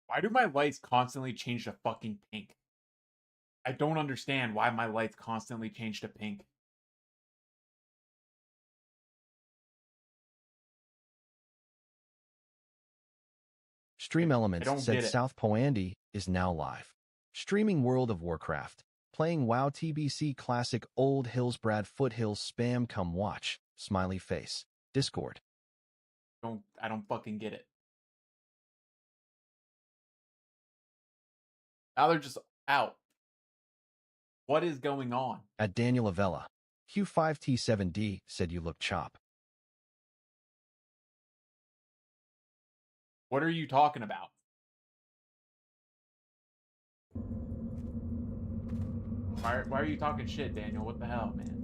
Why do my lights constantly change to fucking pink? I don't understand why my lights constantly change to pink. Stream I Elements don't said get it. South Poandy is now live. Streaming World of Warcraft. Playing WoW TBC Classic Old Hillsbrad Foothills Spam Come Watch. Smiley face. Discord. I don't fucking get it. Now they're just out. What is going on? At Daniel Avella. Q5T7D said you look chop. What are you talking about? Why are you talking shit, Daniel? What the hell, man?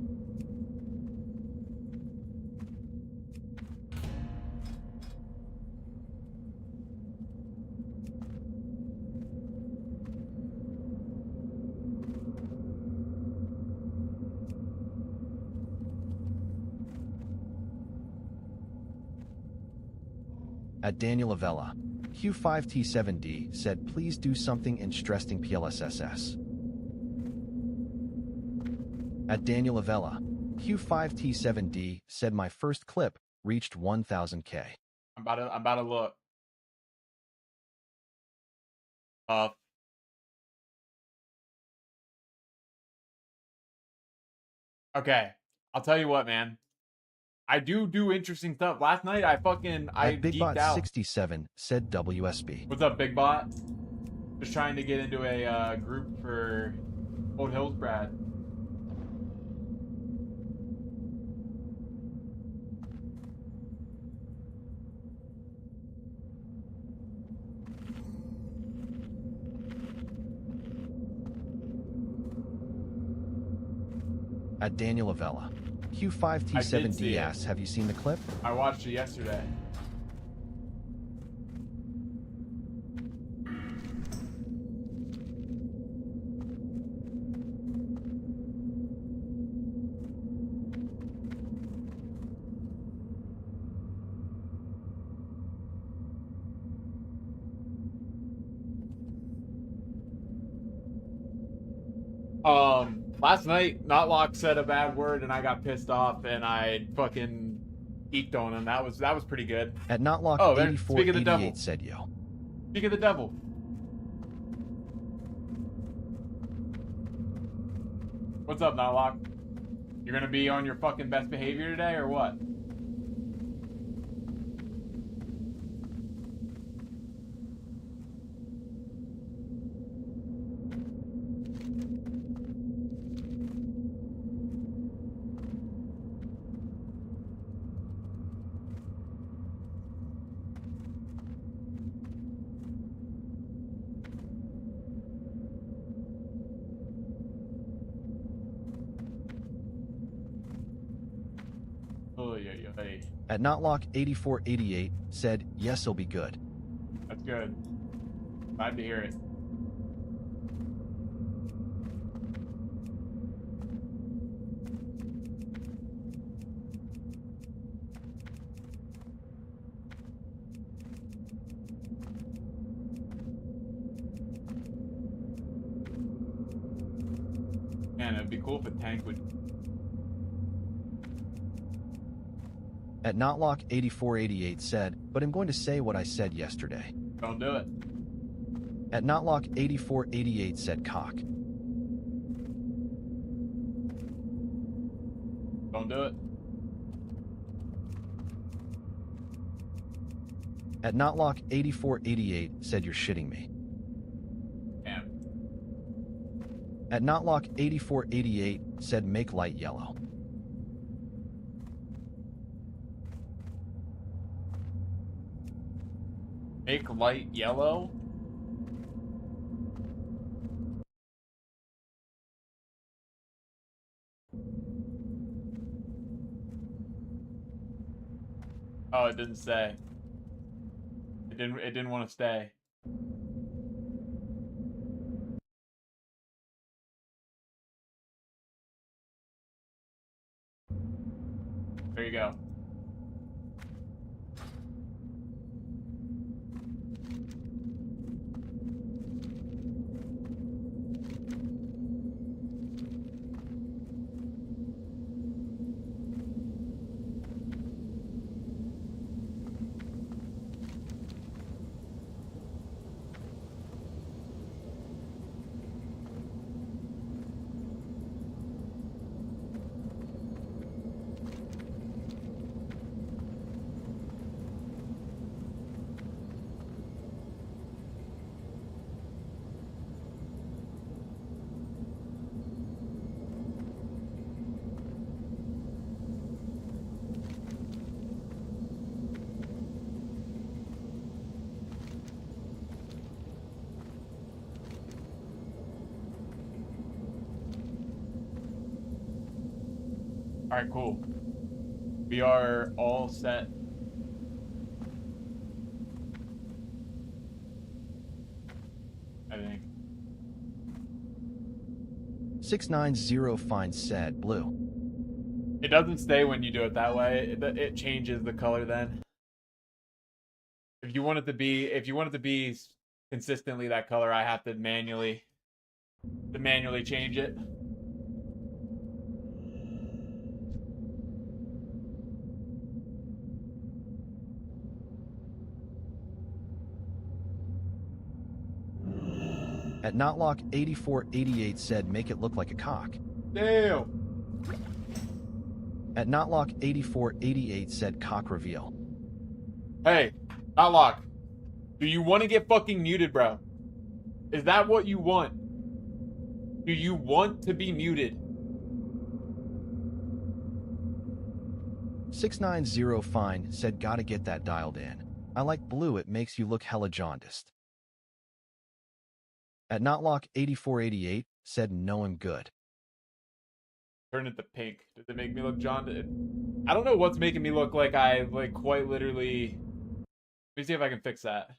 At Daniel Avella. Q5T7D said please do something interesting PLSSS. At Daniel Avella. Q5T7D said my first clip reached 1000K. I'm about to look. Okay. I'll tell you what, man. I do interesting stuff. Last night I At geeked out. BigBot67 said WSB. What's up, Big Bot? Just trying to get into a group for Old Hillsbrad. At Daniel Avella. Q5T7D asks, have you seen the clip? I watched it yesterday. Last night, Notlock said a bad word and I got pissed off and I fucking geeked on him. That was pretty good. At Notlock Oh, 8488 said yo. Speak of the devil. What's up, Notlock? You're gonna be on your fucking best behavior today or what? At Notlock 8488 said, yes, he'll be good. That's good. Glad to hear it. Man, it'd be cool if a tank would. At Notlock 8488 said, but I'm going to say what I said yesterday. Don't do it. At Notlock 8488 said cock. Don't do it. At Notlock 8488 said you're shitting me. Damn. At Notlock 8488 said make light yellow. Make light yellow? Oh, it didn't say. It didn't want to stay. There you go. All right, cool. We are all set. I think. 690 Fine said blue. It doesn't stay when you do it that way. It changes the color then. If you want it to be consistently that color, I have to manually change it. At Notlock 8488 said make it look like a cock. Damn. At Notlock 8488 said cock reveal. Hey, Outlock. Do you want to get fucking muted, bro? Is that what you want? Do you want to be muted? 690 Fine said gotta get that dialed in. I like blue, it makes you look hella jaundiced. At Notlock 8488 said no, I'm good. Turn it to pink. Does it make me look jaundiced? I don't know what's making me look like I quite literally. Let me see if I can fix that.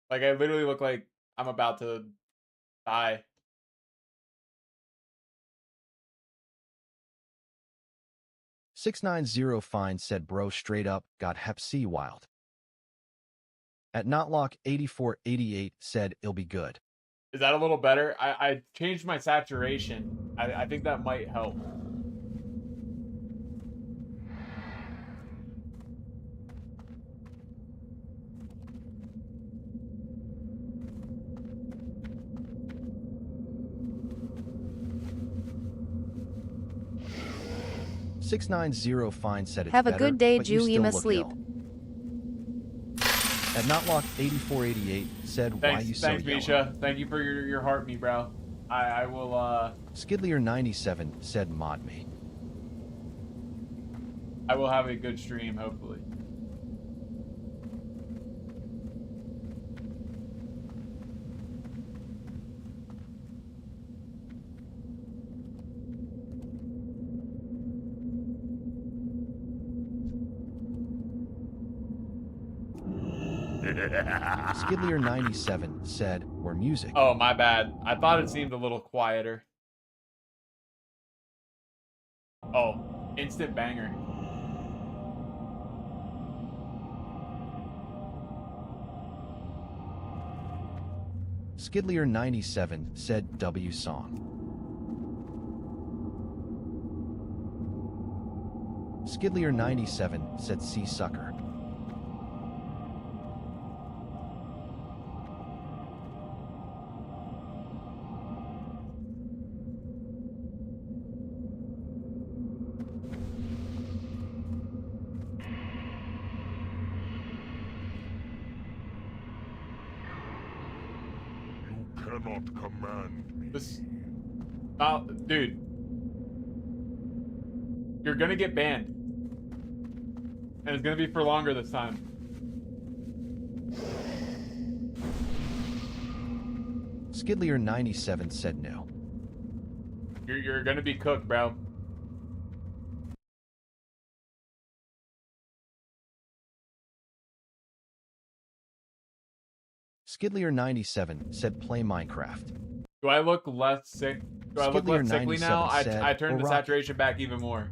Like I literally look like I'm about to die. $690 Fine said bro straight up got hep C wild. At Notlock 8488 said it'll be good. Is that a little better? I changed my saturation. I think that might help. $690 Fine said it's Have a better, good day, but you Jew. still You look must sleep. ill. At Notlock 8488 said why you so Thanks, yellow. Misha. Thank you for your heart me, bro. I will Skidlier 97 said mod me. I will have a good stream, hopefully. Skidlier 97 said or music. Oh, my bad. I thought it seemed a little quieter. Oh, instant banger. Skidlier 97 said W song. Skidlier 97 said C sucker. Cannot command me. This, dude, you're gonna get banned, and it's gonna be for longer this time. Skidlier 97 said no. You're gonna be cooked, bro. Skidlier 97 said play Minecraft. Do I look less sick? Do I look Skidlier less sickly now? 97 said, I turned the "Or rock." saturation back even more.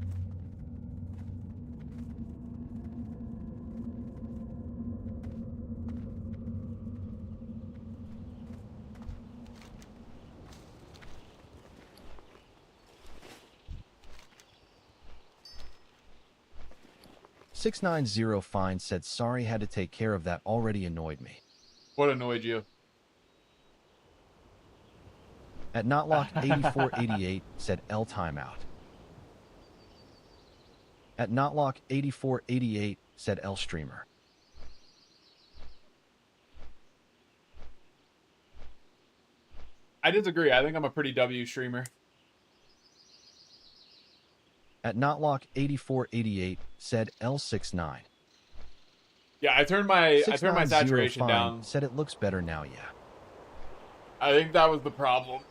$690 Fine said sorry, had to take care of that, already annoyed me. What annoyed you? At Notlock 8488 said L timeout. At Notlock 8488 said L streamer. I disagree. I think I'm a pretty W streamer. At Notlock 8488 said L69. Yeah, I turned my saturation 690 down. said it looks better now, yeah. I think that was the problem.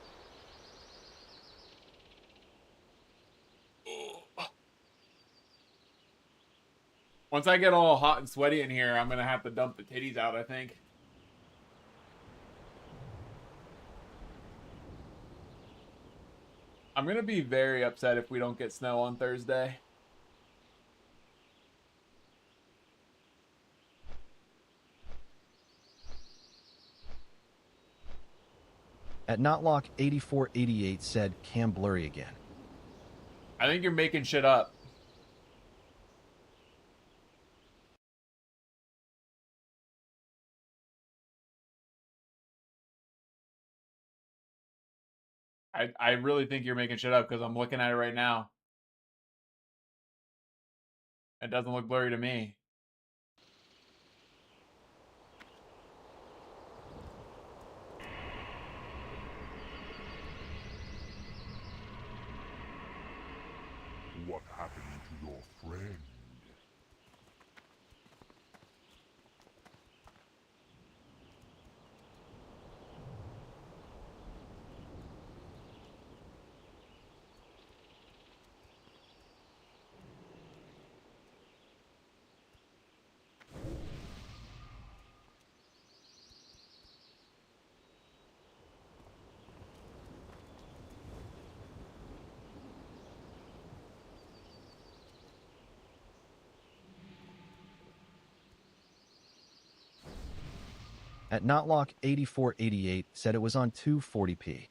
Once I get all hot and sweaty in here, I'm gonna have to dump the titties out, I think. I'm gonna be very upset if we don't get snow on Thursday. At Notlock8488 said, cam blurry again. I think you're making shit up. I really think you're making shit up because I'm looking at it right now. It doesn't look blurry to me. What happened to your friend? At Notlock8488 said it was on 240p.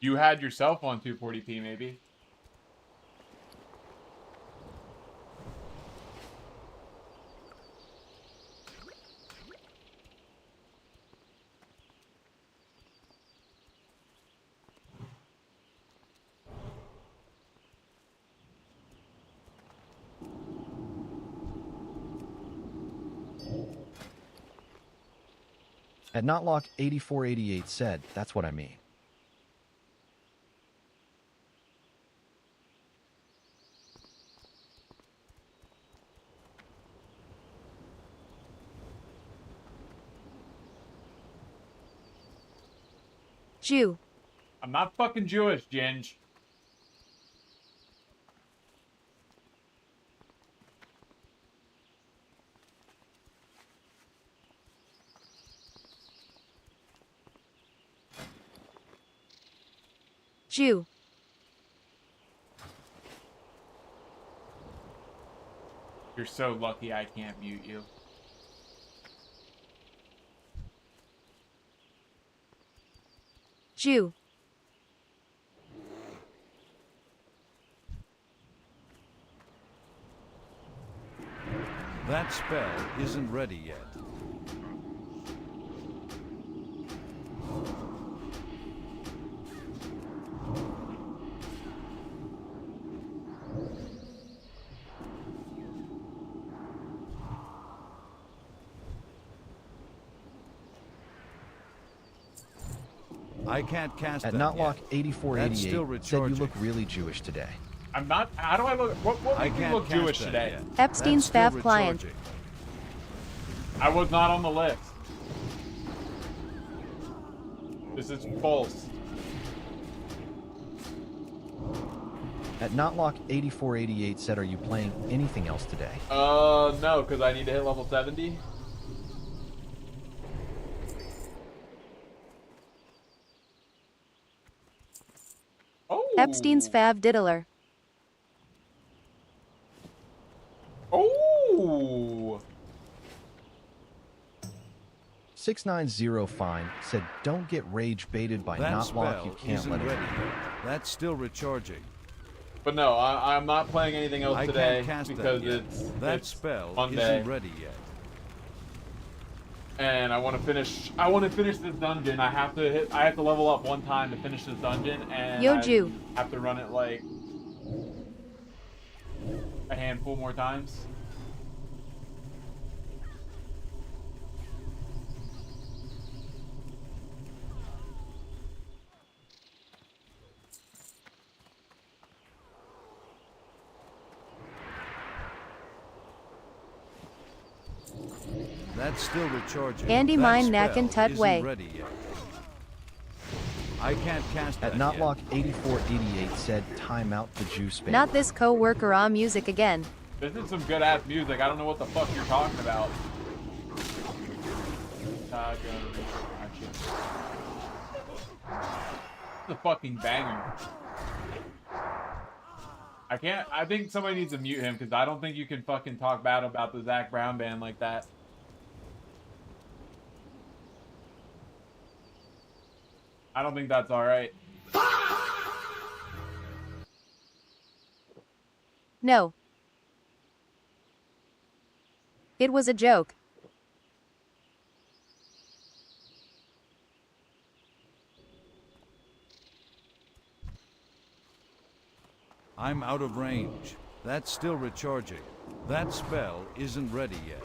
You had yourself on 240p, maybe. At Notlock8488 said, that's what I mean. Jew. I'm not fucking Jewish, Ginge. Jew. You're so lucky I can't mute you. Jew. That spell isn't ready yet. I can't cast At that yet. Notlock8488 said you look really Jewish today. I'm not. How do I look? What I makes me can't look cast Jewish that today? yet. Epstein's That's still fav client. recharging. I was not on the list. This is false. At Notlock8488 said, are you playing anything else today? No, because I need to hit level 70. Oh. Epstein's fav diddler. Oh. 690 Fine said, don't get rage baited by That Notlock, you spell can't isn't let it ready go. yet. That's still recharging. But no, I'm not playing anything else I today can't cast because that yet. That it's spell Monday, isn't ready yet. and I want to finish. I want to finish this dungeon. I have to level up one time to finish this dungeon, and Yo, I Jew. have to run it like a handful more times. That's still recharging. Andy That mine spell knack and tut isn't way. ready yet. I can't cast that At yet. Notlock8488 said, time out the Jew spam. Not this co-worker music again. This is some good ass music. I don't know what the fuck you're talking about. It's a fucking banger. I think somebody needs to mute him because I don't think you can fucking talk bad about the Zach Brown band like that. I don't think that's alright. No. It was a joke. I'm out of range. That's still recharging. That spell isn't ready yet.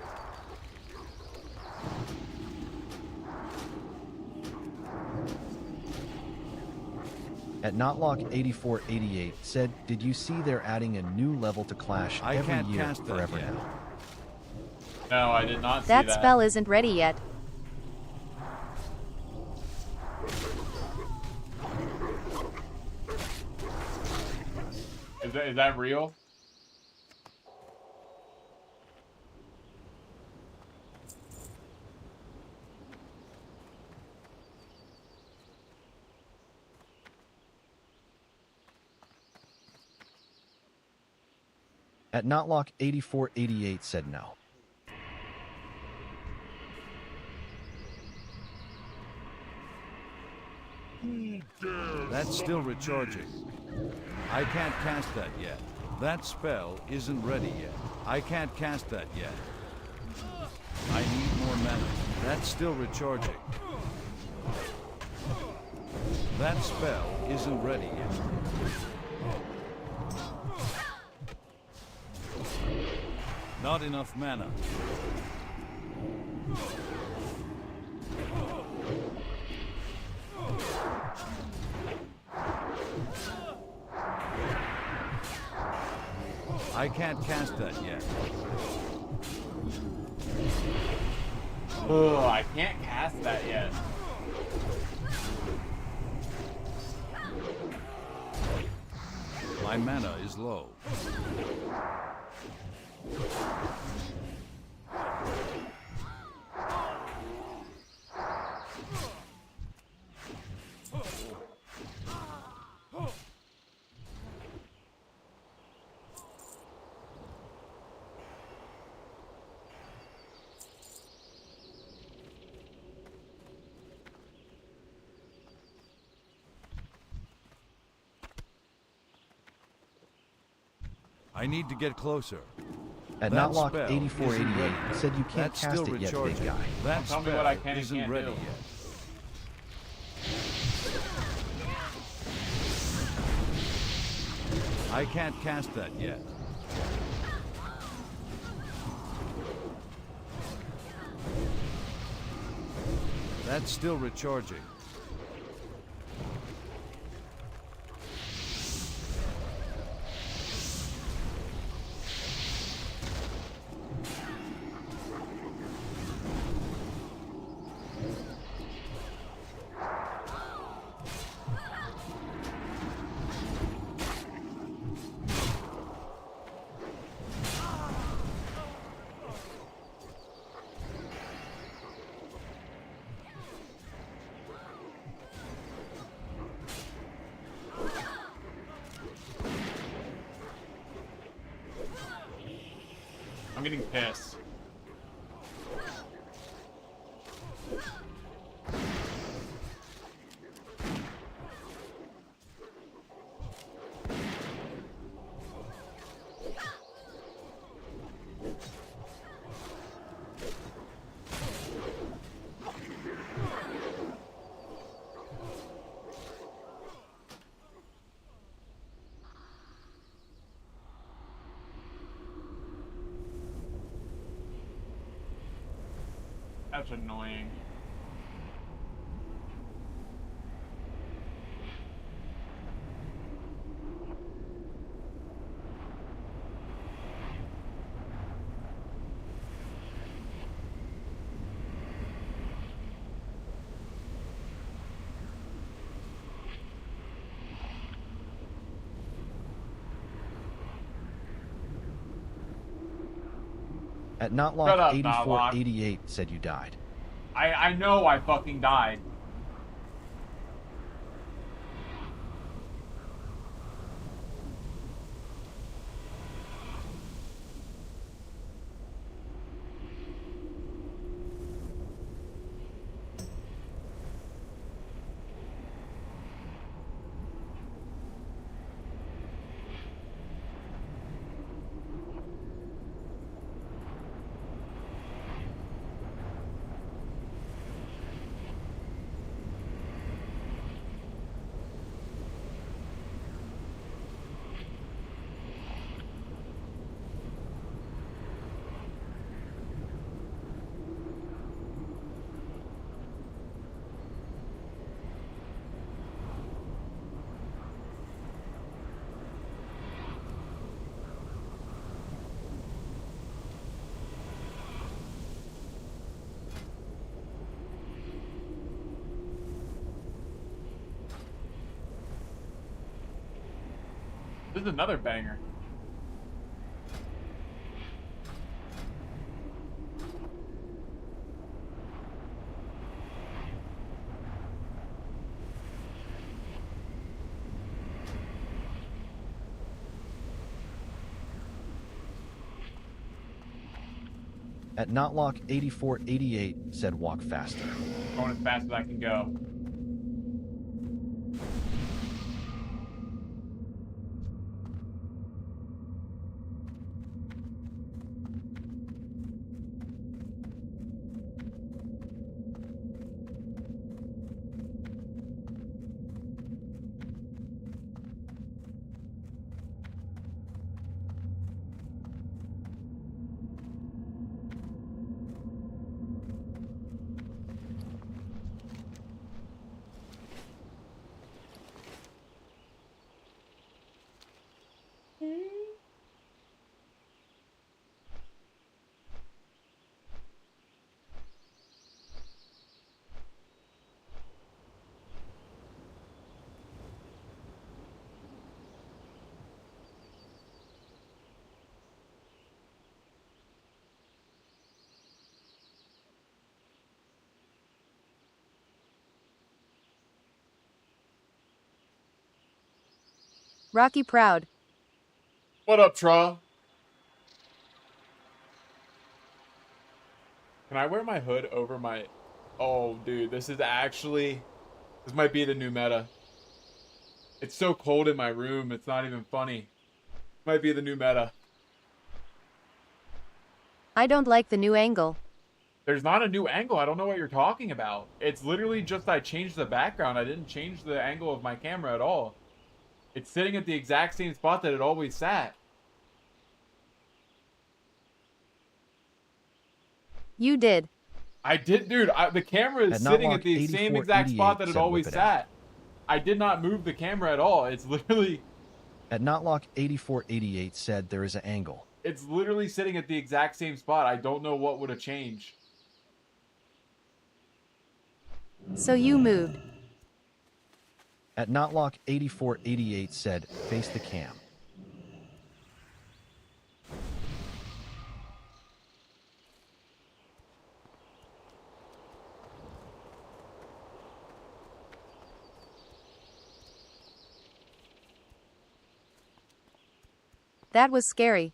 At Notlock8488 said, did you see they're adding a new level to Clash I every can't year cast that forever yet. now? No, I did not see That that. spell isn't ready yet. Is that real? At Notlock8488 said no. That's still recharging. I can't cast that yet. That spell isn't ready yet. I can't cast that yet. I need more mana. That's still recharging. That spell isn't ready yet. Not enough mana. I can't cast that yet. Oh, I can't cast that yet. My mana is low. I need to get closer. At That spell Notlock8488 isn't ready. said you can't That's cast still it yet, big recharging. guy. That Tell me spell what I can and isn't can't ready do. yet. I can't cast that yet. That's still recharging. I'm getting pissed. That's annoying. At Shut up, Notlock Knotlock. 8488 said you died. I know I fucking died. This is another banger. At Notlock 8488 said walk faster. Going as fast as I can go. Rocky Proud. What up, Tra? Can I wear my hood over my... Oh, dude, this is actually... This might be the new meta. It's so cold in my room, it's not even funny. Might be the new meta. I don't like the new angle. There's not a new angle. I don't know what you're talking about. It's literally just I changed the background. I didn't change the angle of my camera at all. It's sitting at the exact same spot that it always sat. You did. I did, dude. The camera is At sitting Notlock at the same exact spot that it 8488 always said whip it out. sat. I did not move the camera at all. It's literally... At Notlock 8488 said there is an angle. It's literally sitting at the exact same spot. I don't know what would have changed. So you moved. At Notlock 8488 said face the cam. That was scary.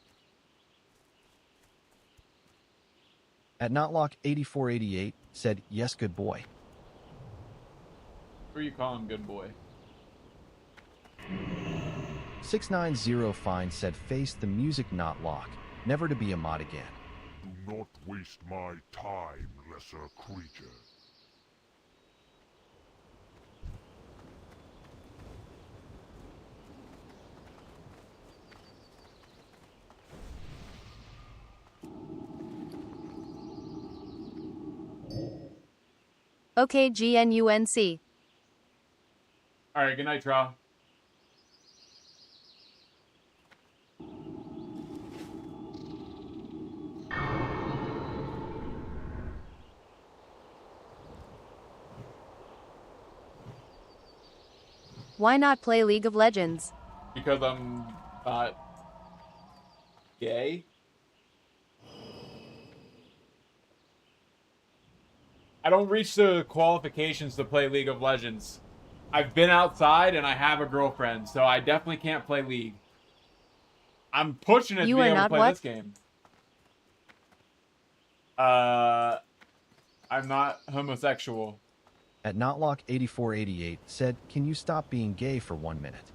At Notlock 8488 said yes good boy. Who are you calling good boy? 690 Fine said face the music Notlock. Never to be a mod again. Do not waste my time, lesser creature. Okay, GNUNC. Alright, good night, Tra. Why not play League of Legends? Because I'm not gay. I don't reach the qualifications to play League of Legends. I've been outside and I have a girlfriend, so I definitely can't play League. I'm pushing it to You be are able to not play what? this game. I'm not homosexual. At Notlock8488 said, can you stop being gay for 1 minute?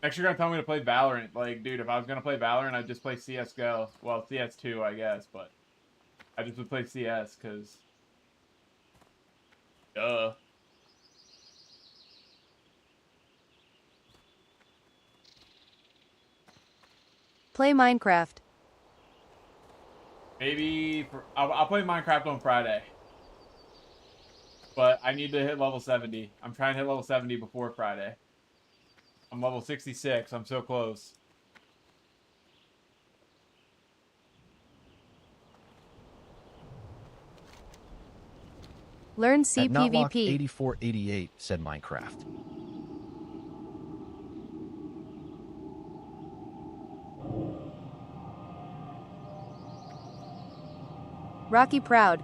Next, you're gonna tell me to play Valorant. Like, dude, if I was gonna play Valorant, I'd just play CS:GO. Well, CS2, I guess, but I just would play CS because, duh. Play Minecraft. Maybe I'll play Minecraft on Friday, but I need to hit level 70. I'm trying to hit level 70 before Friday. I'm level 66. I'm so close. Learn At CPVP. Notlock8488 said Minecraft. Rocky Proud.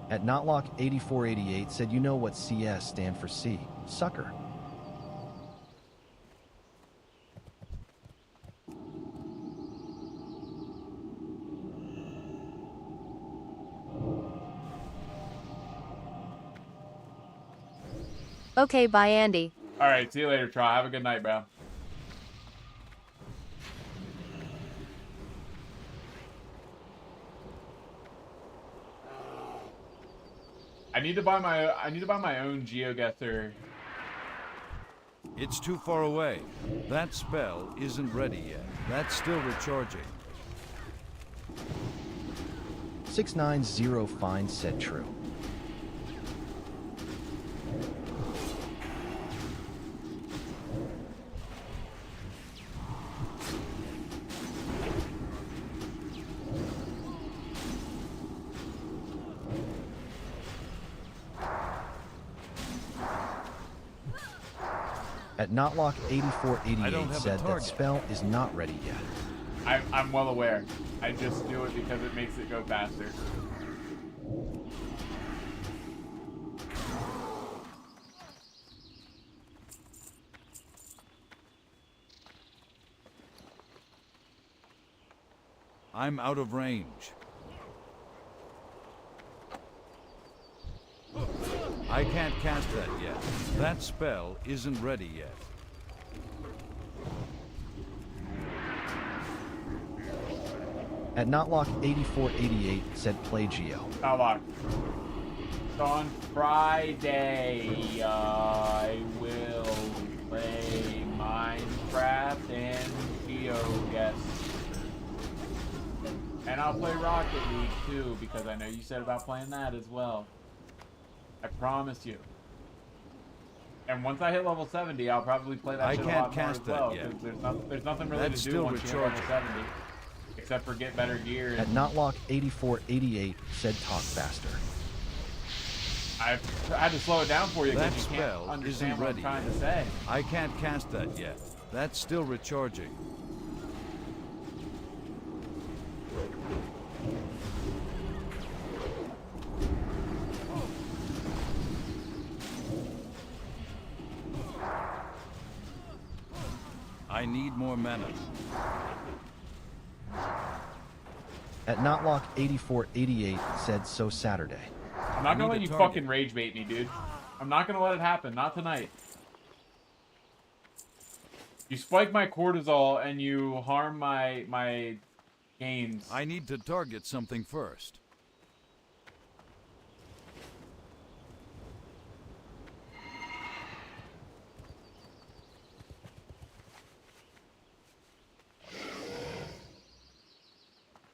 At Notlock8488 said, you know what CS stand for C, sucker. Okay, bye Andy. All right, see you later, Try. Have a good night, bro. I need to buy my own GeoGuessr. It's too far away. That spell isn't ready yet. That's still recharging. 690 said true. At I don't Notlock8488 have a said that target. spell is not ready yet. I'm well aware. I just do it because it makes it go faster. I'm out of range. I can't cast that yet. That spell isn't ready yet. At Notlock8488 said play Geo. Now lock. On Friday, I will play Minecraft and GeoGuessr. And I'll play Rocket League too, because I know you said about playing that as well. I promise you. And once I hit level 70, I'll probably play that I shit a can't lot more cast as well, that yet. because there's nothing really That's to do still once you hit level recharging. 70. Except for get better gear. At And Notlock8488 said talk faster. I had to slow it down for you That because you spell can't understand isn't what I'm ready trying yet. to say. I can't cast that yet. That's still recharging. I need more mana. At Notlock8488 said so Saturday. I'm not gonna need let a you target. fucking rage bait me, dude. I'm not gonna let it happen. Not tonight. You spike my cortisol and you harm my gains. I need to target something first.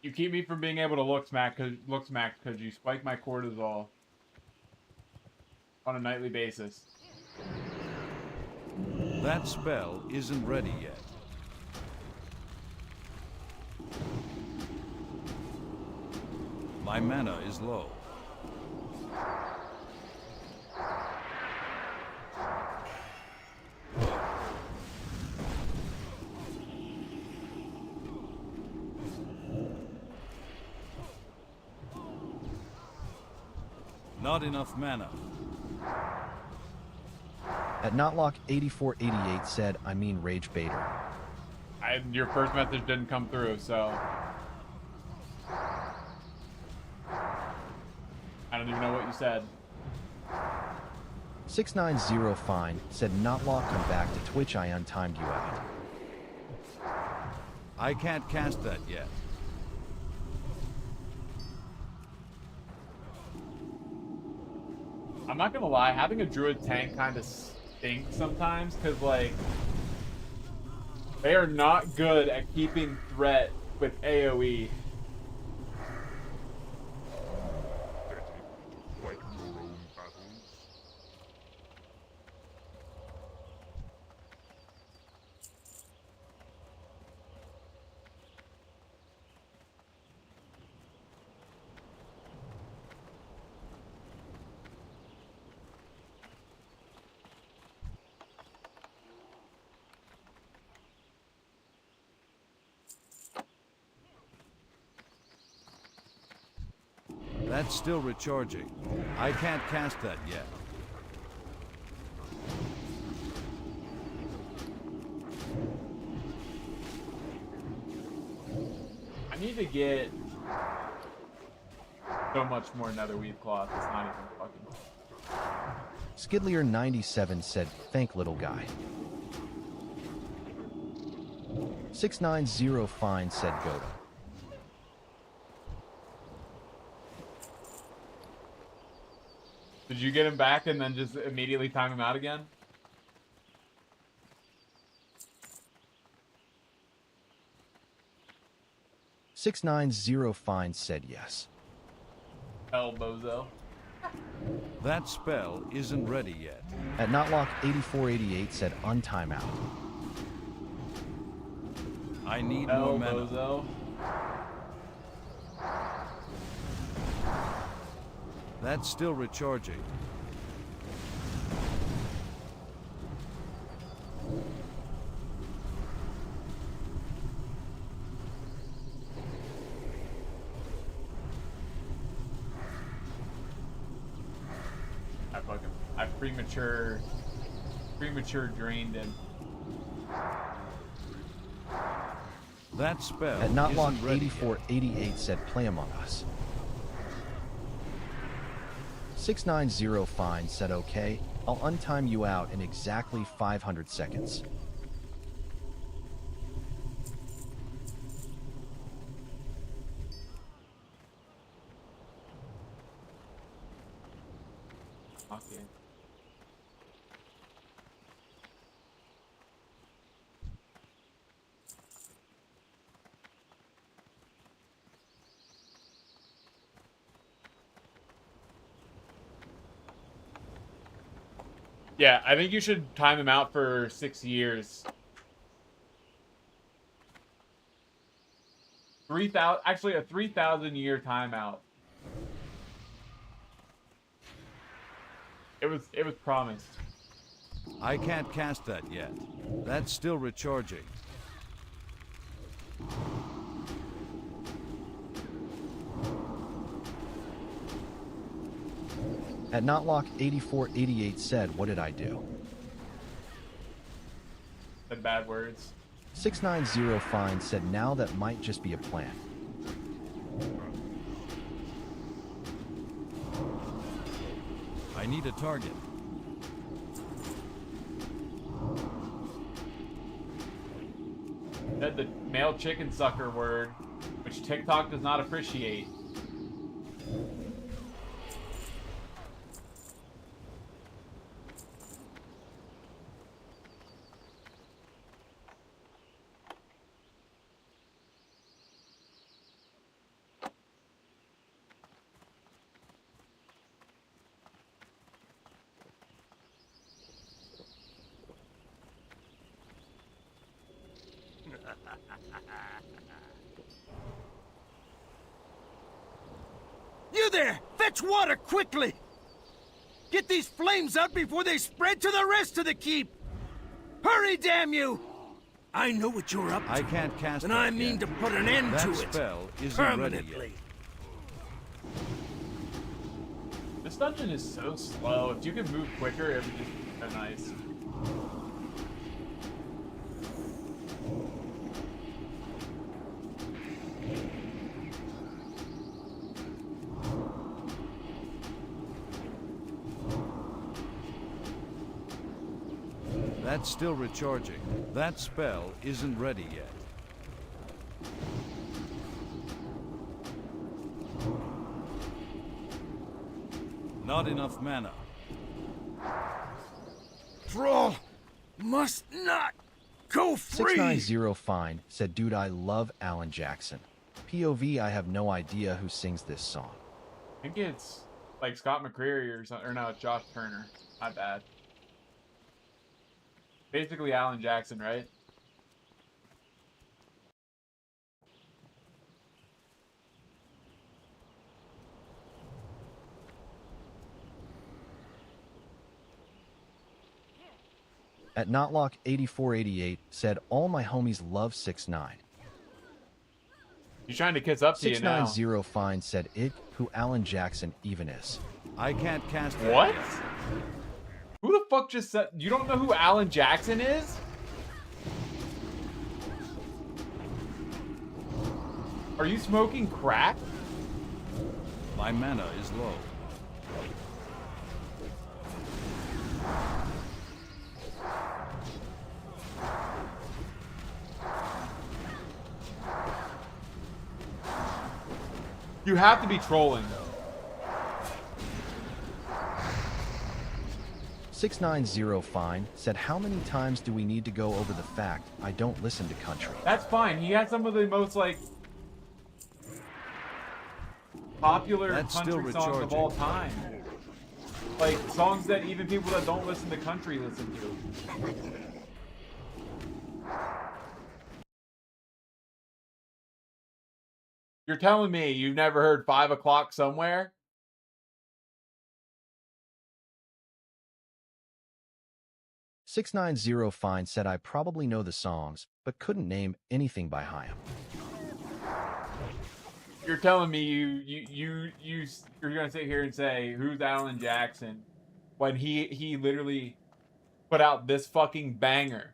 You keep me from being able to look smack because you spike my cortisol on a nightly basis. That spell isn't ready yet. My mana is low. Not enough mana. At Notlock8488 said, I mean Rage Baiter. Your first message didn't come through, so I don't even know what you said. 690 Fine said, Notlock, come back to Twitch, I untimed you out. I can't cast that yet. I'm not gonna lie, having a druid tank kind of stinks sometimes, because like they are not good at keeping threat with AoE. Fight your own battles. That's still recharging. I can't cast that yet. I need to get so much more netherweave cloth. It's not even fucking. Skidlier97 said, thank little guy. 690 Fine said, Goda. Did you get him back and then just immediately time him out again? $690 Fine said yes. Hell, bozo. That spell isn't ready yet. At Notlock8488 said, untime out. I need Hell, more mana. bozo. That's still recharging. I premature drained him. That spell At isn't ready yet. Notlock8488 said, play Among Us. 690 Fine said, okay, I'll untime you out in exactly 500 seconds. Okay. Yeah, I think you should time him out for 6 years. 3,000, actually a 3,000-year timeout. It was promised. I can't cast that yet. That's still recharging. At Notlock8488 said, what did I do? Said bad words. 690 Fine said, now that might just be a plan. I need a target. Said the male chicken sucker word, which TikTok does not appreciate. You there! Fetch water quickly! Get these flames out before they spread to the rest of the keep! Hurry, damn you! I know what you're up to. I can't cast and that I mean yet. to put an end That to it. spell isn't ready yet. Permanently. This dungeon is so slow. If you could move quicker, it would just be so nice. That's still recharging. That spell isn't ready yet. Not enough mana. Thrall must not go free! 690 Fine said, dude, I love Alan Jackson. POV, I have no idea who sings this song. I think it's like Scott McCreery or something, or no, it's Josh Turner. My bad. Basically Alan Jackson, right? At Notlock8488 said, all my homies love 6ix9ine. He's trying to kiss up to you now. 690 Fine said, it, who Alan Jackson even is. I can't cast that What? yet. Who the fuck just said? You don't know who Alan Jackson is? Are you smoking crack? My mana is low. You have to be trolling. 690 Fine said, how many times do we need to go over the fact I don't listen to country? That's fine. He had some of the most like popular That's still country songs of all recharging. time. Like songs that even people that don't listen to country listen to. You're telling me you've never heard 5 o'clock somewhere? $690 Fine said, I probably know the songs, but couldn't name anything by Haim. You're telling me you're gonna sit here and say who's Alan Jackson when he literally put out this fucking banger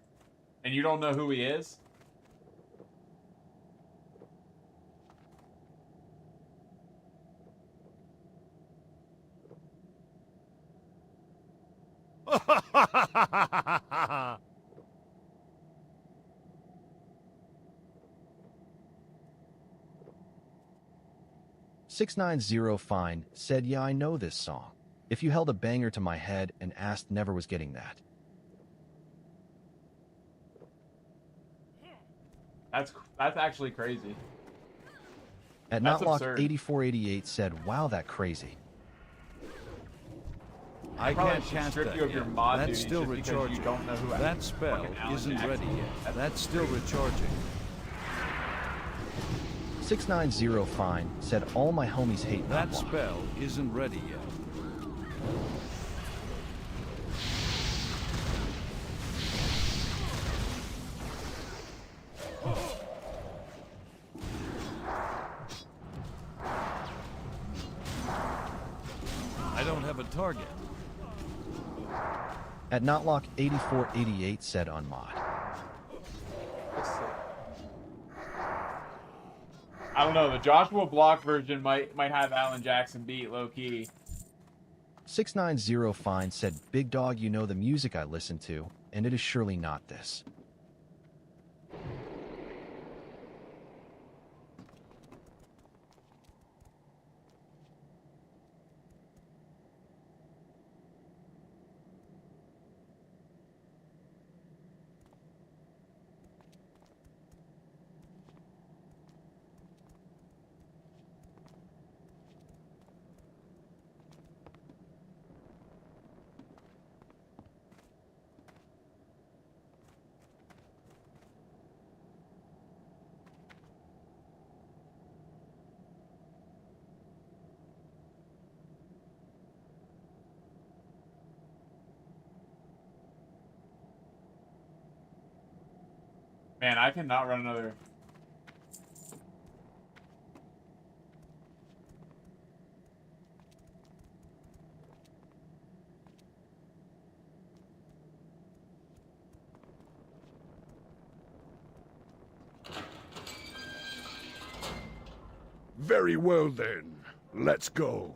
and you don't know who he is? $690 Fine said, yeah, I know this song. If you held a banger to my head and asked, never was getting that. That's actually crazy. At That's absurd. Notlock8488 said, wow, that crazy. I Probably can't should cast strip that you of your yet. mod That's duties still just because you recharging. don't know who That spell fucking Alan isn't Jackson ready is. yet. That's still recharging. 690 Fine said, all my homies hate That Notlock. spell isn't ready yet. I don't have a target. At Notlock8488 said, unmod. I don't know. The Joshua Block version might have Alan Jackson beat low key. 690 Fine said, big dog, you know the music I listen to, and it is surely not this. Man, I cannot run another. Very well then. Let's go.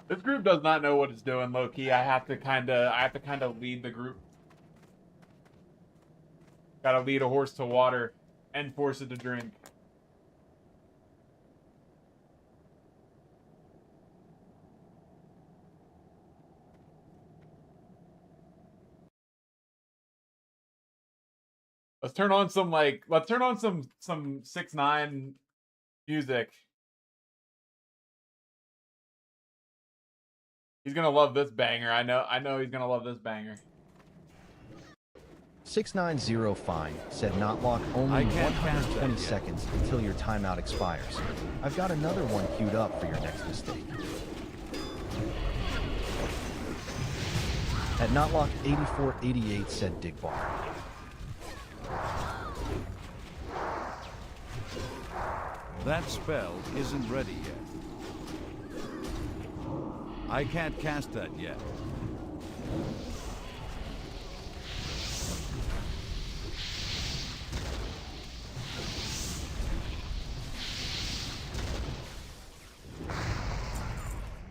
This group does not know what it's doing, low key. I have to kind of lead the group. Gotta lead a horse to water and force it to drink. Let's turn on some some 6ix9ine music. He's gonna love this banger. I know he's gonna love this banger. 690 fine, said Notlock, only 120 seconds until your timeout expires. I've got another one queued up for your next mistake. At Notlock 8488 said Digbar. That spell isn't ready yet. I can't cast that yet.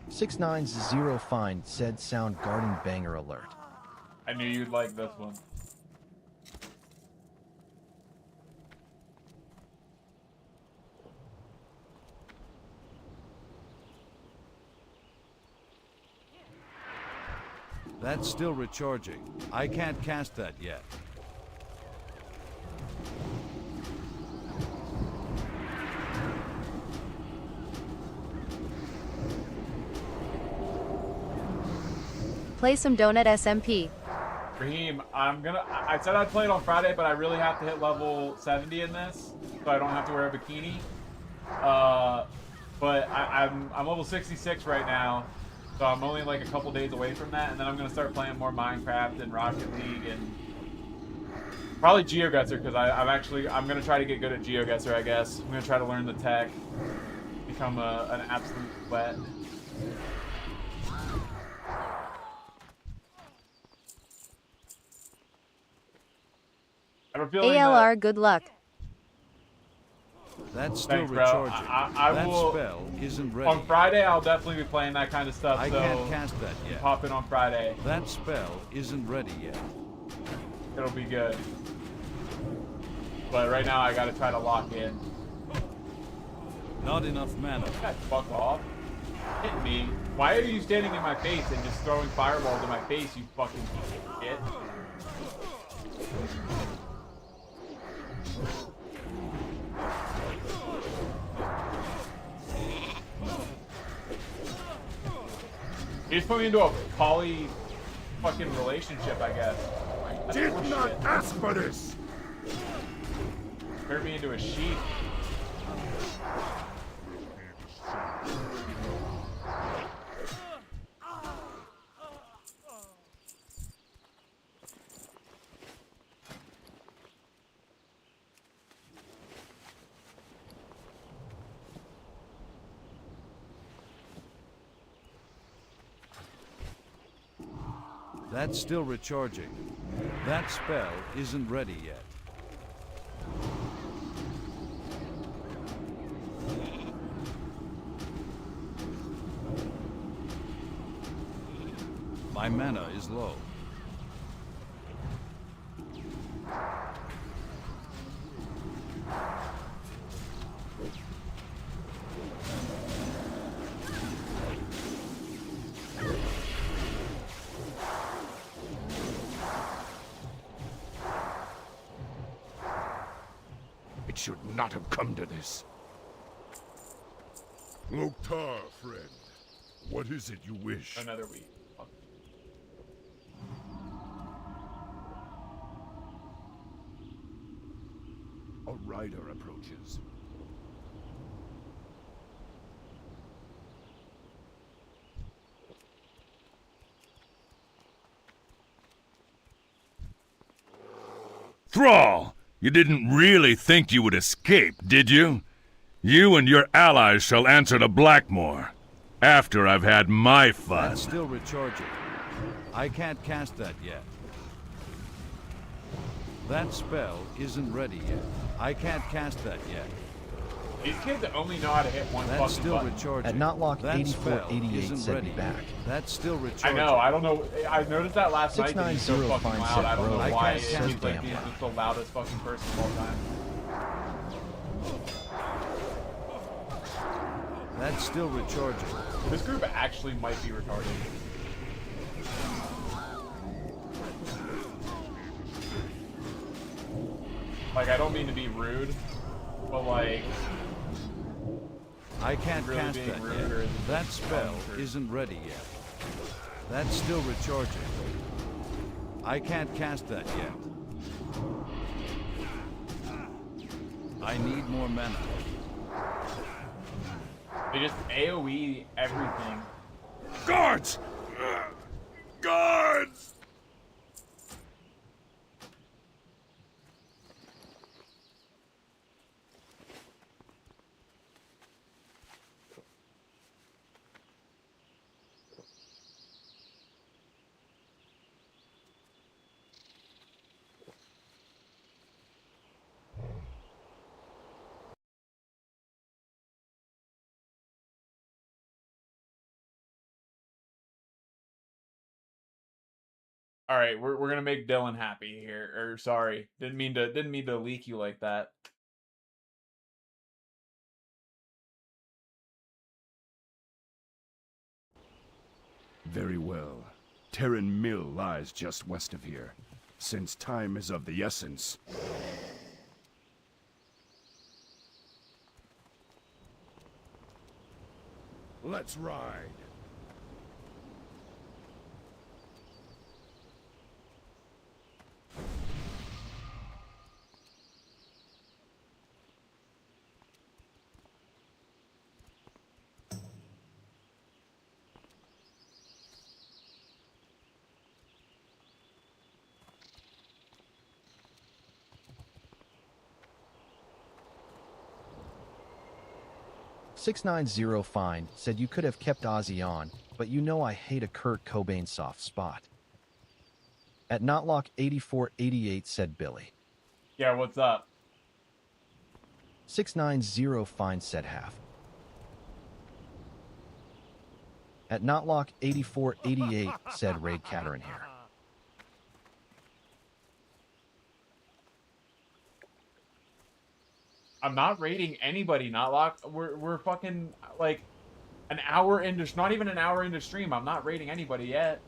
Six nine zero fine said sound garden banger alert. I knew you'd like this one. That's still recharging. I can't cast that yet. Play some Donut SMP. Raheem, I said I'd play it on Friday, but I really have to hit level 70 in this, so I don't have to wear a bikini. But I'm level 66 right now, so I'm only like a couple days away from that, and then I'm gonna start playing more Minecraft and Rocket League and probably GeoGuessr, because I'm gonna try to get good at GeoGuessr. I guess I'm gonna try to learn the tech, become an absolute sweat. I have a feeling ALR, good luck. That's still Thanks, bro. recharging. I that will, spell isn't ready. on Friday, I'll definitely be playing that kind of stuff. I so can't cast that yet. Pop in on Friday. That spell isn't ready yet. It'll be good. But right now, I gotta try to lock in. Not enough mana. God, fuck off. Hit me. Why are you standing in my face and just throwing fireballs in my face, you fucking shit? You just put me into a poly fucking relationship, I guess. That's Did bullshit. not ask for this. Turned me into a sheep. That's still recharging. That spell isn't ready yet. My mana is low. It should not have come to this. Loktar, friend. What is it you wish? Another week. Fuck. A rider approaches. Thrall, you didn't really think you would escape, did you? You and your allies shall answer to Blackmore, after I've had my fun. That's still recharging. I can't cast that yet. That spell isn't ready yet. I can't cast that yet. These kids only know how to hit one That's fucking still button. recharging. At Knotlock That spell 8488 isn't said ready be back. yet. That's still I recharging. know, I don't know. I noticed that last night that he's so 690 fucking finds loud. that I don't know bro. why I he's can't like damn being loud. just the loudest fucking person of all time. That's still recharging. This group actually might be retarded. Like, I don't mean to be rude, but like, I can't really cast being that rude yet. or is it That just spell true? isn't ready yet. That's still recharging. I can't cast that yet. I need more mana. They just AoE everything. Guards! Guards! All right, we're gonna make Dylan happy here. Or sorry, didn't mean to leak you like that. Very well. Terran Mill lies just west of here. Since time is of the essence. Let's ride. $690 fine said you could have kept Ozzy on, but you know I hate a Kurt Cobain soft spot. At Knotlock 8488 said Billy. Yeah, what's up? 690 fine said half. At Knotlock 8488 said Raid Caterin here. I'm not rating anybody, not locked. We're fucking like an hour into, not even an hour into stream. I'm not rating anybody yet.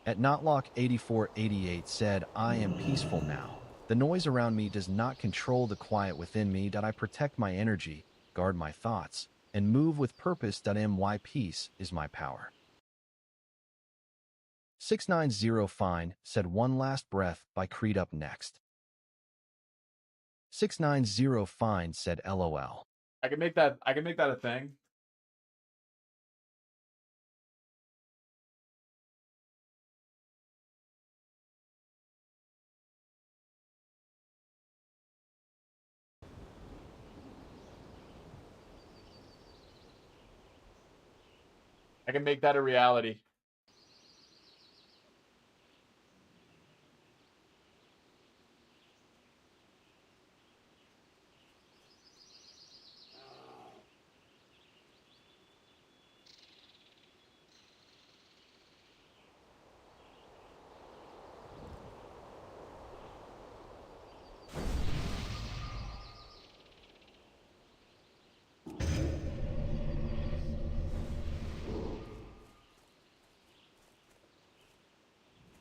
At Knotlock 8488 said, I am peaceful now. The noise around me does not control the quiet within me that I protect my energy, guard my thoughts, and move with purpose that my peace is my power. 690 fine said one last breath by Creed up next. 690 fine said LOL. I can make that a thing. I can make that a reality.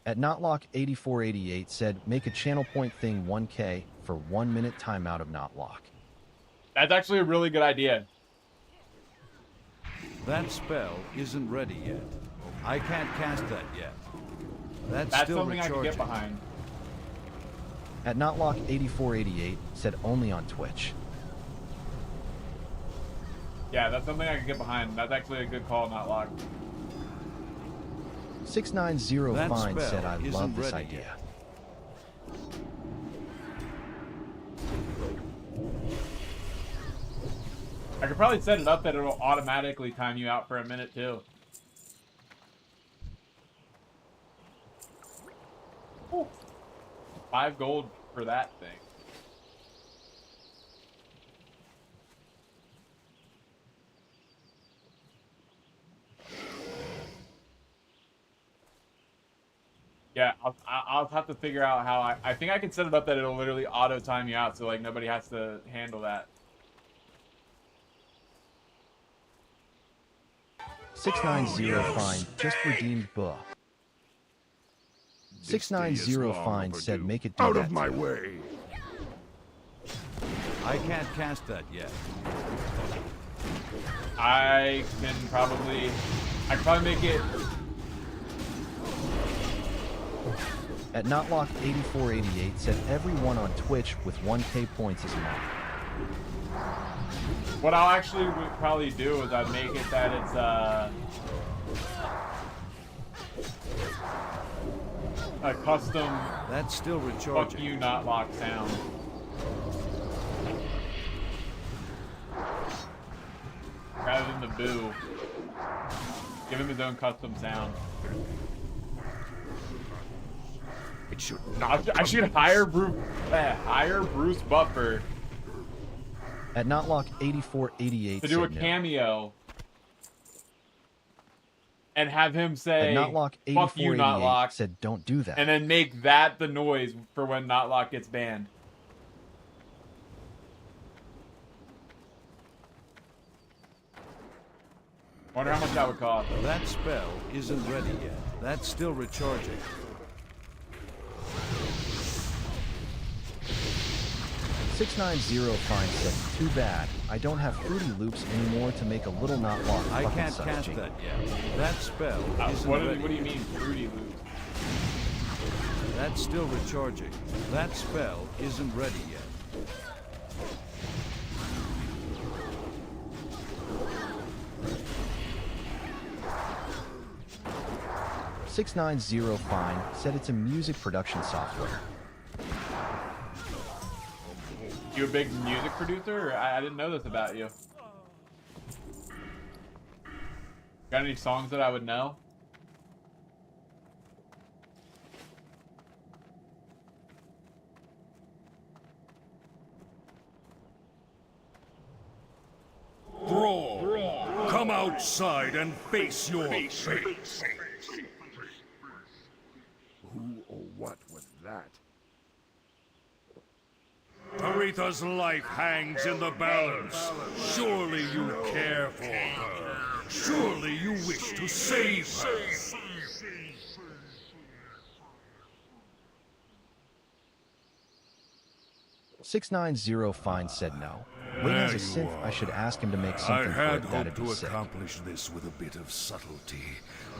At Knotlock 8488 said, make a channel point thing 1K for 1 minute timeout of Knotlock. That's actually a really good idea. That spell isn't ready yet. I can't cast that yet. That's That's still something I recharging. can get behind. At Knotlock 8488 said only on Twitch. Yeah, that's something I can get behind. That's actually a good call, not locked. 690 That Fine spell said, I isn't love this ready idea. I could probably set it up that it'll automatically time you out for a minute too. Ooh. 5 gold for that thing. Yeah, I'll have to figure out how I think I can set it up that it'll literally auto time you out, so like nobody has to handle that. 690 Fine just redeemed buh. This day is 690 long Fine said, overdue. make it do Out that of my too. way. I can't cast that yet. I can probably make it. At Notlock8488 said, everyone on Twitch with 1k points is marked. What I'll actually would probably do is I'd make it that it's a custom That's still fuck recharging. you not lock sound. Rather than the boo. Give him his own custom sound. It should not. I should hire Bruce Buffer At Notlock8488 to do a said no. cameo and have him At say "fuck you, Notlock8488 Notlock," said, don't do that. and then make that the noise for when Notlock gets banned. Wonder how much that would cost. That spell isn't ready yet. That's still recharging. 690 Fine said, too bad. I don't have Fruity Loops anymore to make a little Notlock I fucking can't such cast jingle. that yet. That spell isn't What ready do you yet. mean, Fruity Loops? That's still recharging. That spell isn't ready yet. Six 690 Fine said it's a music production software. You a big music producer? I didn't know this about you. Got any songs that I would know? Thrall, come outside and face your fate. Who or what was that? Aretha's life hangs in the balance. Surely you care for her. Surely you wish to save her. 690 Fine said no. Wayne has a There you synth. I are. should ask him to make I something for had it. That'd hoped be to sick. accomplish this with a bit of subtlety,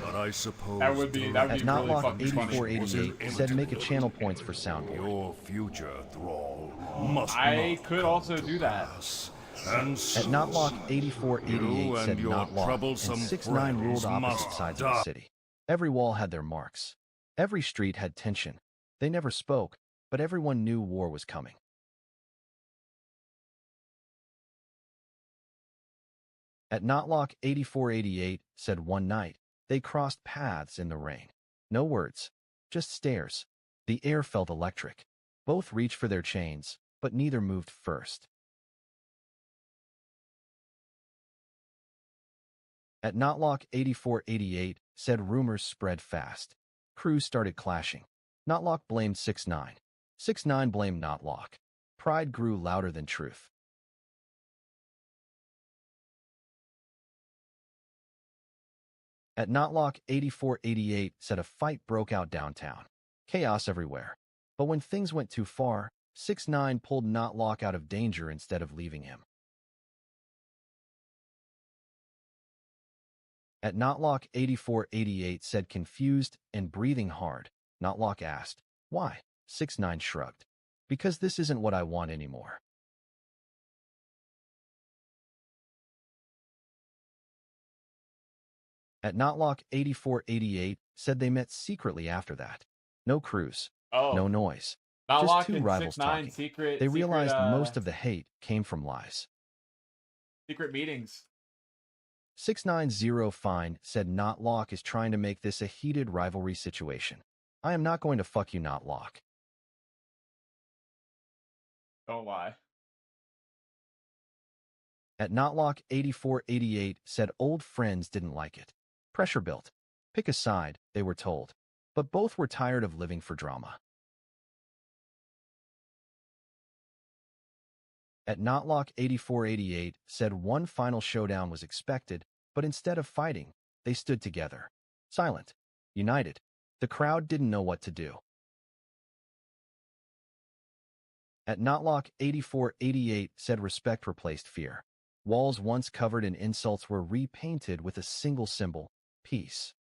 but I suppose That would be At really Notlock fucking funny. 8488 said, make a channel points for soundboard. your future, Thrall, must I not could also do that. pass. And At so Notlock you 8488 said and your not lock, and troublesome 6-9 ruled friends opposite must sides of die. the city. Every wall had their marks. Every street had tension. They never spoke, but everyone knew war was coming. At Notlock 8488 said one night, they crossed paths in the rain. No words, just stares. The air felt electric. Both reached for their chains, but neither moved first. At Notlock 8488 said rumors spread fast. Crews started clashing. Notlock blamed 6-9. 6-9 blamed Notlock. Pride grew louder than truth. At Notlock 8488 said a fight broke out downtown. Chaos everywhere. But when things went too far, 6-9 pulled Notlock out of danger instead of leaving him. At Notlock 8488 said confused and breathing hard. Notlock asked, why? 6-9 shrugged. Because this isn't what I want anymore. At Notlock 8488 said they met secretly after that. No cruise, Oh, no noise. not Just locked two in rivals 6-9 talking. secret. They realized most of the hate came from lies. Secret meetings. 690 Fine said Notlock is trying to make this a heated rivalry situation. I am not going to fuck you, Notlock. Don't lie. At Notlock 8488 said old friends didn't like it. Pressure built. Pick a side, they were told. But both were tired of living for drama. At Notlock 8488 said one final showdown was expected, but instead of fighting, they stood together. Silent. United. The crowd didn't know what to do. At Notlock 8488 said respect replaced fear. Walls once covered in insults were repainted with a single symbol, peace.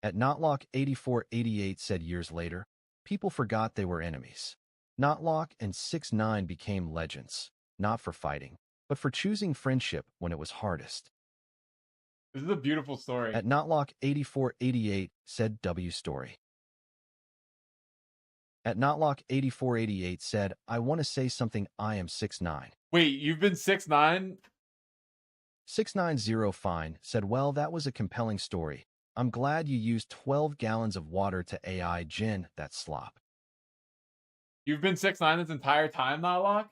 At Notlock 8488 said years later, people forgot they were enemies. Notlock and 6ix9ine became legends, not for fighting, but for choosing friendship when it was hardest. This is a beautiful story. At Notlock 8488 said W story. At Notlock 8488 said, I want to say something, I am 6ix9ine. Wait, you've been 6'9"? 690 Fine said, well, that was a compelling story. I'm glad you used 12 gallons of water to AI gin that slop. You've been 6'9" this entire time, not lock?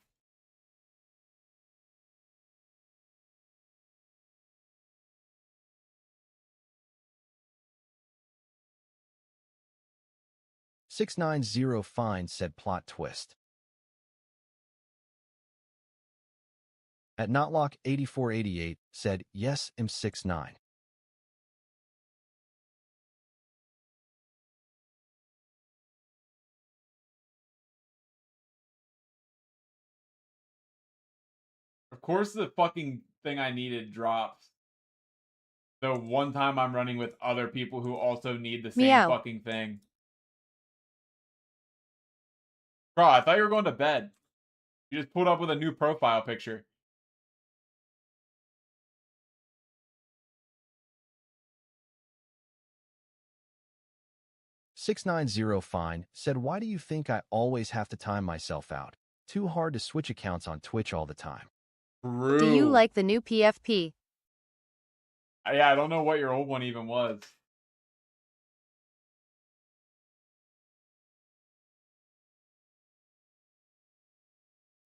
$690 Fine said plot twist. At Notlock 8488 said, yes, I'm 6'9". Of course the fucking thing I needed drops. The one time I'm running with other people who also need the same Meow. fucking thing. Bro, I thought you were going to bed. You just pulled up with a new profile picture. $690 Fine said, why do you think I always have to time myself out? Too hard to switch accounts on Twitch all the time. True. Do you like the new PFP? Yeah, I don't know what your old one even was.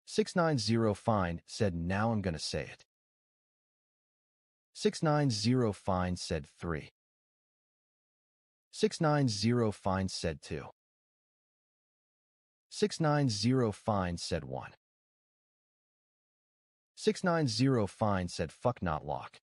$690 Fine said, now I'm gonna say it. $690 Fine said 3. $690 Fine said 2. $690 Fine said 1. $690 Fine said fuck Notlock.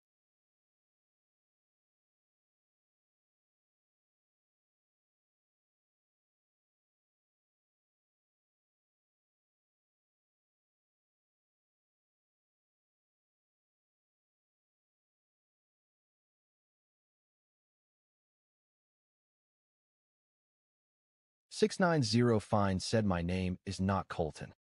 $690 Fine said my name is not Colton.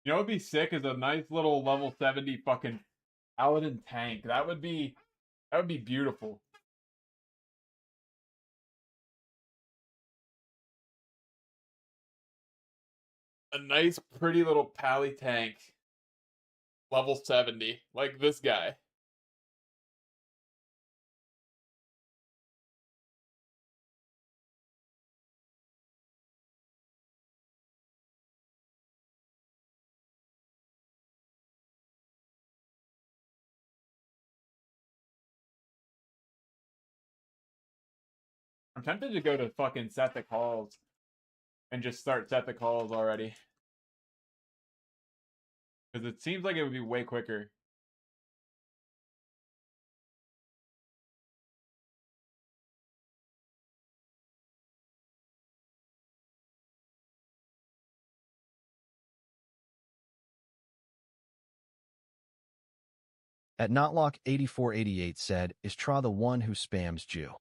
You know what would be sick is a nice little level 70 fucking paladin tank. That would be beautiful. A nice pretty little pally tank. Level 70. Like this guy. I'm tempted to go to fucking set the calls and just start set the calls already. Because it seems like it would be way quicker. At Notlock8488 said, is Tra the one who spams Jew?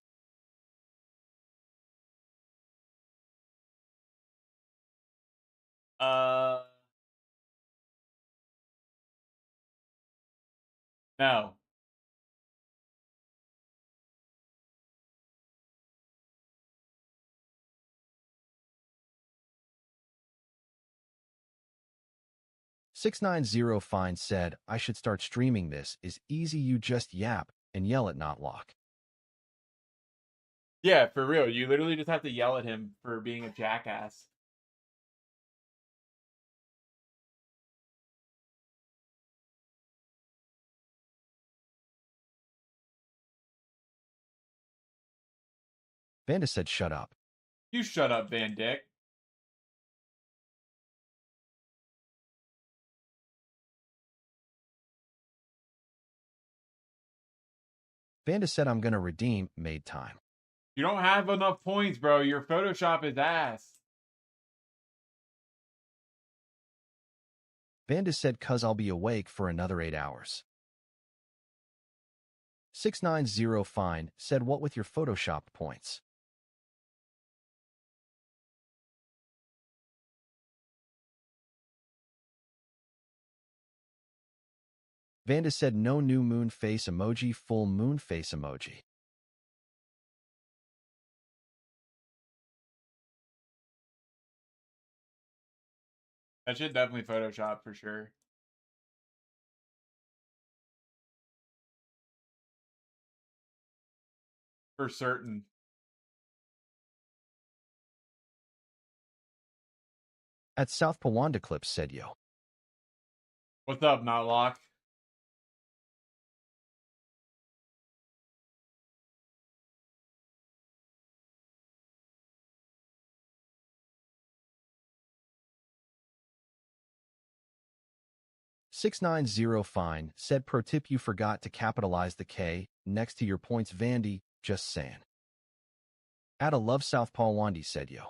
No. $690 said, I should start streaming this. Is easy, you just yap and yell at Notlock. Yeah, for real. You literally just have to yell at him for being a jackass. Vanda said, shut up. You shut up, Van Dick. Vanda said, I'm gonna redeem made time. You don't have enough points, bro. Your Photoshop is ass. Vanda said, cuz I'll be awake for another 8 hours. 690 Fine said, what with your Photoshop points? Vanda said, no new moon face emoji, full moon face emoji. That shit definitely Photoshop for sure. For certain. At South Pawanda Clips said, yo. What's up, Notlock? $690 Fine said, pro tip, you forgot to capitalize the K next to your points, Vandy, just saying. At a love South Pawandi said, yo.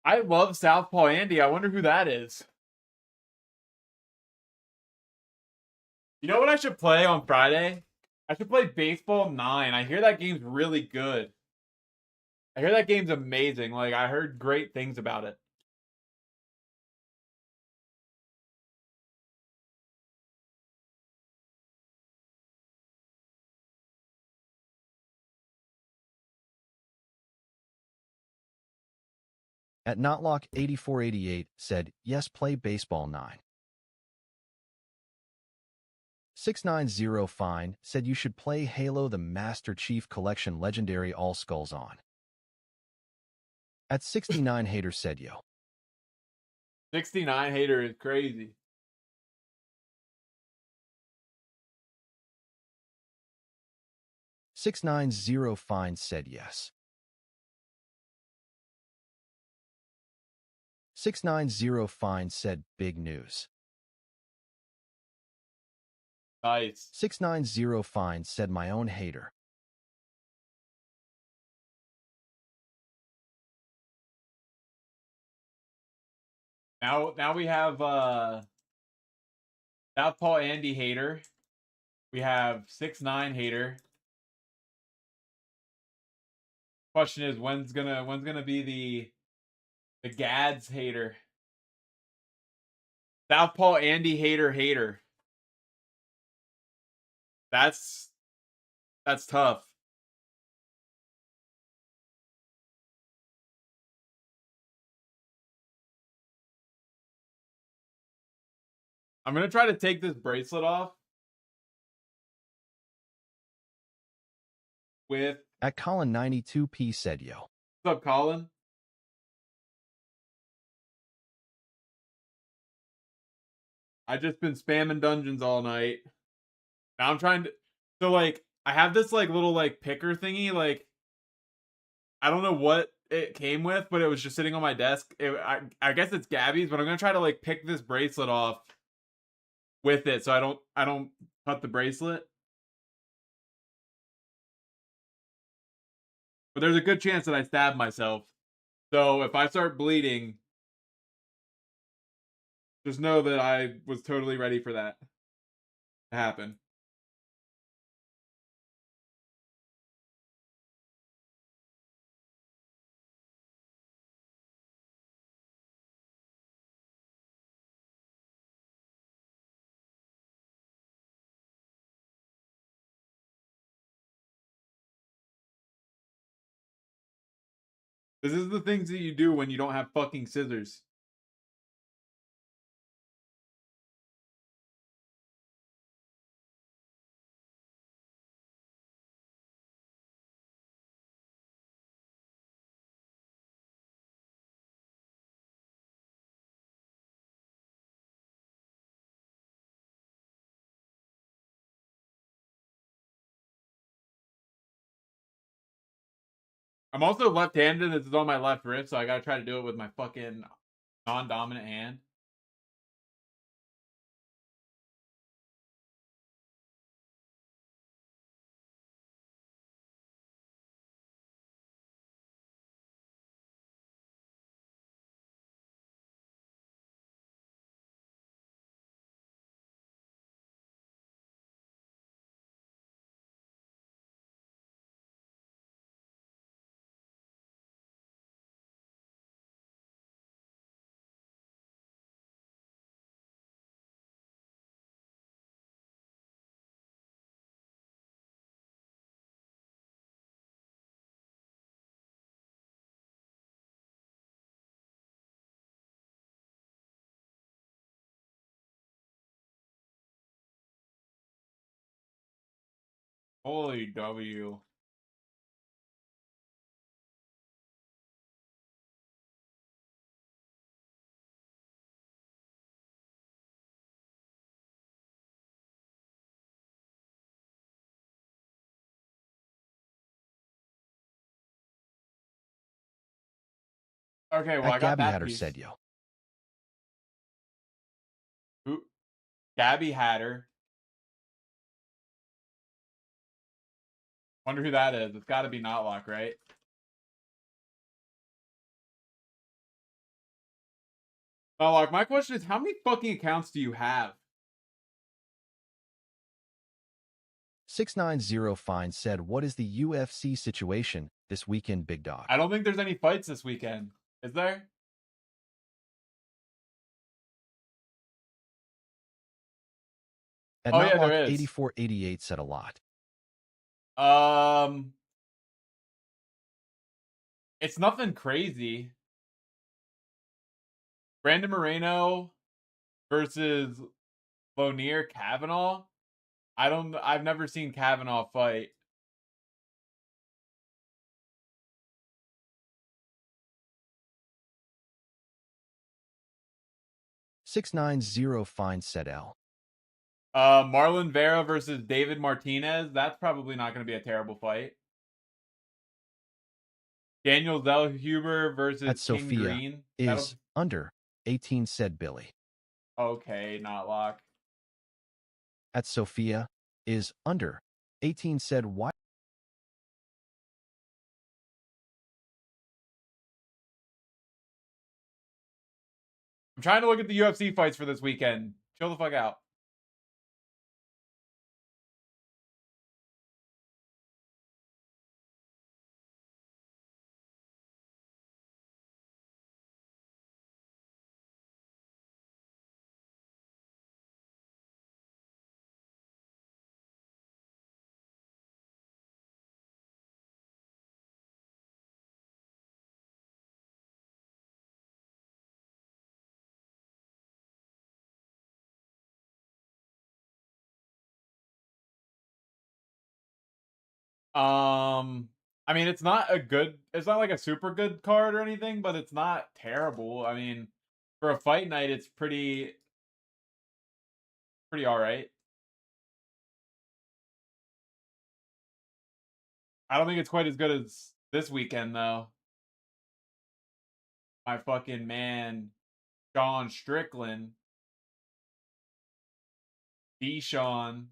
I love Southpaw Andy. I wonder who that is. You know what I should play on Friday? I should play Baseball 9. I hear that game's really good. I hear that game's amazing. Like, I heard great things about it. At Notlock8488 said, yes, play Baseball 9. 690 Fine said, you should play Halo the Master Chief Collection Legendary All Skulls on. At 69 Hater said, yo. 69 hater is crazy. $690 Fine said, yes. 690 Fine said, big news. Nice. 690 Fine said, my own hater. Now we have Southpaw Andy hater. We have 6'9" hater. Question is, when's gonna be the Gads hater? Southpaw Andy hater. That's tough. I'm gonna try to take this bracelet off with. At Colin 92p said, yo. What's up, Colin? I just been spamming dungeons all night. Now I'm trying to. So like, I have this like little like picker thingy. Like, I don't know what it came with, but it was just sitting on my desk. I guess it's Gabby's, but I'm gonna try to like pick this bracelet off with it, so I don't cut the bracelet. But there's a good chance that I stab myself. So if I start bleeding, just know that I was totally ready for that to happen. This is the things that you do when you don't have fucking scissors. I'm also left-handed. This is on my left wrist, so I gotta try to do it with my fucking non-dominant hand. Holy W. Okay, well, I At got Gabby that Hatter piece. said, yo. Who? Gabby Hatter. Wonder who that is. It's gotta be Notlock, right? Notlock, my question is, how many fucking accounts do you have? 690 Fine said, what is the UFC situation this weekend, Big Dog? I don't think there's any fights this weekend. Is there? At Oh, yeah, Notlock there is. 8488 said a lot. It's nothing crazy. Brandon Moreno versus Lonier Kavanaugh. I've never seen Kavanaugh fight. $690 Fine said L. Marlon Vera versus David Martinez. That's probably not going to be a terrible fight. Daniel Zellhuber versus At King Sophia Green. is under 18 said Billy. Okay, Notlock. At Sophia is under 18 said why. I'm trying to look at the UFC fights for this weekend. Chill the fuck out. I mean, it's not a good. It's not like a super good card or anything, but it's not terrible. I mean, for a fight night, it's pretty all right. I don't think it's quite as good as this weekend though. My fucking man, Sean Strickland, Deshaun.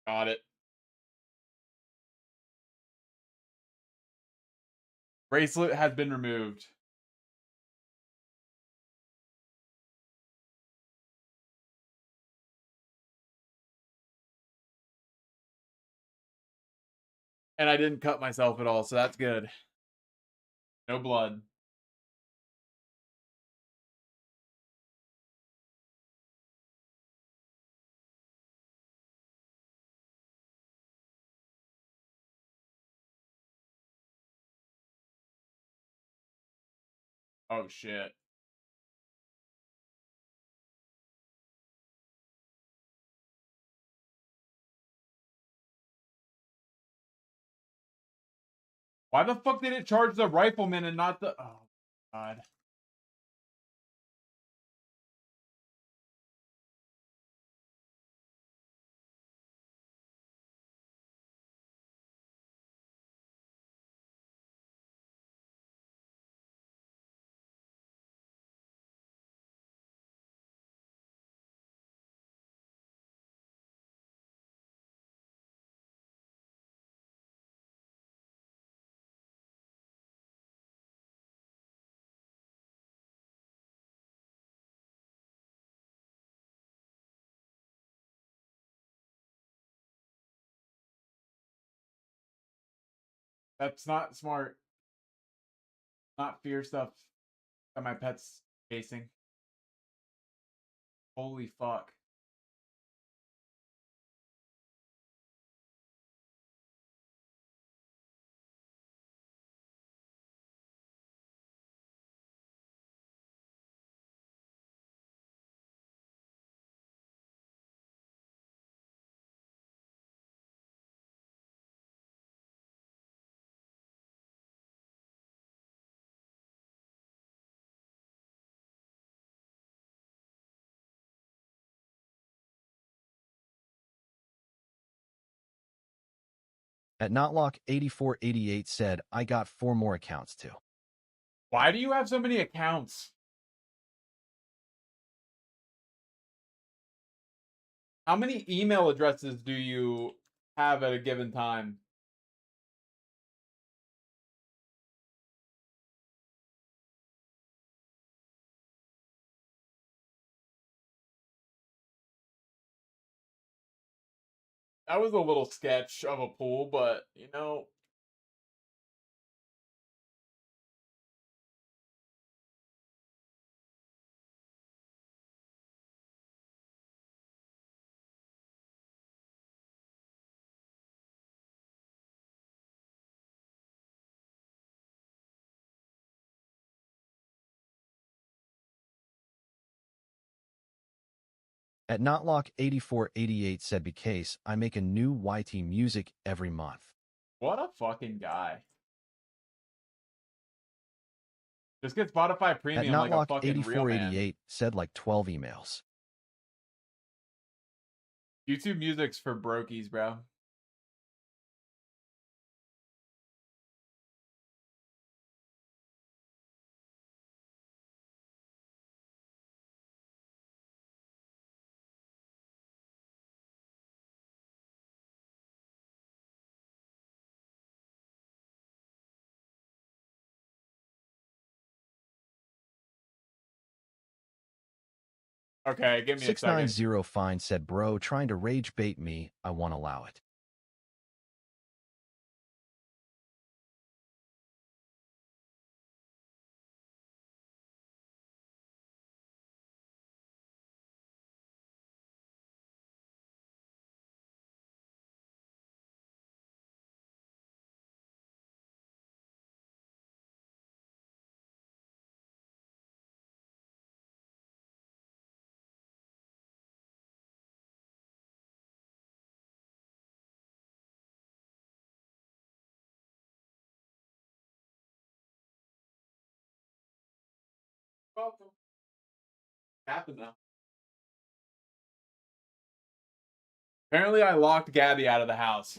Got it. Bracelet has been removed. And I didn't cut myself at all, so that's good. No blood. Oh shit. Why the fuck did it charge the rifleman and not the... Oh, God. That's not smart. Not fear stuff that my pet's chasing. Holy fuck. At Notlock8488 said, I got 4 more accounts too. Why do you have so many accounts? How many email addresses do you have at a given time? That was a little sketch of a pool, but, you know... At Notlock8488 said, because I make a new YT music every month. What a fucking guy. Just get Spotify At Premium like a fucking real man. Notlock8488 said like 12 emails. YouTube music's for brokies, bro. Okay, give me a second. 690 Fine said, bro, trying to rage bait me, I won't allow it. Welcome. Happened now. Apparently, I locked Gabby out of the house.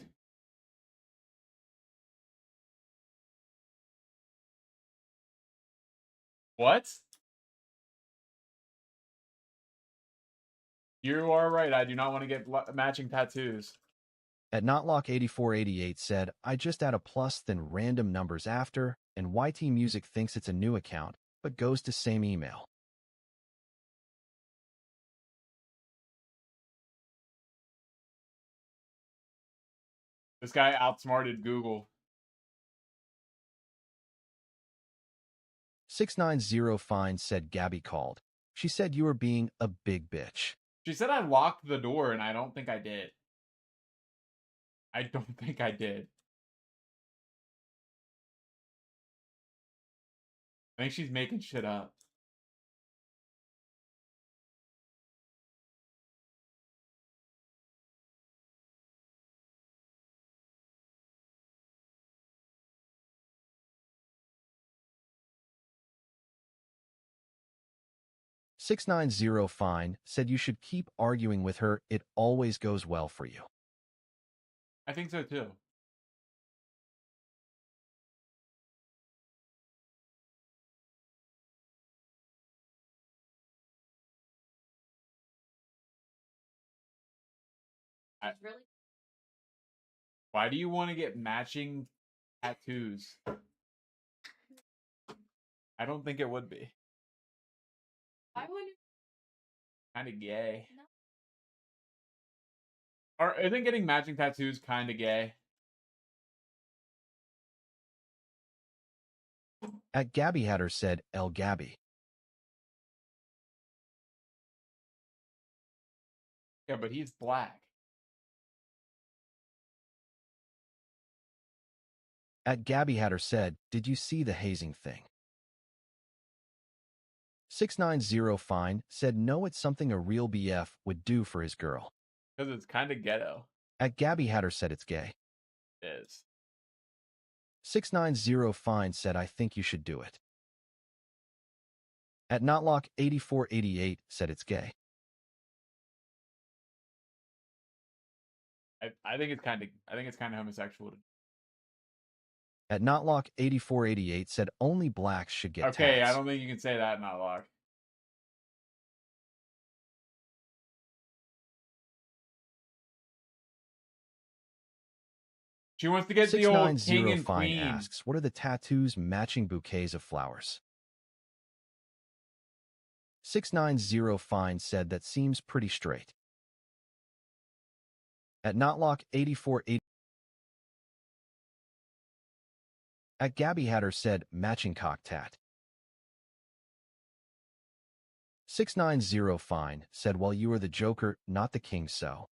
What? You are right. I do not want to get matching tattoos. At Notlock8488 said, I just add a plus then random numbers after, and YT Music thinks it's a new account, but goes to same email. This guy outsmarted Google. 690 Fine said Gabby called. She said you were being a big bitch. She said I locked the door, and I don't think I did. I don't think I did. I think she's making shit up. "690 Fine said you should keep arguing with her. It always goes well for you. I think so too. Really? Why do you want to get matching tattoos? I don't think it would be. I wonder. Kind of gay. No. Or isn't getting matching tattoos kind of gay? At Gabby Hatter said, El Gabby. Yeah, but he's black. At Gabby Hatter said, did you see the hazing thing? 690 Fine said no, it's something a real BF would do for his girl. Because it's kind of ghetto. At Gabby Hatter said it's gay. It is. 690 Fine said I think you should do it. At Notlock8488 said it's gay. I think it's kind of homosexual. At Notlock8488 said only blacks should get Okay, tats. I don't think you can say that, Notlock. She wants to get the old king and Fine queen. asks, what are the tattoos matching bouquets of flowers? 690 Fine said that seems pretty straight. At Notlock8488 At Gabby Hatter said matching cock tat. 690 Fine said well you are the Joker, not the king, so.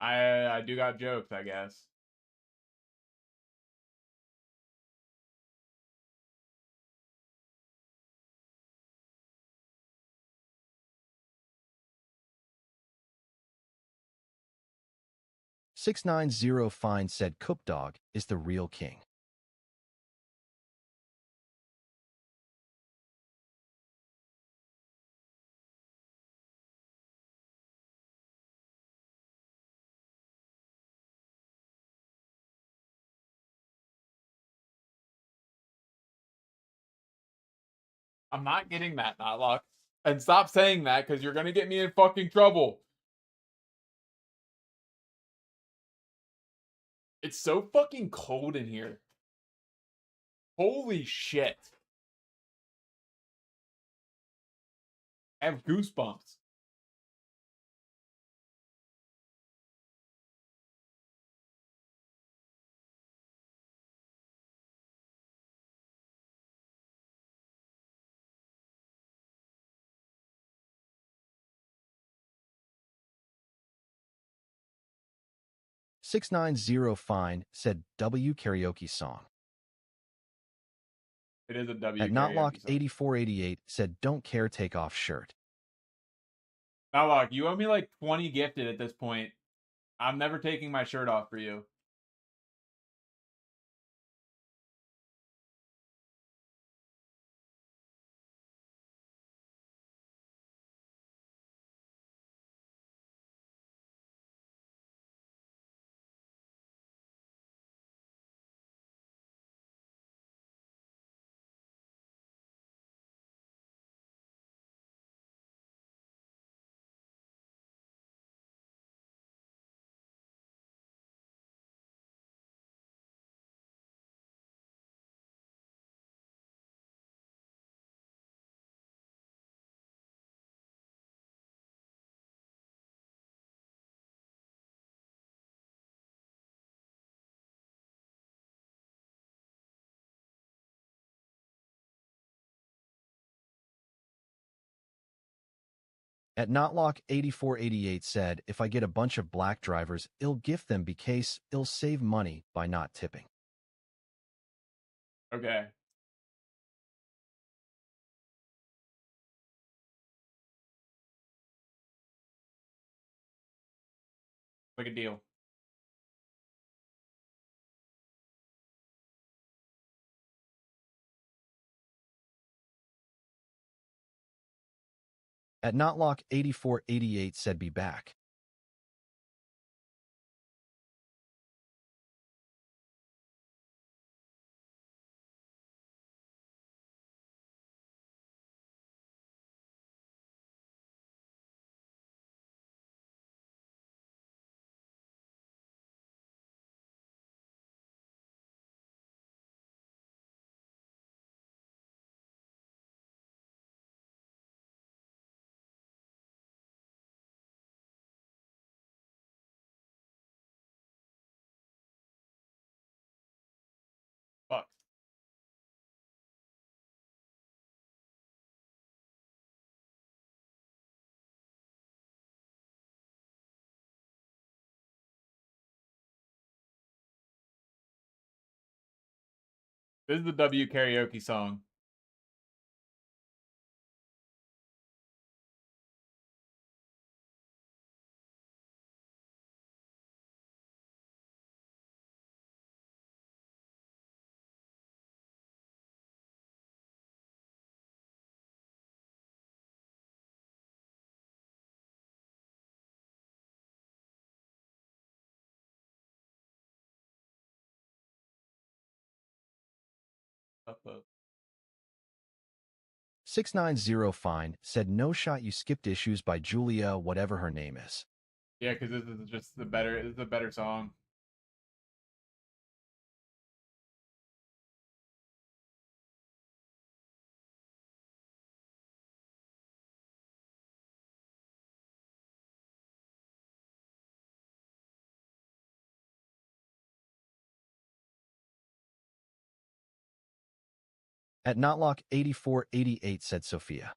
I do got jokes, I guess. 690 Fine said Coop Dog is the real king. I'm not getting that, Notlock. And stop saying that, because you're going to get me in fucking trouble. It's so fucking cold in here. Holy shit. I have goosebumps. Six nine zero Fine said W karaoke song. It is a W. At Notlock 8488 said don't care take off shirt. Notlock, you owe me like 20 gifted at this point. I'm never taking my shirt off for you. At Notlock8488 said, if I get a bunch of black drivers, I'll gift them because I'll save money by not tipping. Okay. Like a deal. At Notlock8488 said, be back. Fuck. This is the W karaoke song. Up. 690 Fine said, no shot you skipped issues by Julia, whatever her name is. Yeah, because this is just the better. This is the better song. At Notlock8488 said Sophia.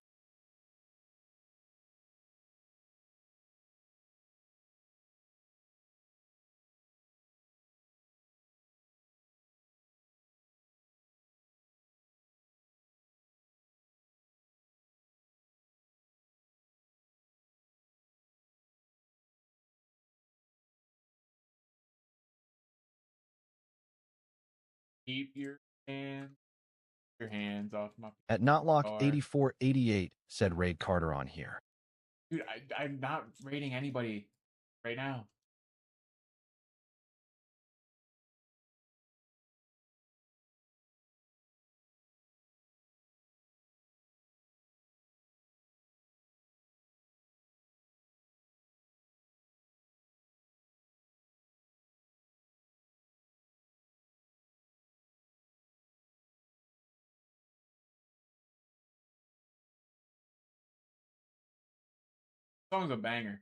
Keep your hands off my. At Notlock8488 said Raid Carter on here. Dude, I'm not rating anybody right now. Song's a banger.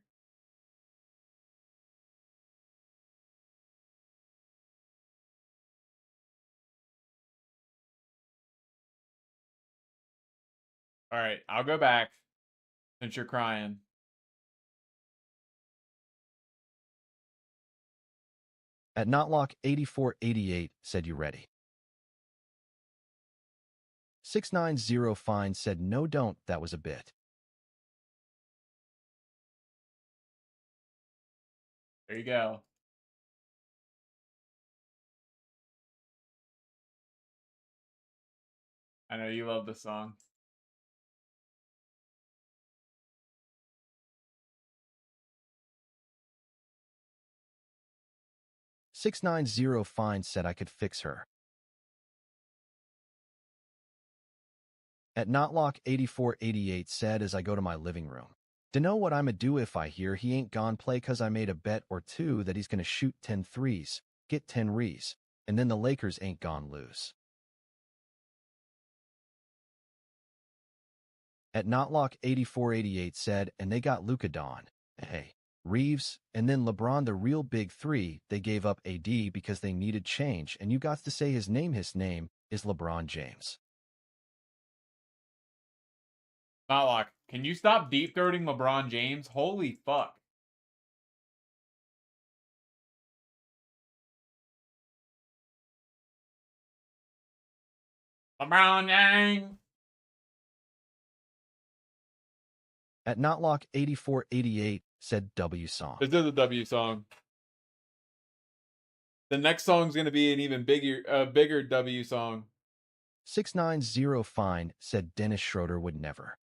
All right, I'll go back since you're crying. At Notlock8488 said, you ready? 690 Fine said, no don't, that was a bit. There you go. I know you love this song. $690 Fine said I could fix her. At Notlock8488 said as I go to my living room. Dunno what I'ma do if I hear he ain't gone play cause I made a bet or two that he's gonna shoot 10 threes, get 10 rees, and then the Lakers ain't gone lose. At Notlock8488 said, and they got Luka Don. Hey, Reeves, and then LeBron the real big three, they gave up AD because they needed change, and you got to say his name is LeBron James. Notlock, can you stop deep throating LeBron James? Holy fuck. LeBron James. At Notlock8488 said W song. This is a W song. The next song's gonna be an even bigger W song. 690 Find said Dennis Schroeder would never.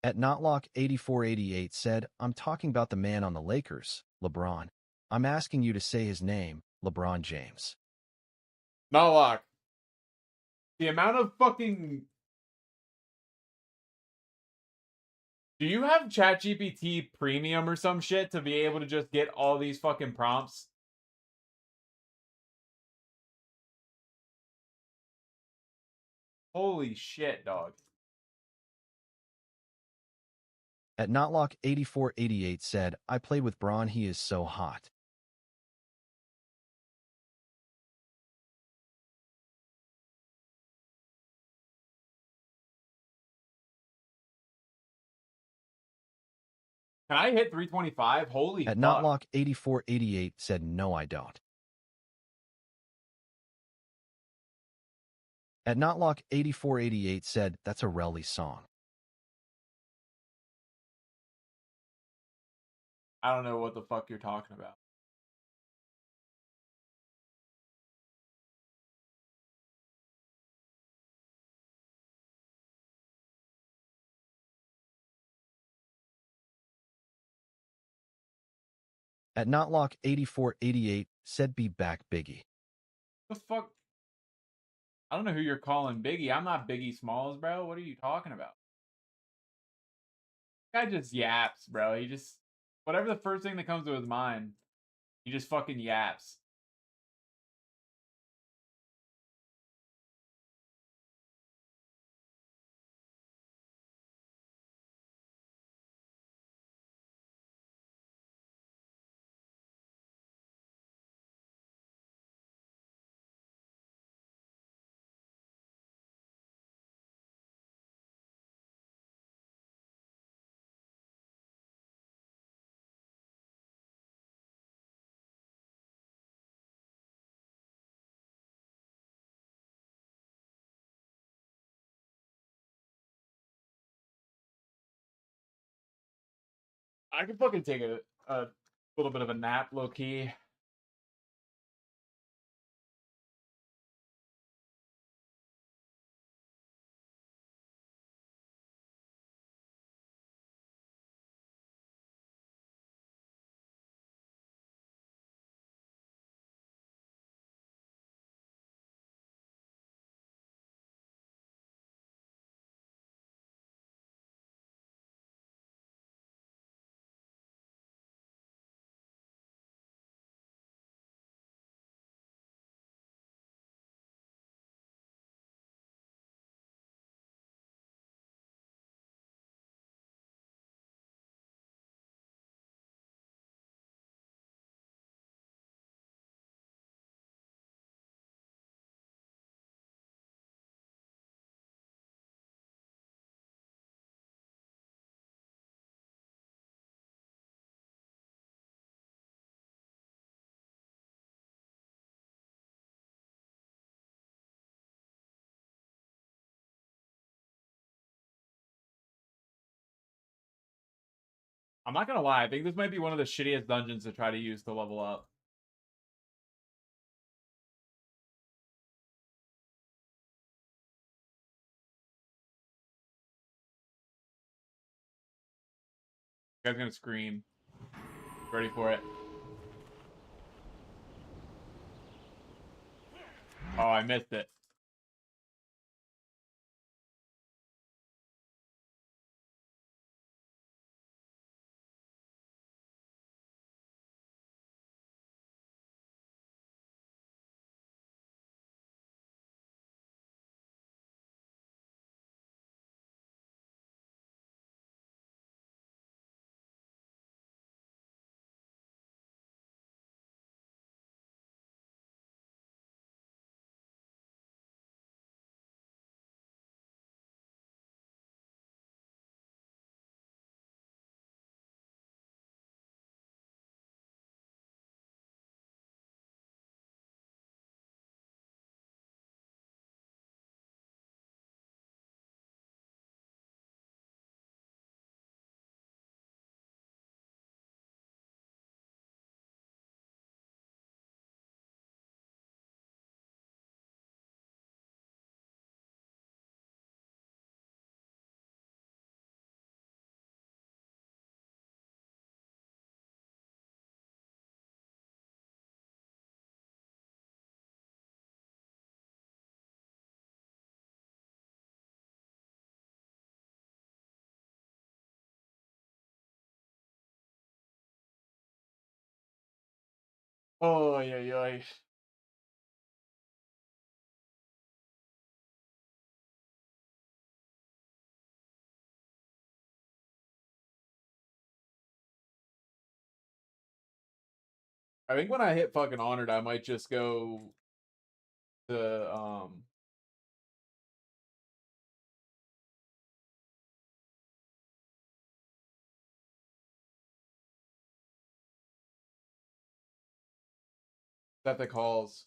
At Notlock8488 said, I'm talking about the man on the Lakers, LeBron. I'm asking you to say his name, LeBron James. Notlock. The amount of fucking... Do you have ChatGPT Premium or some shit to be able to just get all these fucking prompts? Holy shit, dog. At Notlock8488 said, I played with Braun, he is so hot. Can I hit 325? Holy At fuck. Notlock8488 said, no, I don't. At Notlock8488 said, that's a Relly song. I don't know what the fuck you're talking about. At Notlock8488 said, be back, Biggie. What the fuck? I don't know who you're calling Biggie. I'm not Biggie Smalls, bro. What are you talking about? Guy just yaps, bro. He just... Whatever the first thing that comes to his mind, he just fucking yaps. I could fucking take a little bit of a nap, low key. I'm not gonna lie, I think this might be one of the shittiest dungeons to try to use to level up. You guys gonna scream. Ready for it. Oh, I missed it. Oh, yeah, yeah. I think when I hit fucking honored, I might just go to Ethic Halls.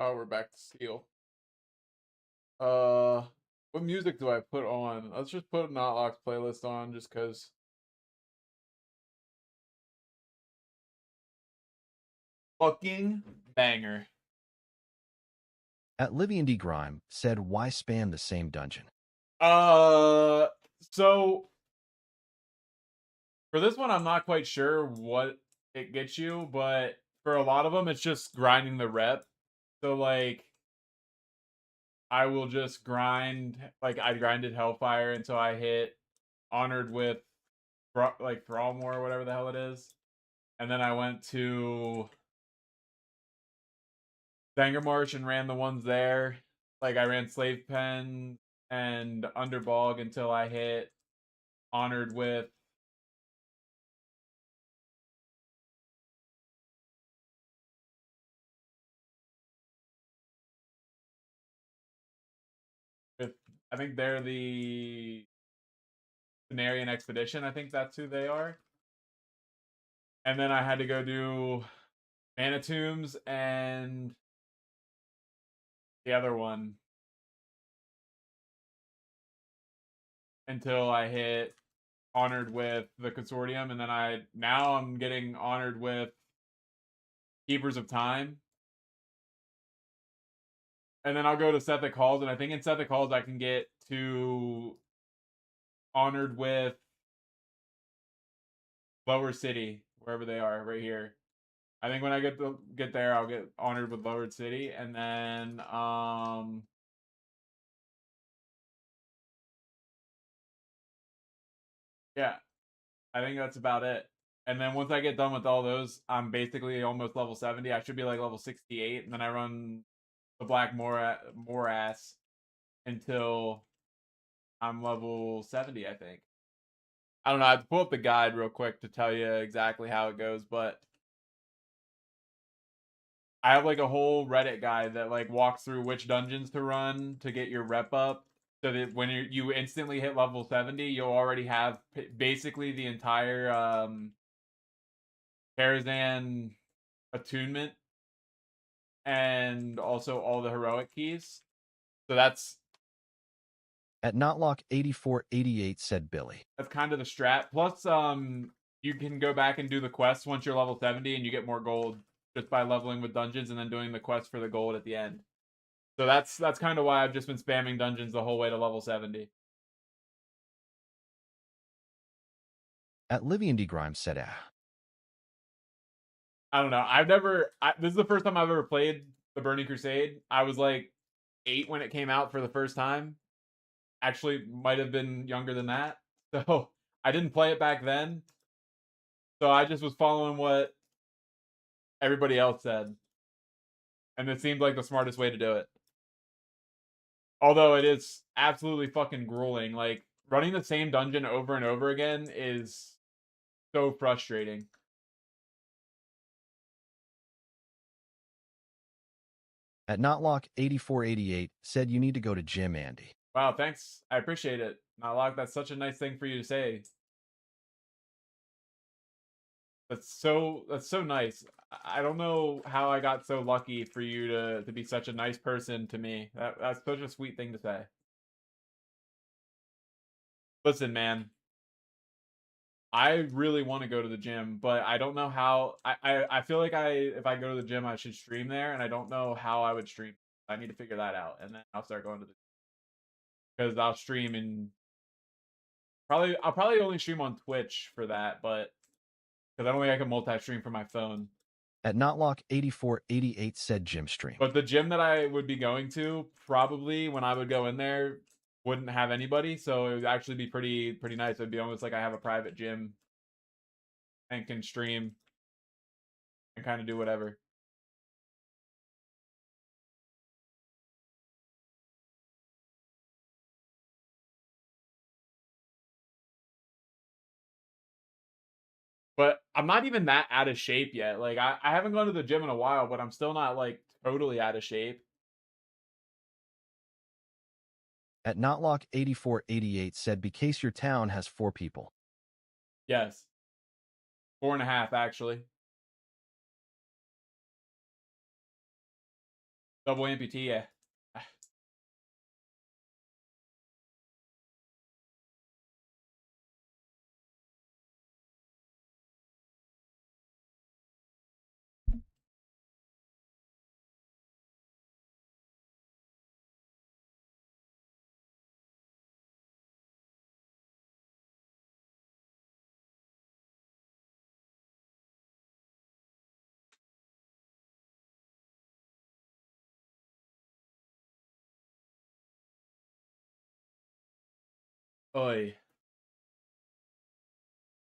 Oh, we're back to Steel. What music do I put on? Let's just put Notlock's playlist on just because. Fucking banger. At Livian D. Grime said, why span the same dungeon? So for this one, I'm not quite sure what it gets you, but for a lot of them, it's just grinding the rep. So like, I will just grind. Like I grinded Hellfire until I hit honored with like Thrallmore or whatever the hell it is, and then I went to Zangarmarsh and ran the ones there. Like I ran Slave Pen and Underbog until I hit honored with I think they're the Cenarian Expedition. I think that's who they are. And then I had to go do Manitombs and the other one until I hit honored with the Consortium, and then now I'm getting honored with Keepers of Time. And then I'll go to Sethic Halls, and I think in Sethic Halls I can get to honored with Lower City, wherever they are, right here. I think when I get there, I'll get honored with Lower City, and then yeah, I think that's about it. And then once I get done with all those, I'm basically almost level 70. I should be like level 68, and then I run the Black Morass until I'm level 70, I think. I don't know. I have to pull up the guide real quick to tell you exactly how it goes, but I have like a whole Reddit guide that like walks through which dungeons to run to get your rep up, so that when you instantly hit level 70, you'll already have basically the entire Karazhan attunement and also all the heroic keys. So that's At Notlock8488 said Billy. that's kind of the strat. Plus, you can go back and do the quests once you're level 70, and you get more gold just by leveling with dungeons and then doing the quest for the gold at the end. So that's kind of why I've just been spamming dungeons the whole way to level 70. At Livian D. Grimes said, I don't know. This is the first time I've ever played the Burning Crusade. I was like 8 when it came out for the first time. Actually, might have been younger than that. So I didn't play it back then. So I just was following what everybody else said, and it seemed like the smartest way to do it. Although it is absolutely fucking grueling. Like, running the same dungeon over and over again is so frustrating. At Notlock8488 said you need to go to gym, Andy. Wow, thanks. I appreciate it. Notlock, that's such a nice thing for you to say. That's so nice. I don't know how I got so lucky for you to be such a nice person to me. That's such a sweet thing to say. Listen, man, I really want to go to the gym, but I don't know how. I feel like if I go to the gym, I should stream there, and I don't know how I would stream. I need to figure that out, and then I'll start going to the because I'll stream and I'll probably only stream on Twitch for that, but because I don't think I can multi-stream from my phone. At Notlock8488 said gym stream. But the gym that I would be going to, probably when I would go in there, wouldn't have anybody, so it would actually be pretty nice. It'd be almost like I have a private gym and can stream and kind of do whatever. But I'm not even that out of shape yet. Like, I haven't gone to the gym in a while, but I'm still not, like, totally out of shape. At Notlock8488 said because your town has 4 people. Yes. 4.5, actually. Double amputee, yeah. Oy.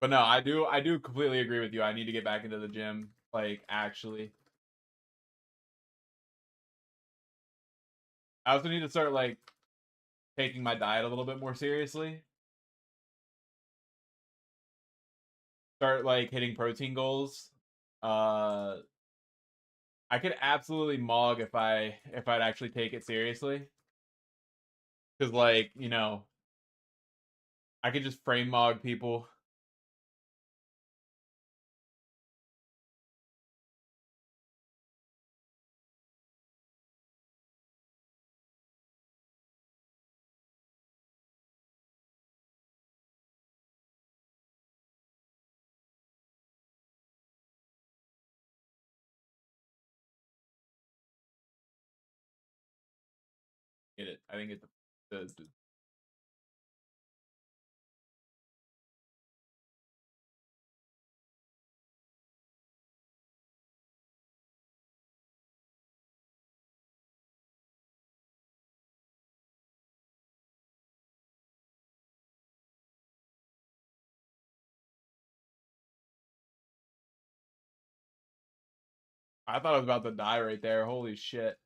But no, I do completely agree with you. I need to get back into the gym, like, actually. I also need to start, like, taking my diet a little bit more seriously. Start, like, hitting protein goals. I could absolutely mog if I'd actually take it seriously. Cause, like, you know, I could just frame mog people. Get it? I think it's the I thought I was about to die right there. Holy shit.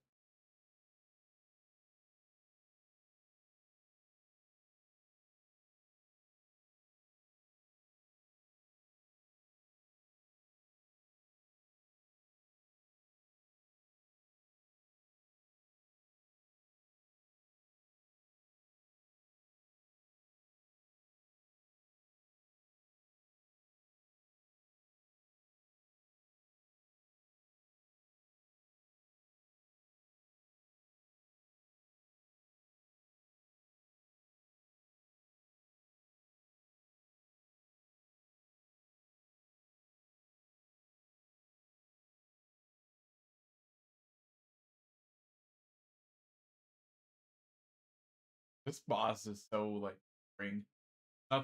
This boss is so, like, boring.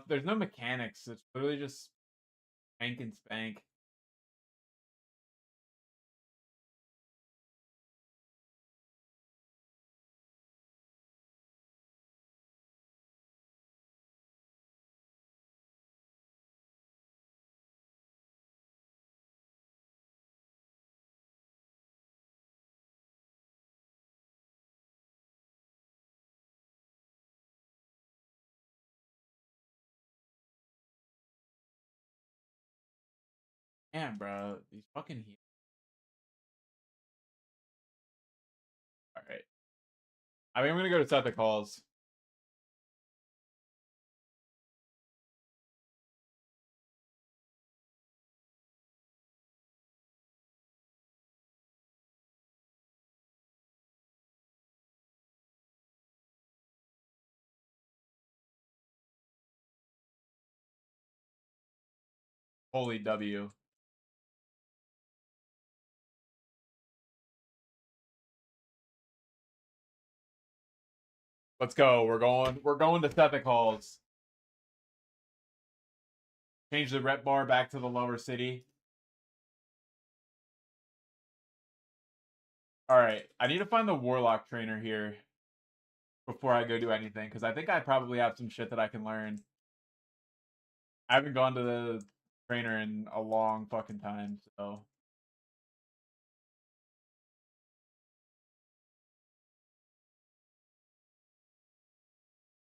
There's no mechanics. It's literally just spank and spank. Damn, bro. These fucking heat. Alright. I mean, I'm gonna go to Suffolk Halls. Holy W. Let's go. We're going to Suffolk Halls. Change the rep bar back to the lower city. Alright. I need to find the Warlock trainer here before I go do anything, because I think I probably have some shit that I can learn. I haven't gone to the trainer in a long fucking time, so.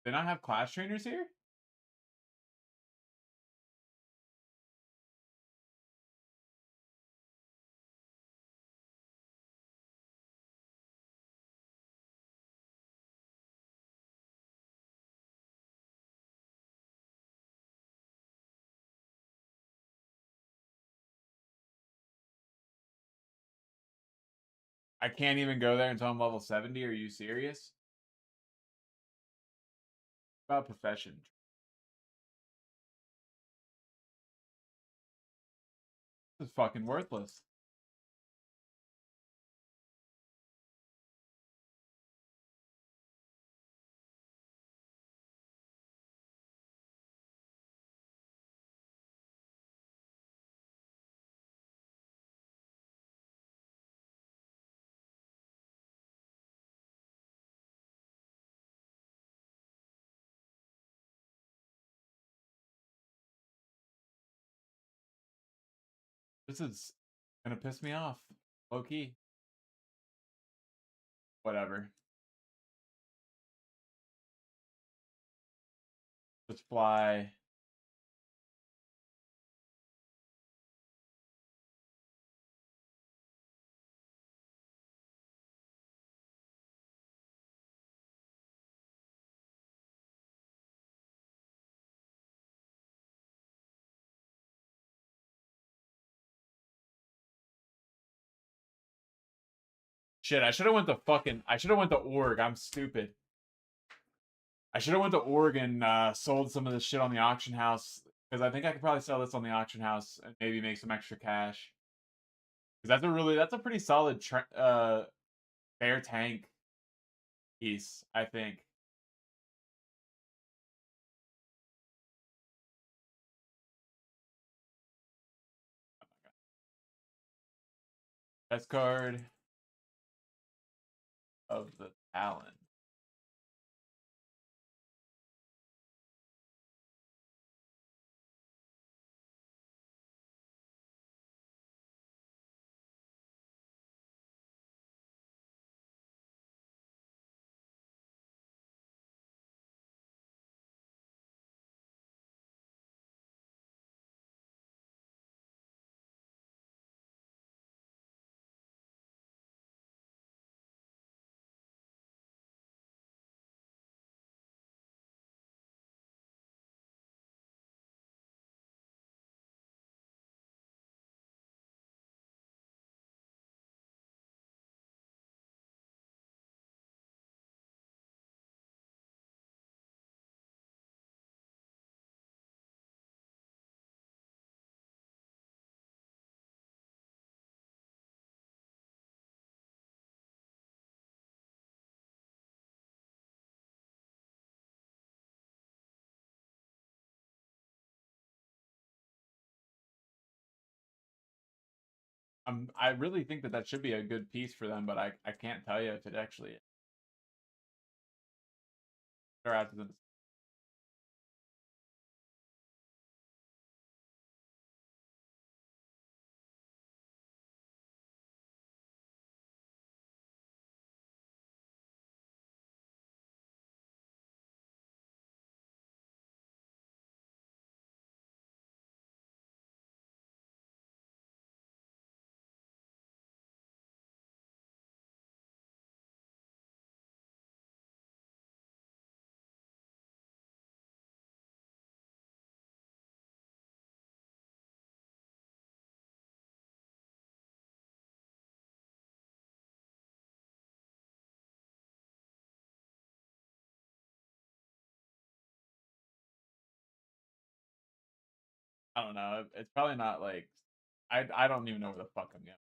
They not have class trainers here? I can't even go there until I'm level 70. Are you serious? About profession. This is fucking worthless. This is gonna piss me off. Low key. Whatever. Let's fly. Shit, I should have went to Org. I'm stupid. I should have went to Org and sold some of this shit on the auction house, because I think I could probably sell this on the auction house and maybe make some extra cash. Because that's a pretty solid bear tank piece, I think. Best card of the Talon. I really think that should be a good piece for them, but I can't tell you if it actually is. They're out to the I don't know. It's probably not like I don't even know where the fuck I'm going.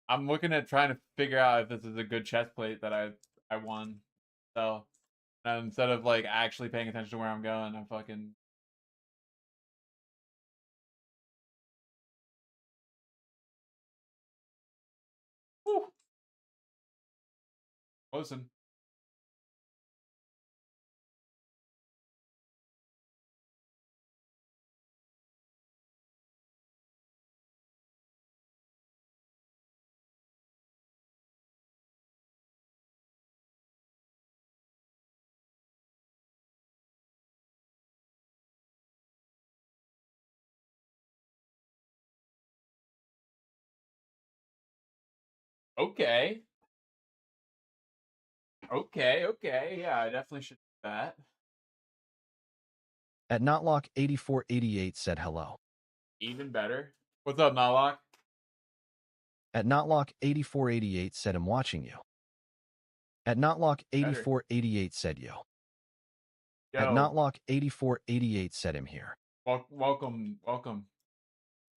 I'm looking at trying to figure out if this is a good chest plate that I won. So instead of like actually paying attention to where I'm going, I'm fucking. Whew. Listen. Okay. Okay. Yeah, I definitely should do that. At Notlock 8488 said hello. Even better. What's up, Nalok? At Notlock 8488 said I'm watching you. At Notlock 8488 said yo. At Yo, Notlock 8488 said him here. welcome.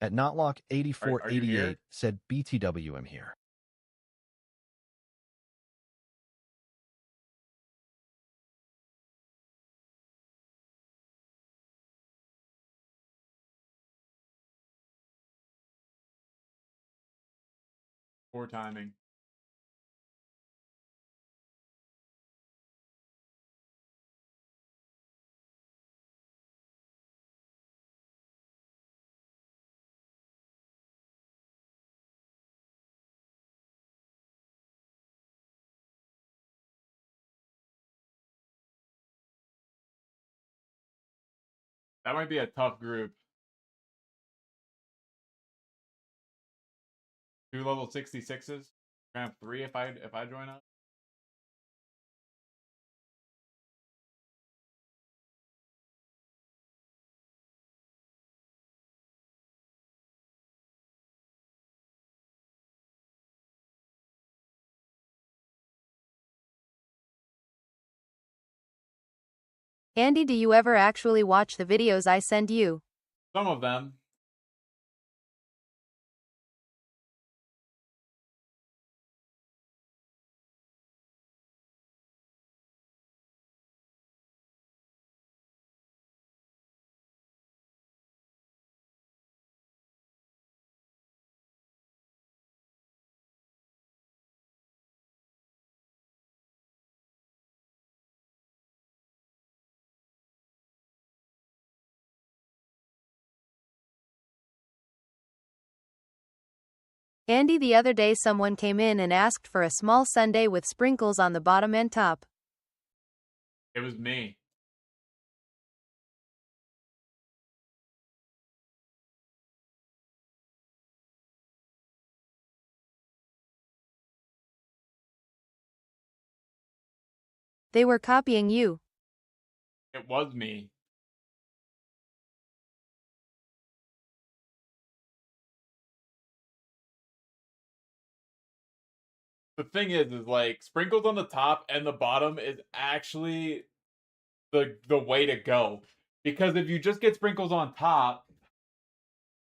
At Notlock Are you 8488 here? said BTW am here. Poor timing. That might be a tough group. 2 level 66s. Ramp 3 if I join up. Andy, do you ever actually watch the videos I send you? Some of them. Andy, the other day someone came in and asked for a small sundae with sprinkles on the bottom and top. It was me. They were copying you. It was me. The thing is like sprinkles on the top and the bottom is actually the way to go. Because if you just get sprinkles on top,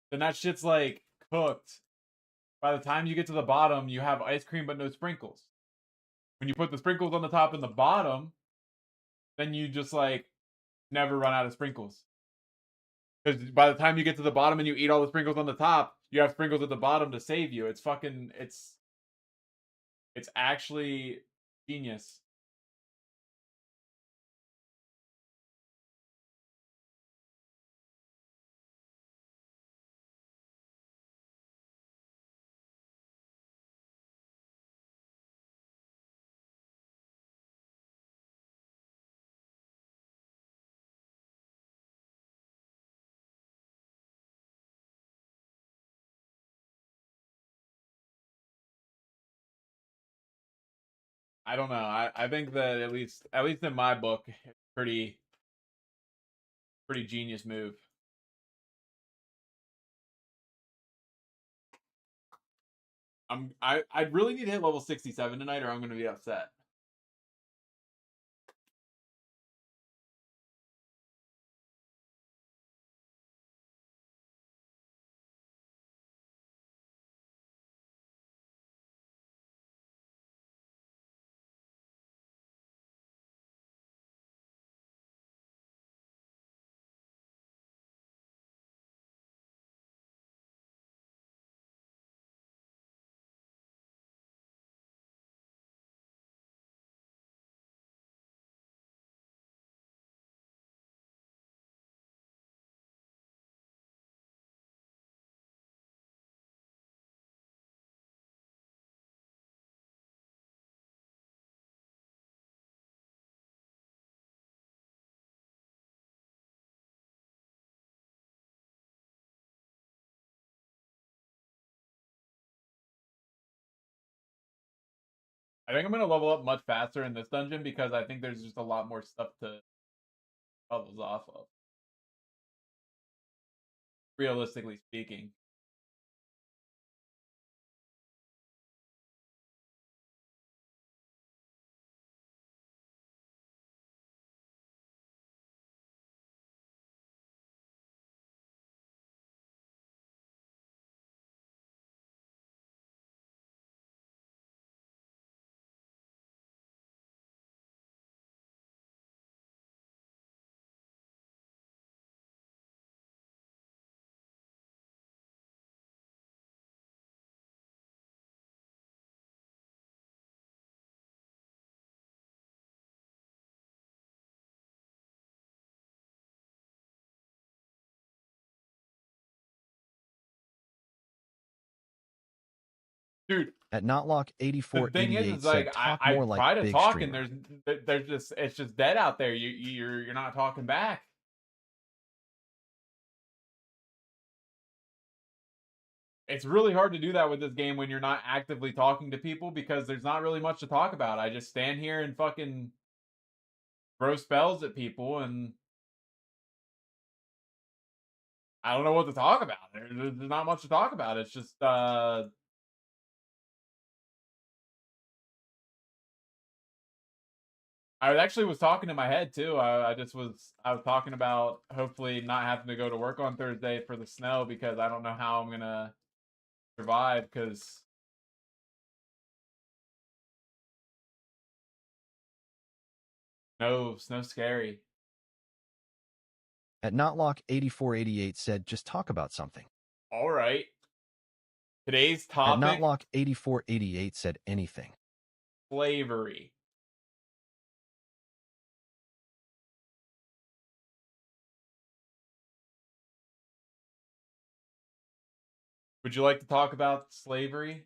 then that shit's like cooked. By the time you get to the bottom, you have ice cream but no sprinkles. When you put the sprinkles on the top and the bottom, then you just like never run out of sprinkles. Because by the time you get to the bottom and you eat all the sprinkles on the top, you have sprinkles at the bottom to save you. It's fucking it's actually genius. I don't know. I think that at least in my book, it's pretty genius move. I really need to hit level 67 tonight or I'm gonna be upset. I think I'm gonna level up much faster in this dungeon because I think there's just a lot more stuff to levels off of. Realistically speaking. Dude, At Notlock the 8488 is said, like talk I more like try to big talk streamer. and there's just it's just dead out there. You're not talking back. It's really hard to do that with this game when you're not actively talking to people because there's not really much to talk about. I just stand here and fucking throw spells at people and I don't know what to talk about. There's not much to talk about. It's just I actually was talking in my head too. I was talking about hopefully not having to go to work on Thursday for the snow because I don't know how I'm gonna survive because snow's scary. At Notlock 8488 said, just talk about something. All right. Today's At topic: Notlock 8488 said anything. slavery. Would you like to talk about slavery?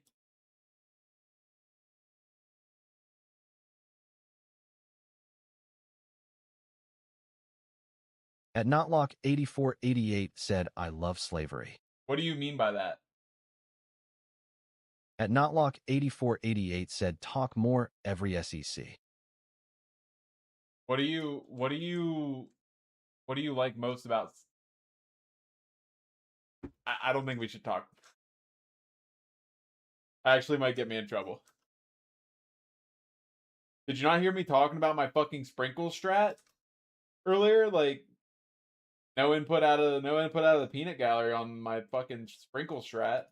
At Notlock 8488 said, I love slavery. What do you mean by that? At Notlock 8488 said, talk more every SEC. What do you like most about? I don't think we should talk. Actually, might get me in trouble. Did you not hear me talking about my fucking sprinkle strat earlier? Like, no input out of the peanut gallery on my fucking sprinkle strat.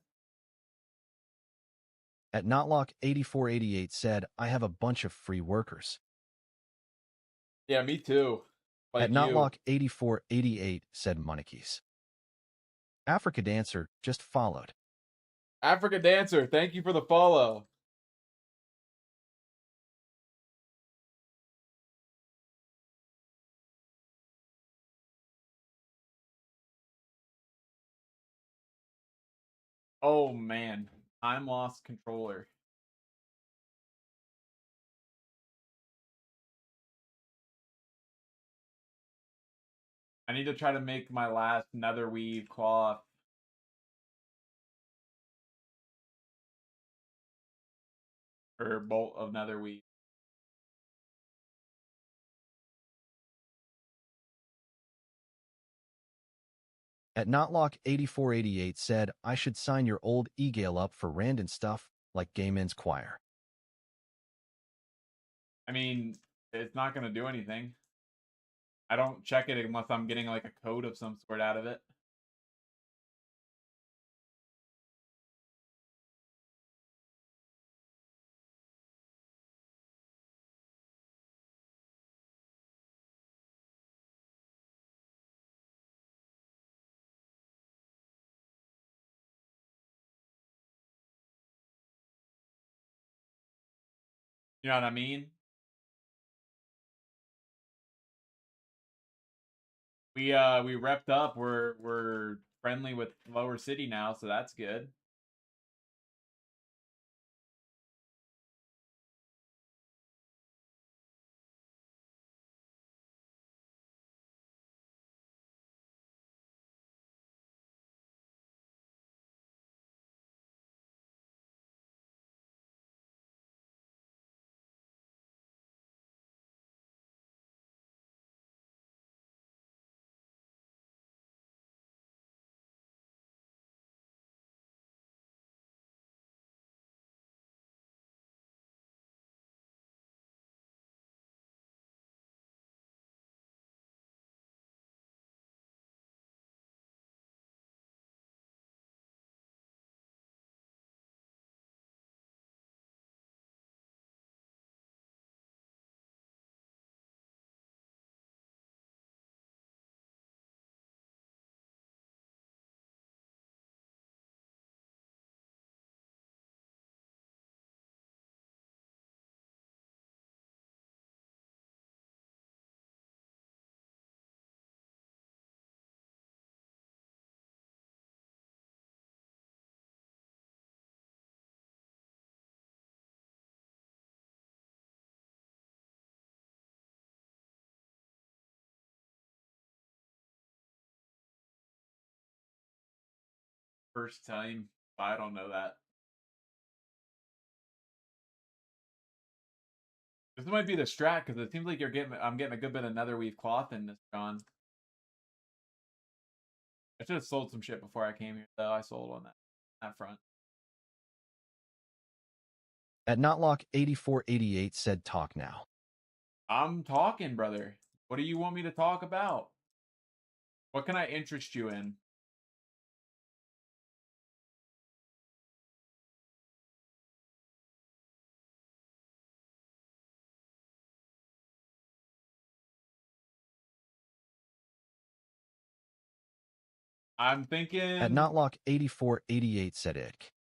At Notlock 8488 said, I have a bunch of free workers. Yeah, me too. Like At Notlock 8488 said Monikis. Africa Dancer just followed. Africa Dancer, thank you for the follow. Oh man, time lost controller. I need to try to make my last nether weave cloth. Or bolt of nether weave. At Notlock 8488 said, I should sign your old e-gale up for random stuff like Gay Men's Choir. I mean, it's not going to do anything. I don't check it unless I'm getting like a code of some sort out of it. You know what I mean? We repped up. We're friendly with Lower City now, so that's good. first time. I don't know that. This might be the strat because it seems like I'm getting a good bit of netherweave cloth in this, John. I should have sold some shit before I came here, though. I sold on that front. At Notlock8488 said talk now. I'm talking, brother. What do you want me to talk about? What can I interest you in? I'm thinking... At Notlock8488 said ick.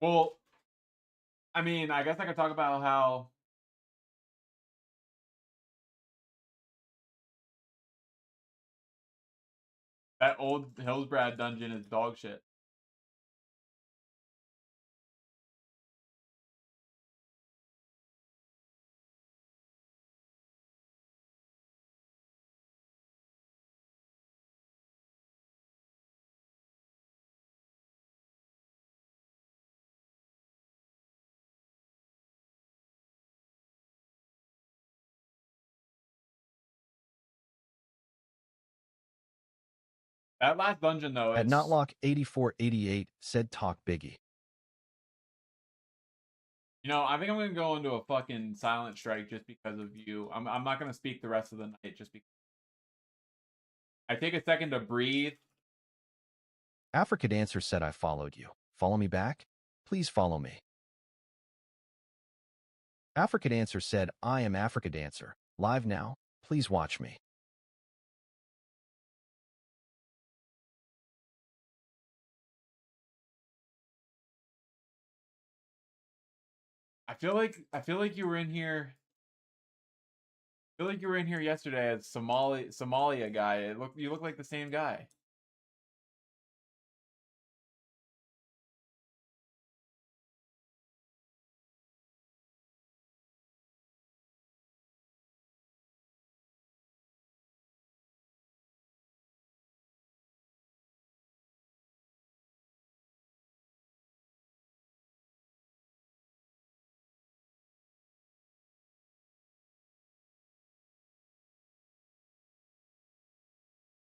Well, I mean, I guess I could talk about how... that old Hillsbrad dungeon is dog shit. That last dungeon, though, At it's... Notlock8488 said talk biggie. You know, I think I'm going to go into a fucking silent strike just because of you. I'm not going to speak the rest of the night just because. I take a second to breathe. Africa Dancer said I followed you. Follow me back? Please follow me. Africa Dancer said I am Africa Dancer. Live now. Please watch me. I feel like you were in here. I feel like you were in here yesterday as Somalia guy. You look like the same guy.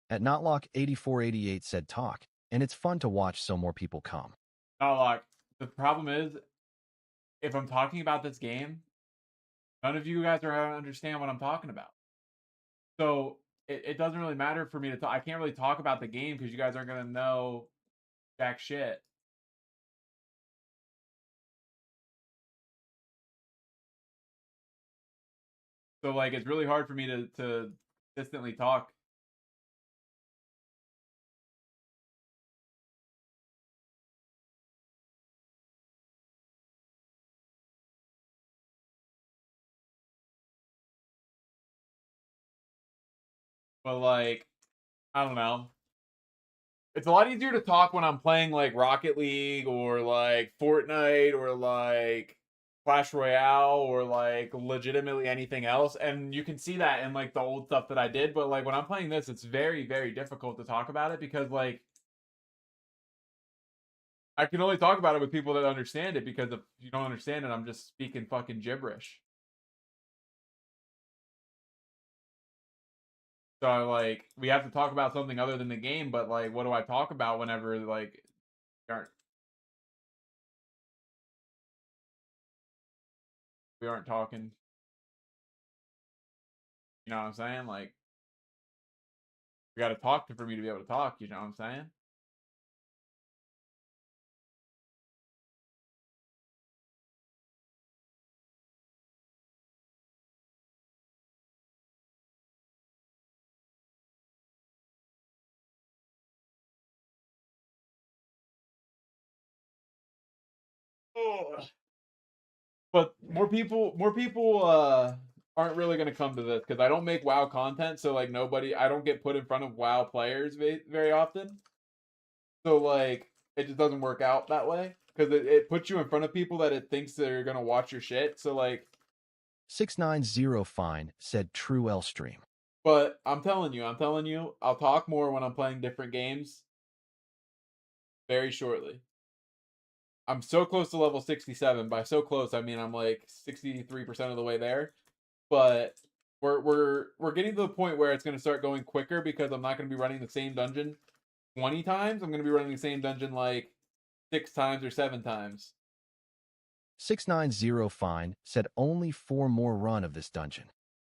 At Notlock8488 said talk, and it's fun to watch so more people come. Not like the problem is, if I'm talking about this game, none of you guys are going to understand what I'm talking about. So it doesn't really matter for me to talk. I can't really talk about the game because you guys aren't going to know jack shit. So like it's really hard for me to consistently talk. But like, I don't know. It's a lot easier to talk when I'm playing like Rocket League or like Fortnite or like Clash Royale or like legitimately anything else. And you can see that in like the old stuff that I did. But like when I'm playing this, it's very, very difficult to talk about it because like I can only talk about it with people that understand it because if you don't understand it, I'm just speaking fucking gibberish. So like we have to talk about something other than the game, but like what do I talk about whenever like we aren't talking? You know what I'm saying? Like we got to talk for me to be able to talk. You know what I'm saying? But more people aren't really going to come to this because I don't make WoW content, so like I don't get put in front of WoW players very often. So like it just doesn't work out that way because it puts you in front of people that it thinks they're going to watch your shit. So like 690 Fine said True L stream. But I'm telling you, I'll talk more when I'm playing different games very shortly. I'm so close to level 67. By so close, I mean I'm like 63% of the way there. But we're getting to the point where it's going to start going quicker because I'm not going to be running the same dungeon 20 times. I'm going to be running the same dungeon like 6 times or 7 times. 690 Fine said only 4 more run of this dungeon.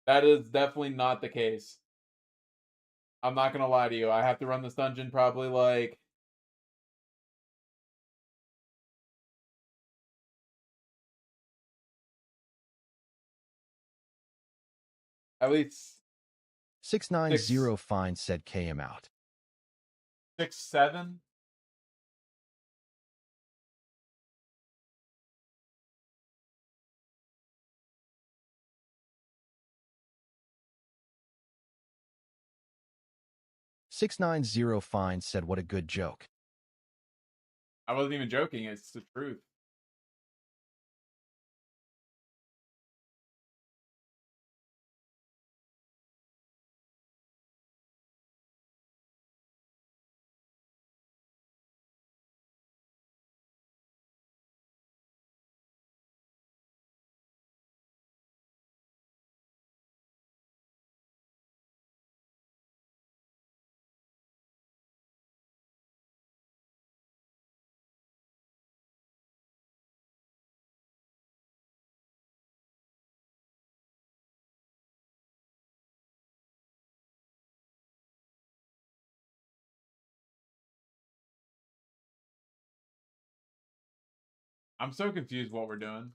That is definitely not the case. I'm not going to lie to you. I have to run this dungeon probably like at least 690 Fine said KM out. 6, 7. $690 Fine said what a good joke. I wasn't even joking. It's the truth. I'm so confused what we're doing.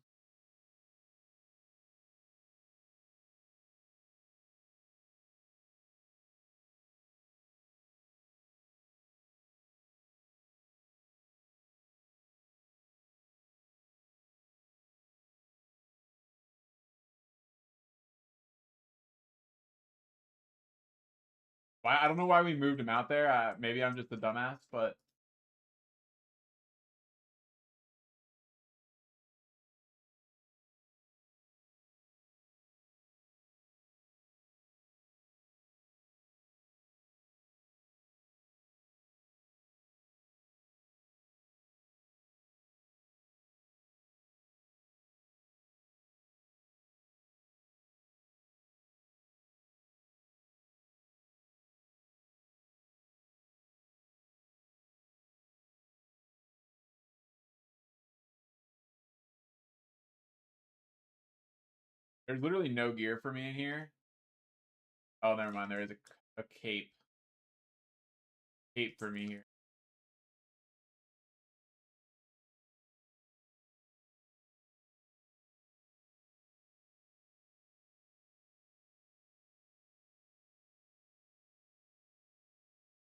Why? I don't know why we moved him out there. Maybe I'm just a dumbass, but there's literally no gear for me in here. Oh, never mind. There is a cape. Cape for me here.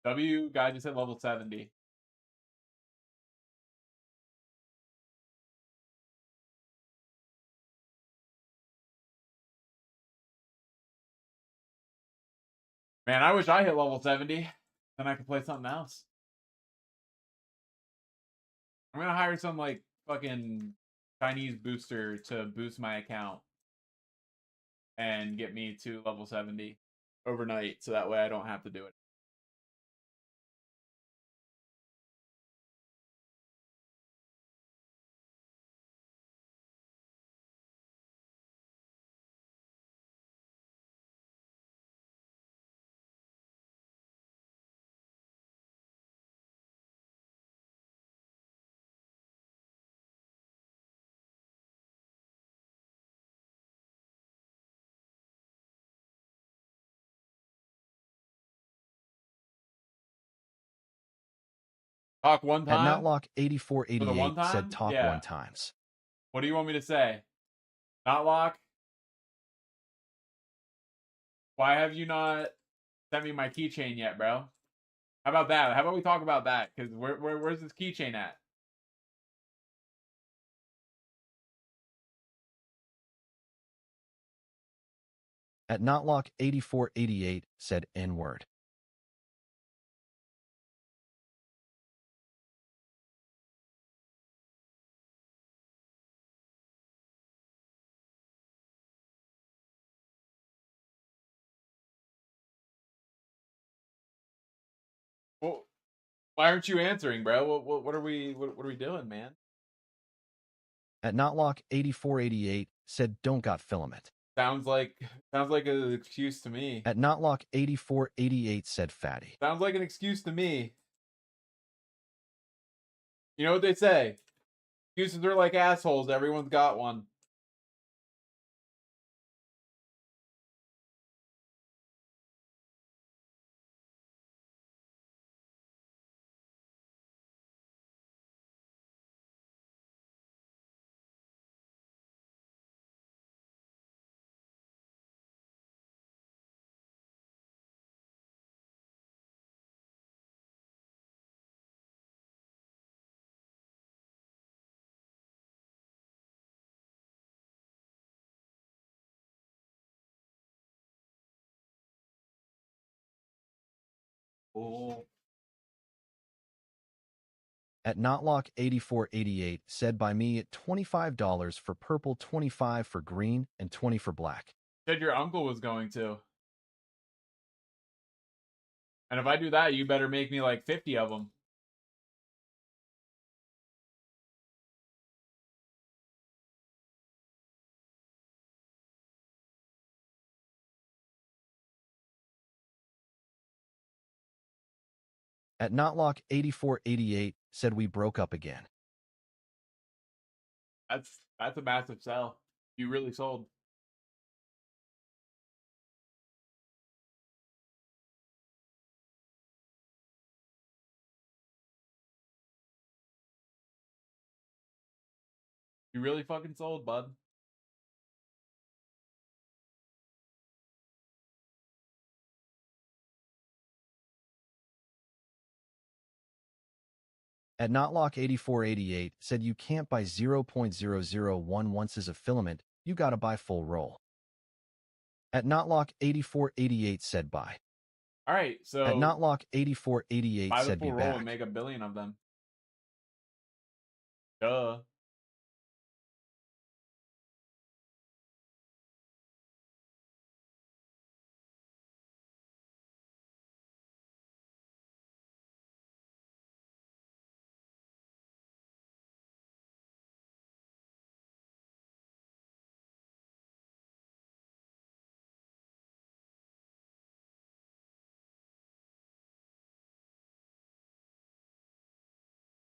W guy just hit level 70. Man, I wish I hit level 70. Then I could play something else. I'm gonna hire some like fucking Chinese booster to boost my account and get me to level 70 overnight, so that way I don't have to do it. Talk one At time? Notlock For the one 8488 time? said talk Yeah. 1 times. What do you want me to say? Not lock? Why have you not sent me my keychain yet, bro? How about that? How about we talk about that? Because where's this keychain at? At Knotlock 8488 said N-word. Well, why aren't you answering, bro? What are we doing, man? At Knotlock 8488 said don't got filament. Sounds like an excuse to me. At Knotlock 8488 said fatty. Sounds like an excuse to me. You know what they say? Excuses are like assholes. Everyone's got one. Oh. At Knotlock 8488 said by me at $25 for purple, 25 for green, and 20 for black. Said your uncle was going to. And if I do that, you better make me like 50 of them. At Knotlock 8488 said we broke up again. That's a massive sell. You really sold. You really fucking sold, bud. At Knotlock 8488 said you can't buy 0.001 ounces of filament, you gotta buy full roll. At Knotlock 8488 said buy. All right, so At Knotlock 8488 buy the said full be roll back. and make 1 billion of them. Duh.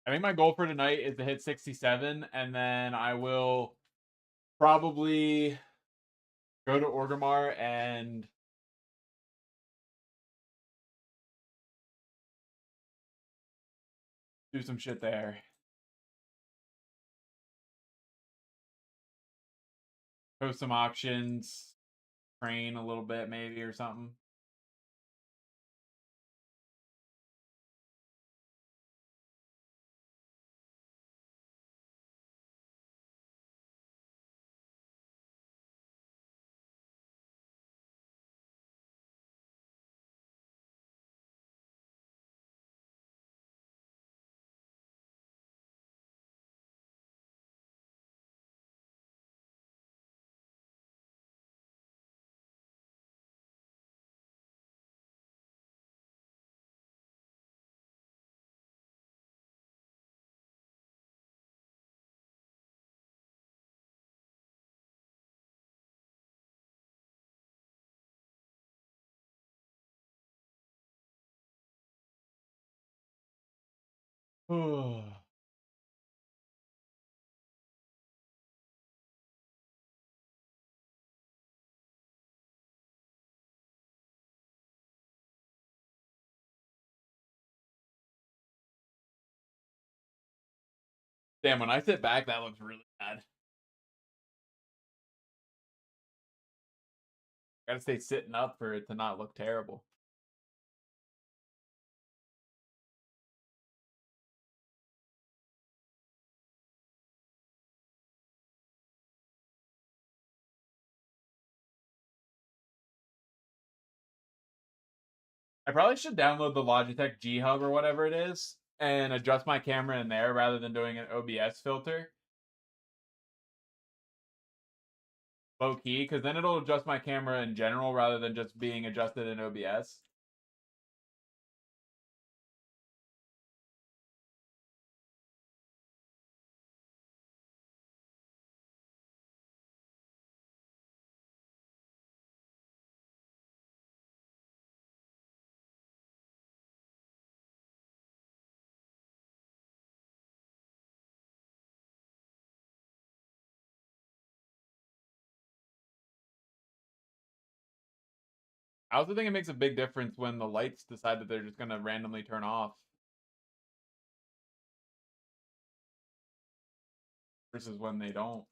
I think my goal for tonight is to hit 67, and then I will probably go to Orgrimmar and do some shit there. Post some auctions, train a little bit maybe or something. Damn, when I sit back, that looks really bad. Gotta stay sitting up for it to not look terrible. I probably should download the Logitech G Hub or whatever it is and adjust my camera in there rather than doing an OBS filter. Low key, because then it'll adjust my camera in general rather than just being adjusted in OBS. I also think it makes a big difference when the lights decide that they're just going to randomly turn off versus when they don't.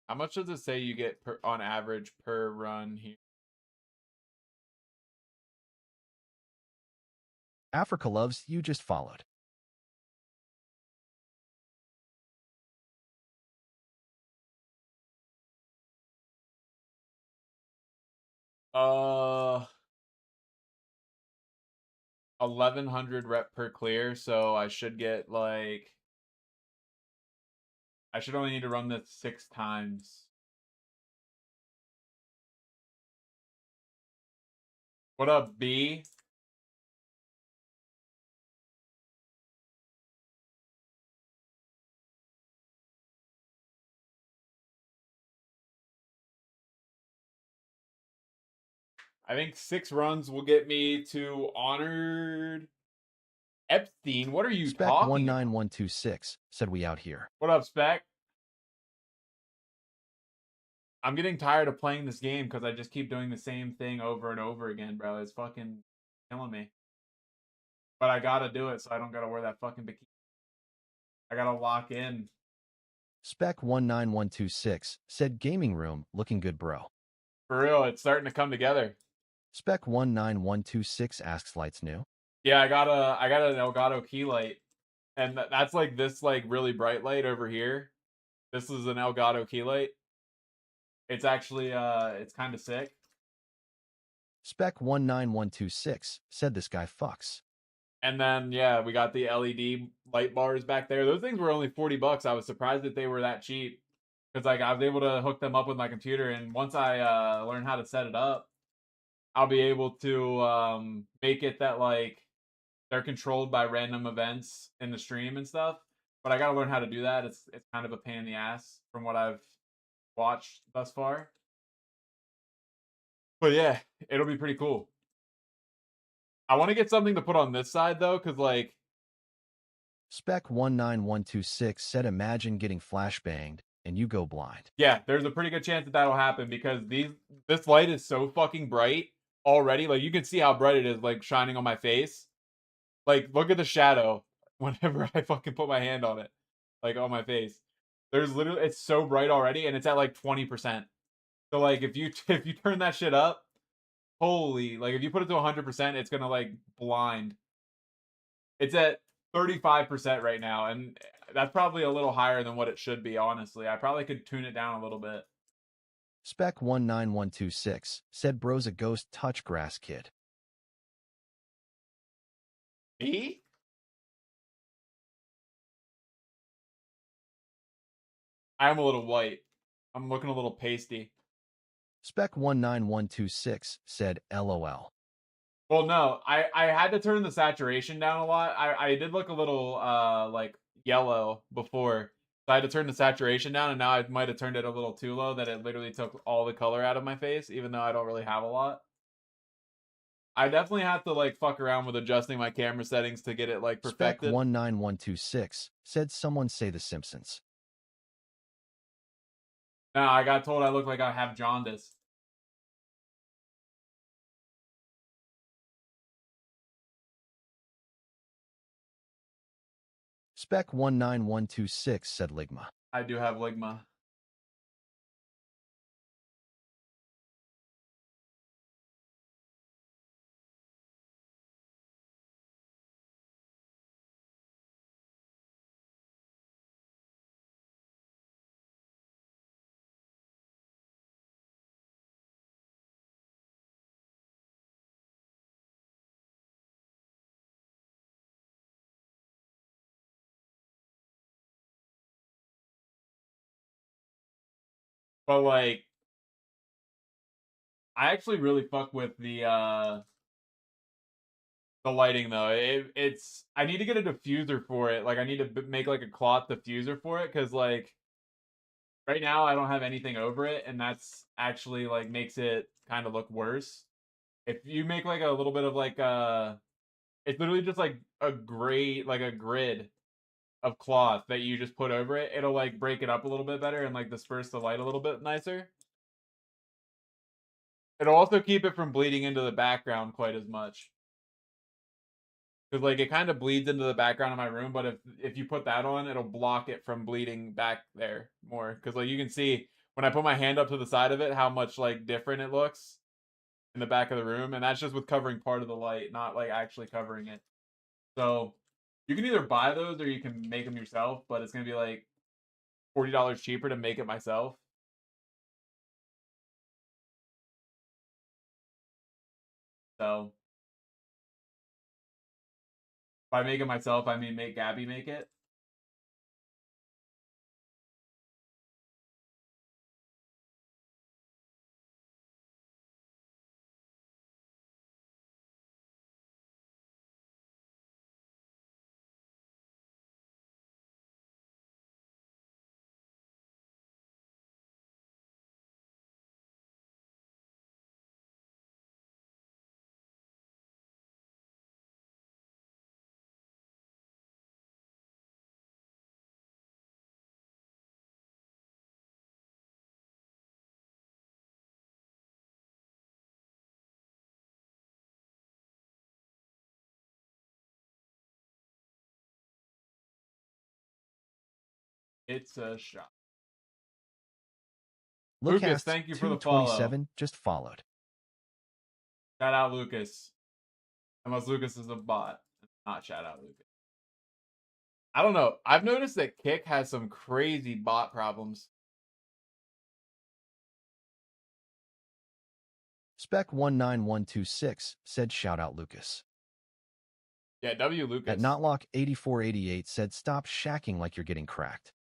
How much does it say you get on average per run here? Africa loves you just followed. Uh, 1100 rep per clear, so I should get like I should only need to run this 6 times. What up, B? I think 6 runs will get me to honored Epstein. What are you Spec talking about? 19126 said we out here. What up, Spec? I'm getting tired of playing this game because I just keep doing the same thing over and over again, bro. It's fucking killing me. But I gotta do it so I don't gotta wear that fucking bikini. I gotta lock in. Spec 19126 said gaming room looking good, bro. For real, it's starting to come together. Spec 19126 asks lights new. Yeah, I got an Elgato key light. And that's like this like really bright light over here. This is an Elgato key light. It's actually it's kind of sick. Spec 19126 said this guy fucks. And then yeah, we got the LED light bars back there. Those things were only $40. I was surprised that they were that cheap because like I was able to hook them up with my computer, and once I learn how to set it up, I'll be able to make it that like they're controlled by random events in the stream and stuff. But I got to learn how to do that. It's kind of a pain in the ass from what I've watched thus far. But yeah, it'll be pretty cool. I want to get something to put on this side though, because like Spec 19126 said imagine getting flashbanged and you go blind. yeah, there's a pretty good chance that that'll happen because this light is so fucking bright already. Like you can see how bright it is, like shining on my face. Like look at the shadow whenever I fucking put my hand on it, like on my face. There's literally it's so bright already, and it's at like 20%. So like if you turn that shit up, holy, like if you put it to 100%, it's gonna like blind. It's at 35% right now, and that's probably a little higher than what it should be, honestly. I probably could tune it down a little bit. Spec 19126 said bro's a ghost touch grass kid. Me? I'm a little white. I'm looking a little pasty. Spec 19126 said LOL. Well, no, I had to turn the saturation down a lot. I did look a little like yellow before. So I had to turn the saturation down, and now I might have turned it a little too low that it literally took all the color out of my face, even though I don't really have a lot. I definitely have to like fuck around with adjusting my camera settings to get it like Spec perfected. 19126 said someone say The Simpsons. No, I got told I look like I have jaundice. Spec 19126 said Ligma. I do have ligma. But like I actually really fuck with the lighting though. It's I need to get a diffuser for it. Like I need to make like a cloth diffuser for it cuz like right now I don't have anything over it and that's actually like makes it kind of look worse. If you make like a little bit of like it's literally just like a gray like a grid of cloth that you just put over it. It'll like break it up a little bit better and like disperse the light a little bit nicer. It'll also keep it from bleeding into the background quite as much. Because like it kind of bleeds into the background of my room, but if you put that on, it'll block it from bleeding back there more. Because like you can see when I put my hand up to the side of it, how much like different it looks in the back of the room, and that's just with covering part of the light, not like actually covering it. So you can either buy those or you can make them yourself, but it's gonna be like $40 cheaper to make it myself. So by make it myself, I mean make Gabby make it. It's a shot. Lucas, Lucas thank you for the follow. 227 just followed. Shout out Lucas. Unless Lucas is a bot. Not shout out Lucas. I don't know. I've noticed that Kick has some crazy bot problems. Spec 19126 said shout out Lucas. Yeah, W Lucas. At Notlock 8488 said stop shacking like you're getting cracked.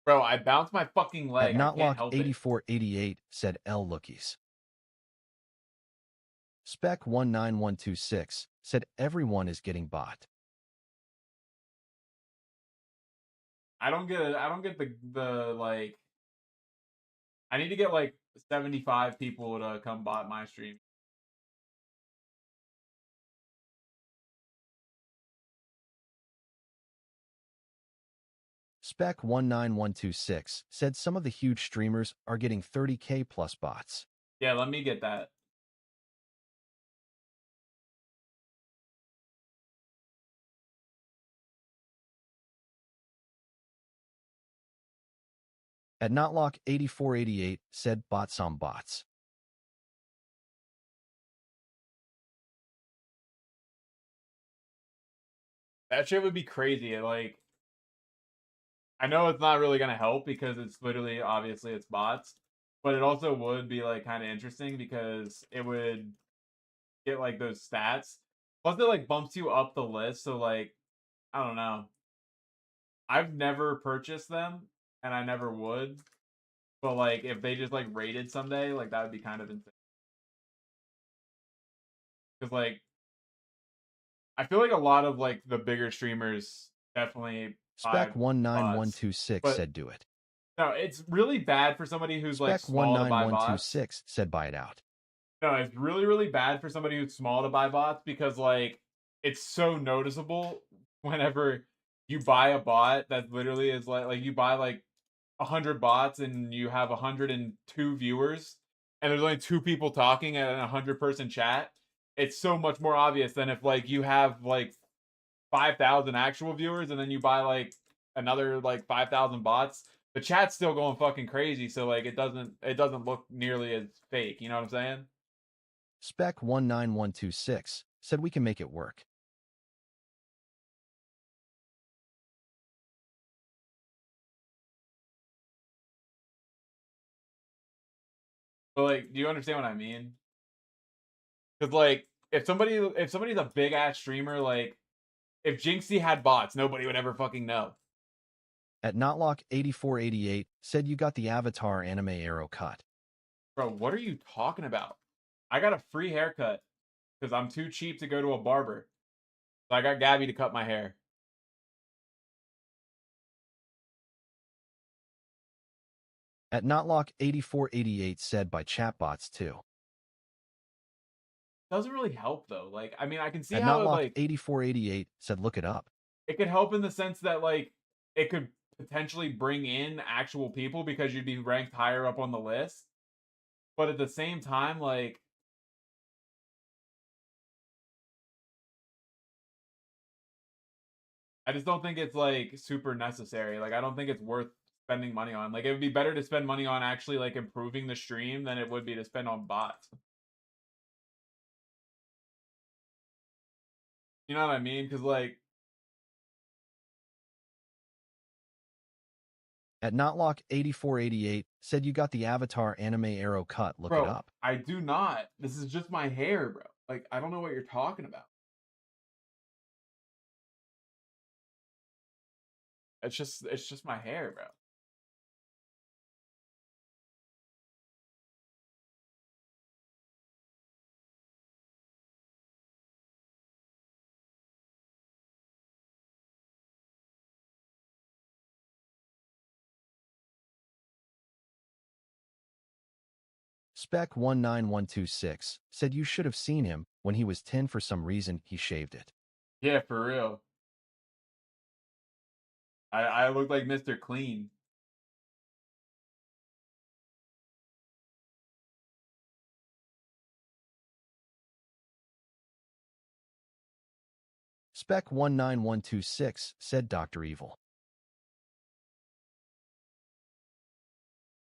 Bro, I bounced my fucking leg. At I can't Notlock help it. 8488 said L Lookies. Spec 19126 said everyone is getting bot. I don't get the like I need to get like 75 people to come bot my stream. Spec 19126 said some of the huge streamers are getting 30k plus bots. Yeah, let me get that. At Notlock 8488 said bots on bots. That shit would be crazy. Like I know it's not really gonna help because it's literally obviously it's bots, but it also would be like kind of interesting because it would get like those stats. Plus, it like bumps you up the list. So like, I don't know. I've never purchased them, and I never would. But like, if they just like rated someday, like that would be kind of insane. Because like, I feel like a lot of like the bigger streamers definitely buy Spec bots, 19126 but said do it. no, it's really bad for somebody who's like Spec small to buy bots. 19126 said buy it out. No, it's really bad for somebody who's small to buy bots because like it's so noticeable whenever you buy a bot that literally is like you buy like 100 bots and you have 102 viewers and there's only 2 people talking in a 100-person chat. It's so much more obvious than if like you have like 5,000 actual viewers and then you buy like another like 5,000 bots. The chat's still going fucking crazy, so like it doesn't look nearly as fake. You know what I'm saying? Spec 19126 said we can make it work. But like, do you understand what I mean? Because like, if somebody's a big ass streamer, like if Jinxie had bots, nobody would ever fucking know. At Notlock8488 said you got the Avatar anime arrow cut. Bro, what are you talking about? I got a free haircut because I'm too cheap to go to a barber. So I got Gabby to cut my hair. At Notlock8488 said by chatbots too. Doesn't really help though. Like, I mean, I can see At how like Notlock8488 said look it up. it could help in the sense that like it could potentially bring in actual people because you'd be ranked higher up on the list. But at the same time, like I just don't think it's like super necessary. Like I don't think it's worth spending money on. Like it would be better to spend money on actually like improving the stream than it would be to spend on bots. You know what I mean? Because like At Notlock8488 said you got the Avatar anime arrow cut. Look bro, it up. I do not. This is just my hair, bro. Like I don't know what you're talking about. It's just my hair, bro. Spec 19126 said you should have seen him when he was 10 for some reason he shaved it. Yeah, for real. I look like Mr. Clean. Spec 19126 said Dr. Evil.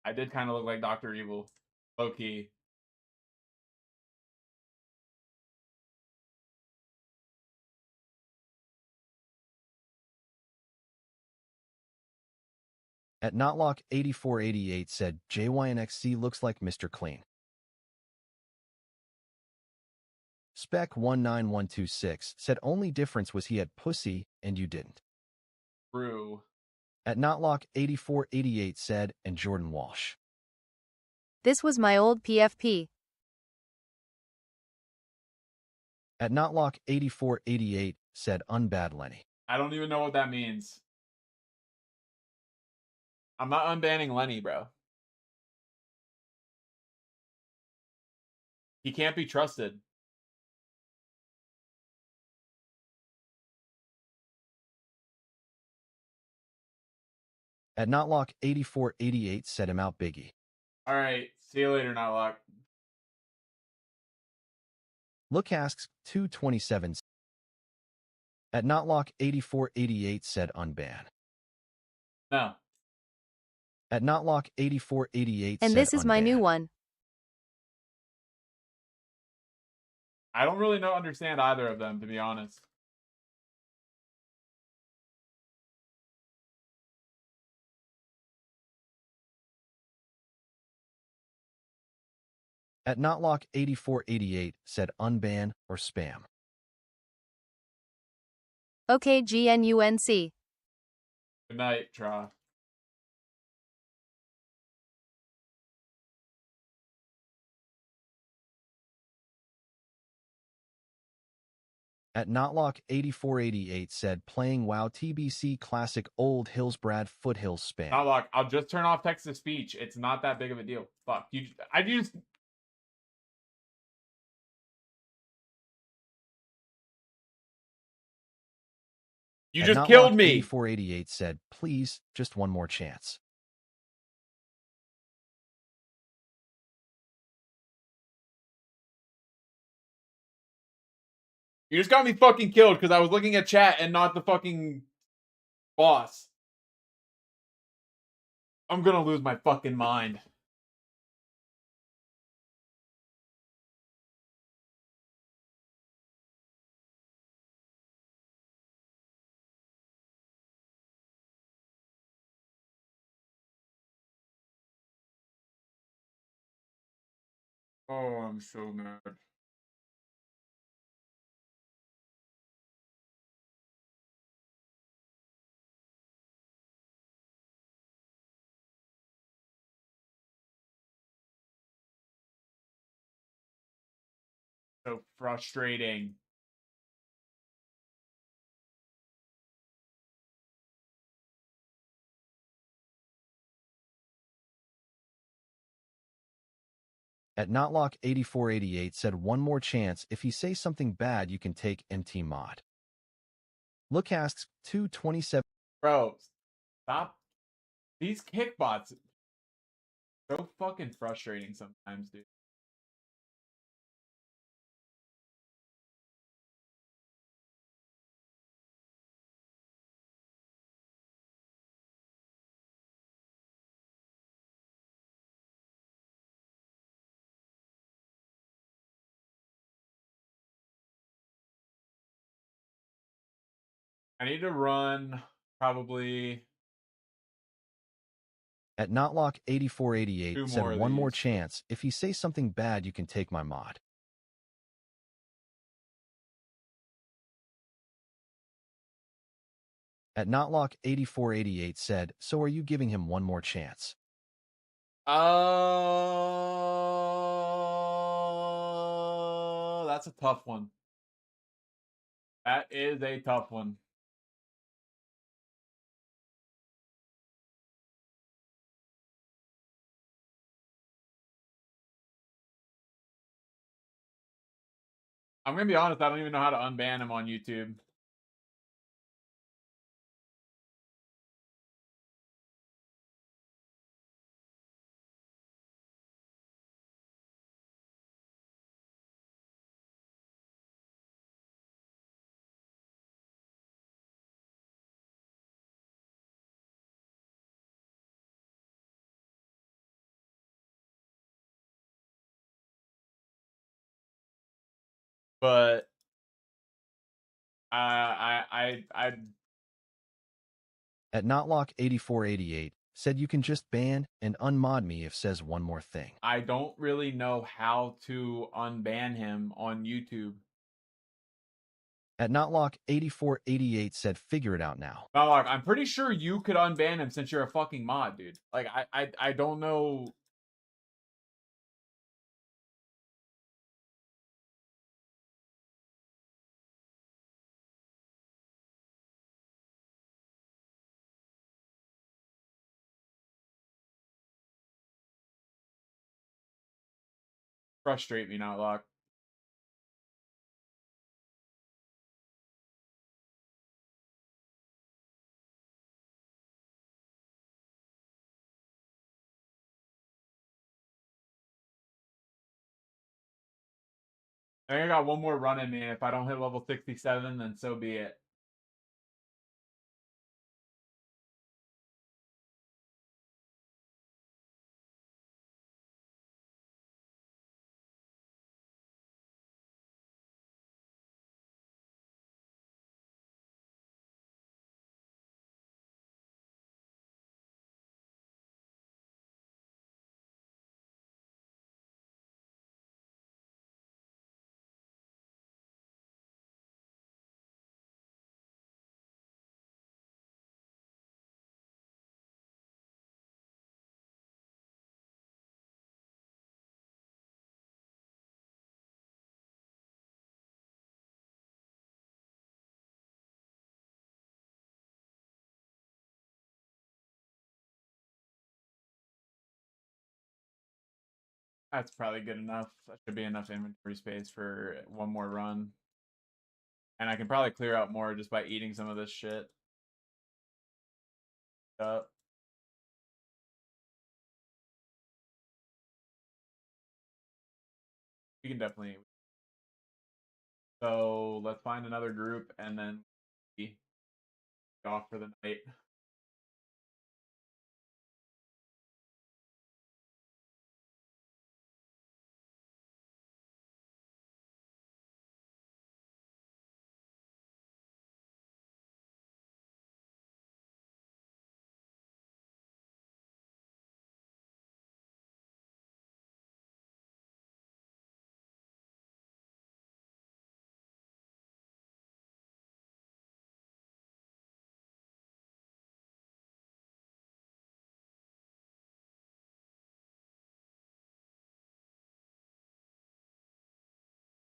I did kind of look like Dr. Evil. Low key. At Notlock8488 said JYNXC looks like Mr. Clean. Spec 19126 said only difference was he had pussy and you didn't. True. At Notlock8488 said and Jordan Walsh. This was my old PFP. At Notlock8488 said unbad Lenny. I don't even know what that means. I'm not unbanning Lenny, bro. He can't be trusted. At Notlock8488 said him out Biggie. All right. See you later, Nightlock. Look asks 227. At Notlock8488 said unban. No. At Notlock8488 And said this is my new unban. one. I don't really understand either of them, to be honest. At Notlock8488 said unban or spam. Okay, GNUNC. Good night, Tra. At Notlock8488 said, playing WoW TBC classic old Hillsbrad Foothills spam. Notlock, I'll just turn off text to speech. It's not that big of a deal. Fuck. I just... You just killed me! 8488 said, please, just one more chance. You just got me fucking killed because I was looking at chat and not the fucking boss. I'm gonna lose my fucking mind. Oh, I'm so mad. So frustrating. At Notlock8488 said, one more chance. If you say something bad, you can take NT mod. Look asks 227. Bro, stop. These kickbots. So fucking frustrating sometimes, dude. I need to run probably At Notlock8488 2 said, more of one more these. chance. If you say something bad, you can take my mod. At Notlock8488 said, so are you giving him one more chance? Oh, that's a tough one. That is a tough one. I'm gonna be honest, I don't even know how to unban him on YouTube. But I At Notlock8488 said, you can just ban and unmod me if says one more thing. I don't really know how to unban him on YouTube. At Notlock8488 said, figure it out now. Notlock, I'm pretty sure you could unban him since you're a fucking mod, dude. Like I don't know. Frustrate me, Notlock. I think I got one more run in me, and if I don't hit level 67, then so be it. That's probably good enough. That should be enough inventory space for one more run. And I can probably clear out more just by eating some of this shit up. We can definitely. So let's find another group and then be off for the night.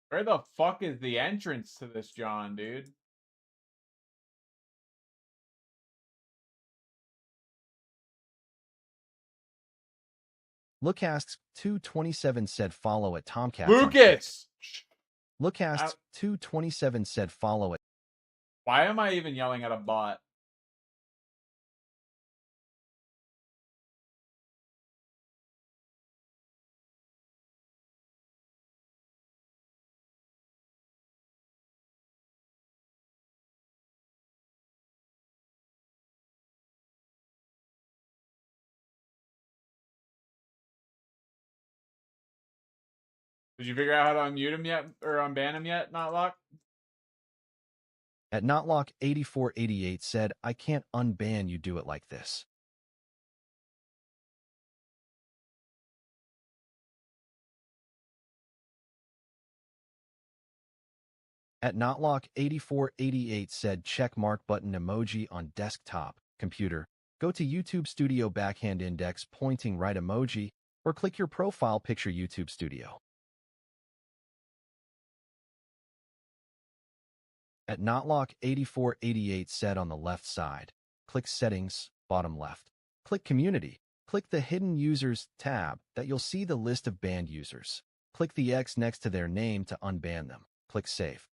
Where the fuck is the entrance to this, John, dude? Lookcasts 227 said follow at Tomcats. Lucas! Lookcasts 227 said follow at. Why am I even yelling at a bot? Did you figure out how to unmute him yet or unban him yet, Notlock? At Notlock8488 said, I can't unban you do it like this. At Notlock8488 said, check mark button emoji on desktop computer. Go to YouTube Studio backhand index pointing right emoji or click your profile picture YouTube Studio. At Notlock8488 said on the left side, click Settings, bottom left. Click Community. Click the Hidden Users tab that you'll see the list of banned users. Click the X next to their name to unban them. Click Save.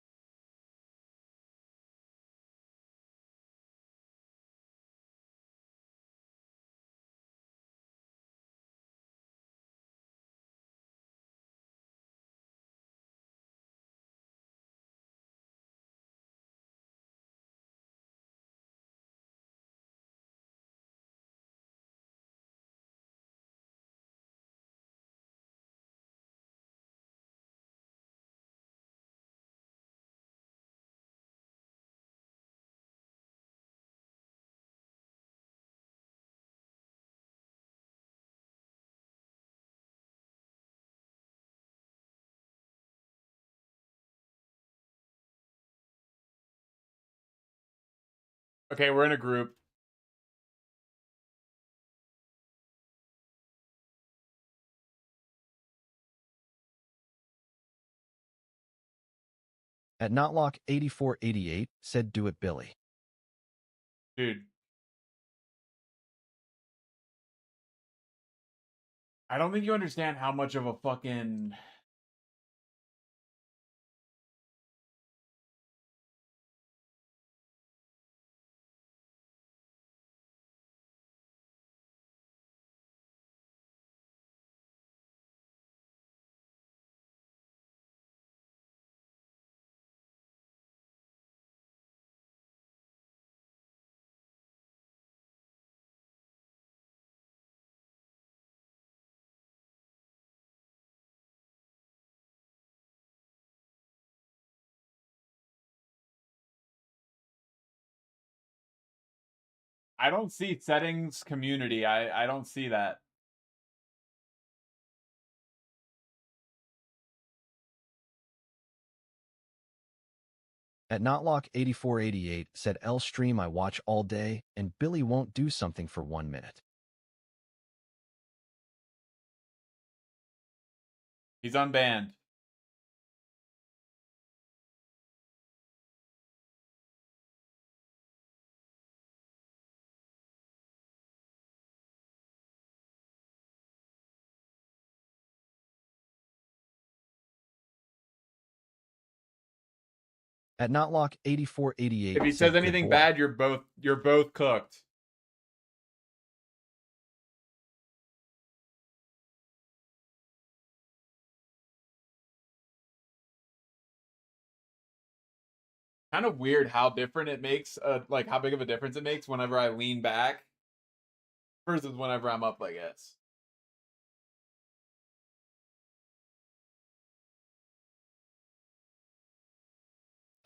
Okay, we're in a group. At Notlock8488 said, do it, Billy. Dude. I don't think you understand how much of a fucking... I don't see settings community. I don't see that. At Notlock8488 said, L stream I watch all day and Billy won't do something for 1 minute. He's unbanned. At Notlock 8488 If he said, says "Good anything boy." bad, you're both cooked. Kind of weird how different it makes, like how big of a difference it makes whenever I lean back versus whenever I'm up, I guess.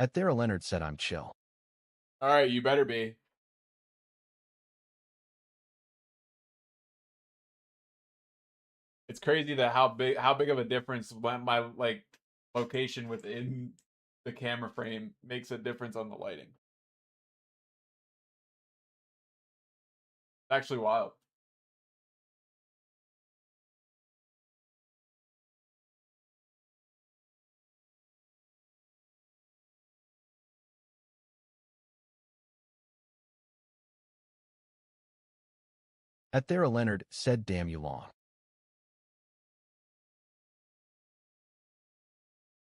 At Thera Leonard said, "I'm chill." All right, you better be. It's crazy that how big of a difference when my like location within the camera frame makes a difference on the lighting. It's actually wild. At Thera Leonard said, "Damn you long."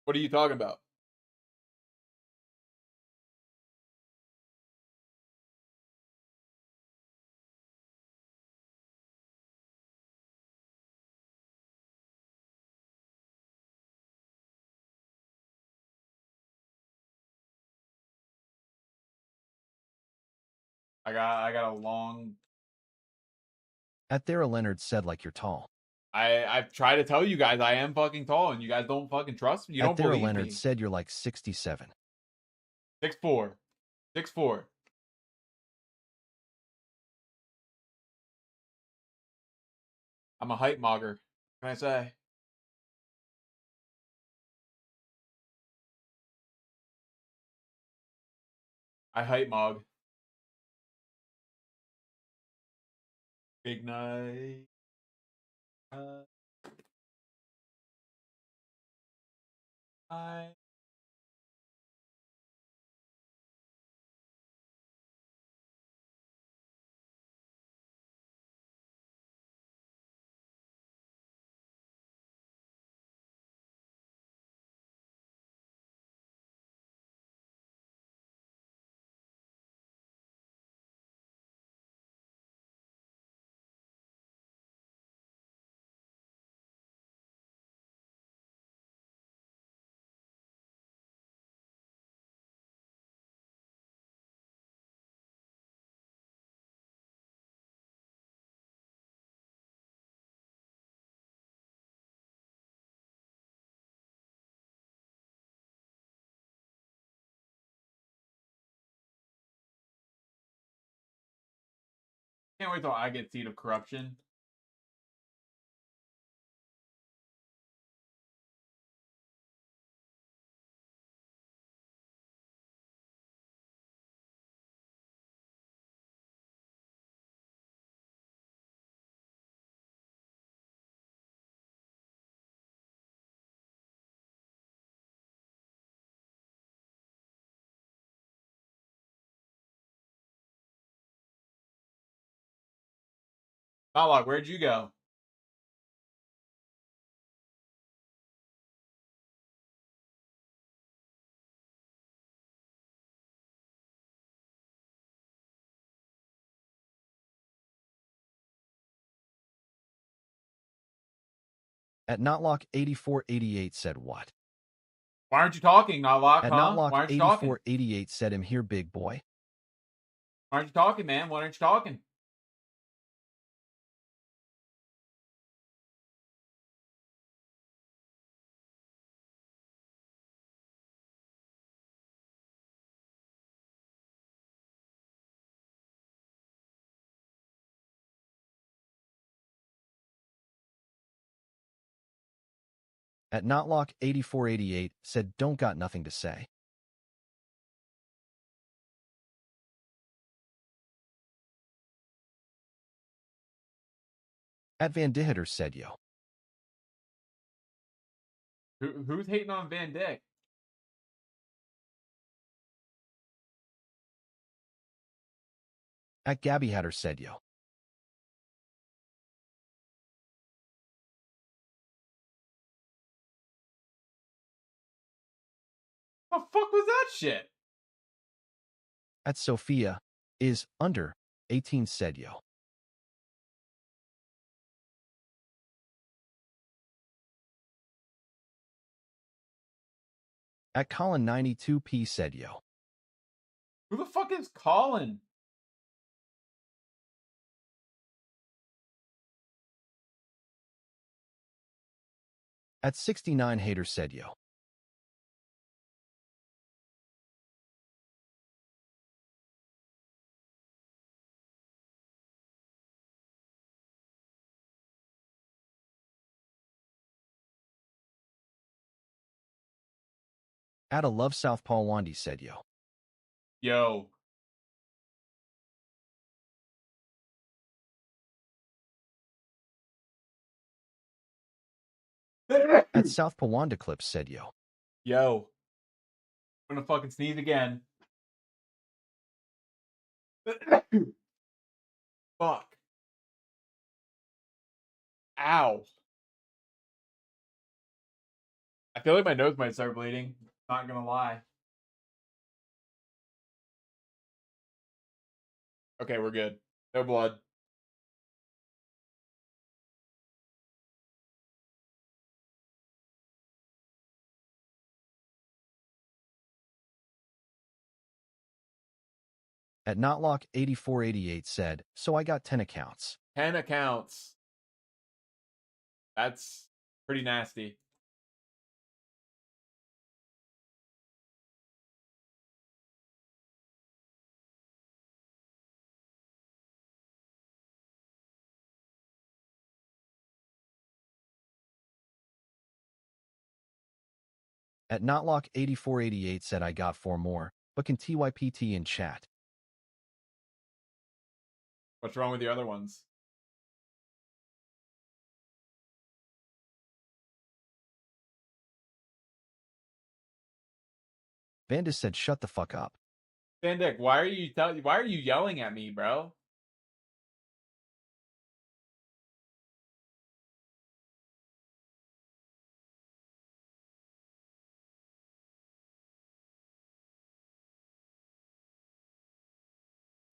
What are you talking about? I got a long. At Thera Leonard said, "Like you're tall." I've tried to tell you guys I am fucking tall, and you guys don't fucking trust me. You At don't Thera believe Leonard me. said, "You're like 67." 6'4", 6'4". I'm a height mogger. What can I say? I height mog. Big night. I. Can't wait till I get Seed of Corruption. Balog, where'd you go? At Notlock 8488 said, "What?" Why aren't you talking, Notlock, At huh? Notlock Why aren't you talking? 8488 said, "I'm here, big boy." Why aren't you talking, man? Why aren't you talking? At Notlock 8488 said, "Don't got nothing to say." At Van Dihitter said, "Yo." Who's hating on Van Dyck? At Gabby Hatter said, "Yo." The fuck was that shit? At Sophia is under 18 said yo. At Colin 92p said yo. Who the fuck is Colin? At 69 hater said yo. At a love Southpaw Wandy said yo. Yo. At South Pawanda Clips said yo. Yo. I'm gonna fucking sneeze again. Fuck. Ow. I feel like my nose might start bleeding. Not gonna lie. Okay, we're good. No blood. At Notlock 8488 said, so I got 10 accounts. 10 accounts. That's pretty nasty. At Notlock 8488 said I got 4 more, but can TYPT in chat. What's wrong with the other ones? Vandis said shut the fuck up. Sandick, why are you yelling at me, bro?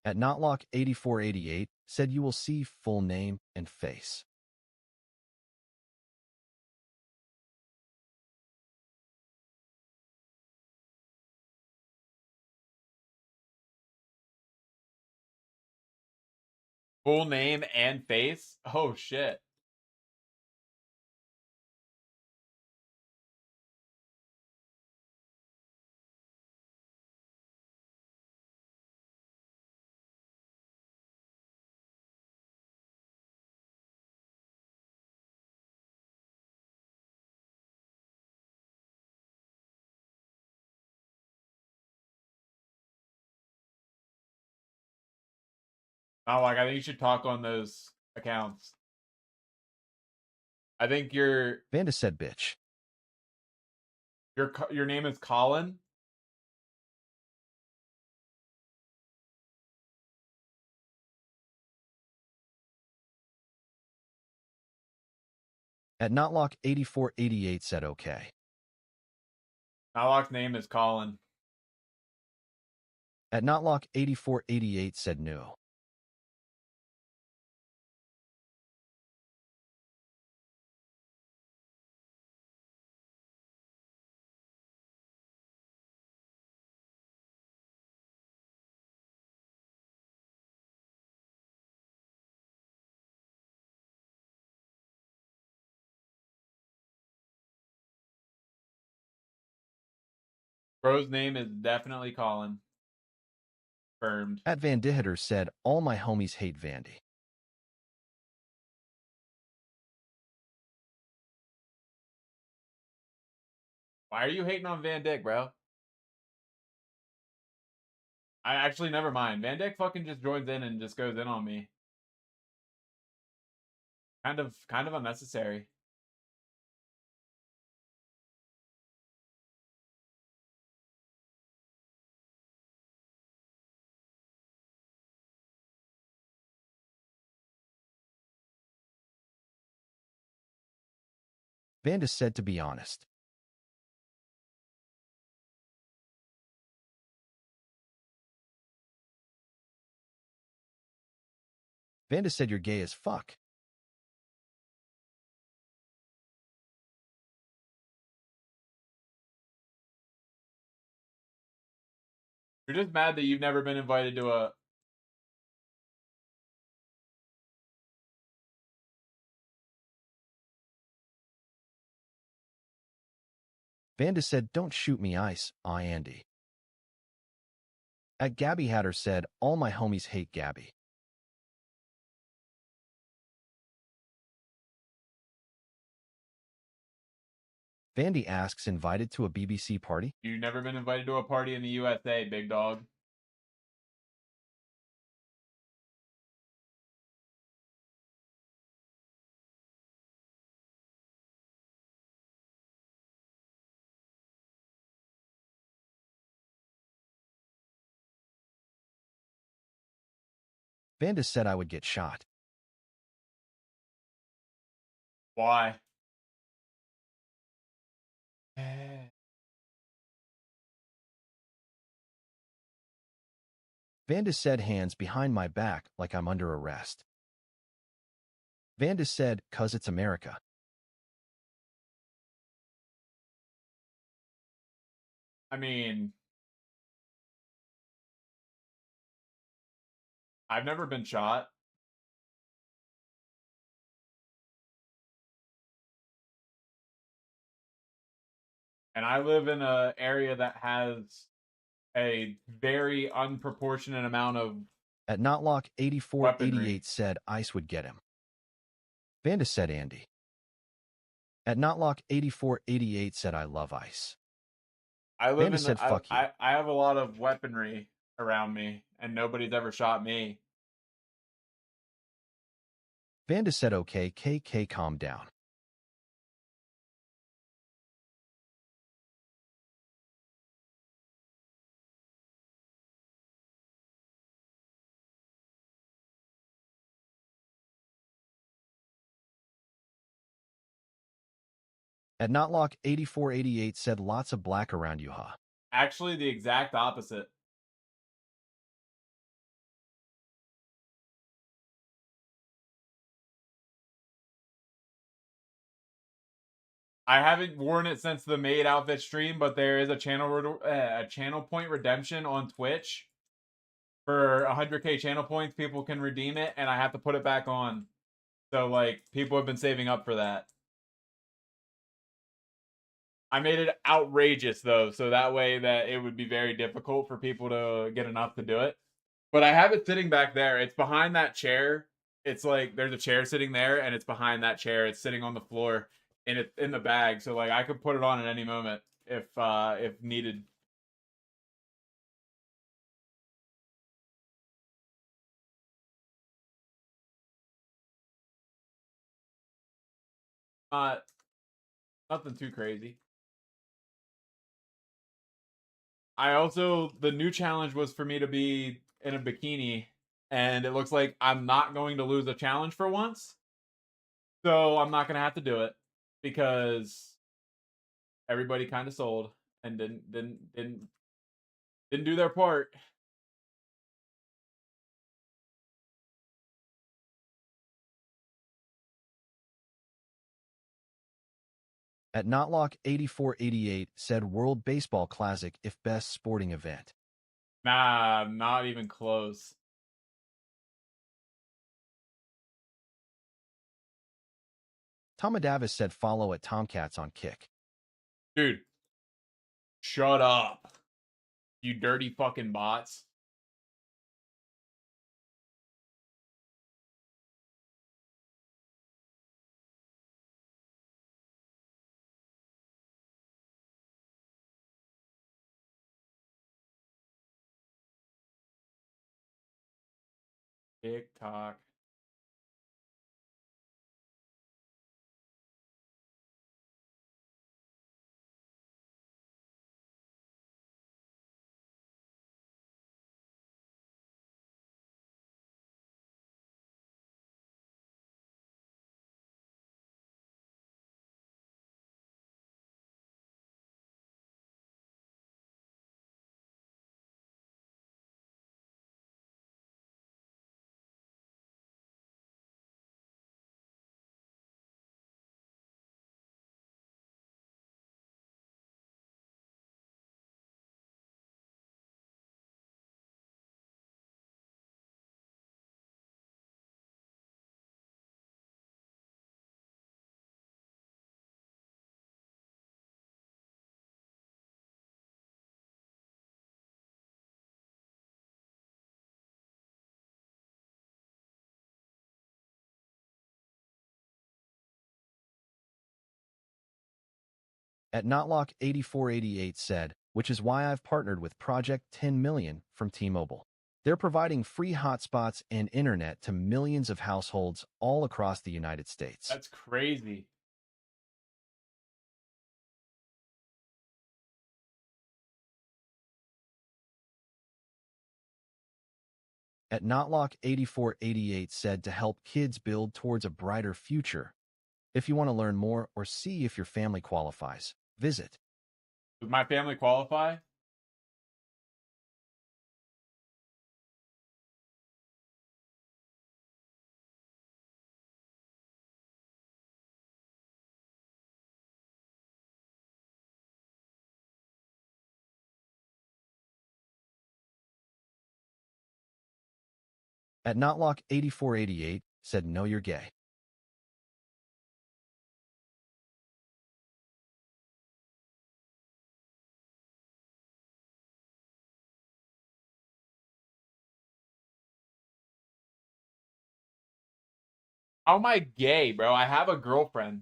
At Notlock 8488 said you will see full name and face. Full name and face? Oh shit. Oh, like I think you should talk on those accounts. I think your Vandis said bitch. your name is Colin. At Notlock 8488 said okay. Nalock's name is Colin. At Notlock 8488 said no. Bro's name is definitely Colin. Confirmed. At Van Dihiter said all my homies hate Vandy. Why are you hating on Van Dyck, bro? I actually never mind. Van Dyck fucking just joins in and just goes in on me. Kind of unnecessary. Vandis said to be honest. Vanda said you're gay as fuck. You're just mad that you've never been invited to a. Vanda said, don't shoot me, Ice. I Andy. At Gabby Hatter said, all my homies hate Gabby. Vandy asks, invited to a BBC party? You've never been invited to a party in the USA, big dog. Vanda said I would get shot. Why? Vanda said hands behind my back like I'm under arrest. Vanda said, 'cause it's America. I mean, I've never been shot. And I live in an area that has a very unproportionate amount of At Notlock 8488 weaponry. said Ice would get him. Vanda said Andy. At Notlock 8488 said I love Ice. I live Vanda in said, the, fuck you. I have a lot of weaponry around me, and nobody's ever shot me. Vanda said okay, KK, calm down. At Notlock 8488 said lots of black around you, huh? Actually, the exact opposite. I haven't worn it since the maid outfit stream, but there is a channel point redemption on Twitch for 100k channel points. People can redeem it, and I have to put it back on. So like, people have been saving up for that. I made it outrageous though, so that way that it would be very difficult for people to get enough to do it. But I have it sitting back there. It's behind that chair. It's like there's a chair sitting there, and it's behind that chair. It's sitting on the floor, and it's in the bag. So like I could put it on at any moment if needed. Nothing too crazy. I also, the new challenge was for me to be in a bikini, and it looks like I'm not going to lose a challenge for once. So I'm not gonna have to do it because everybody kind of sold and didn't do their part. At Notlock 8488 said World Baseball Classic if best sporting event. Nah, not even close. Tomadavis said follow at Tomcats on Kick. Dude, shut up. You dirty fucking bots. TikTok. At Notlock8488 said, which is why I've partnered with Project 10 Million from T-Mobile. They're providing free hotspots and internet to millions of households all across the United States. That's crazy. At Notlock8488 said to help kids build towards a brighter future. If you want to learn more or see if your family qualifies, visit. Does my family qualify? At Notlock8488 said no you're gay. How am I gay, bro? I have a girlfriend.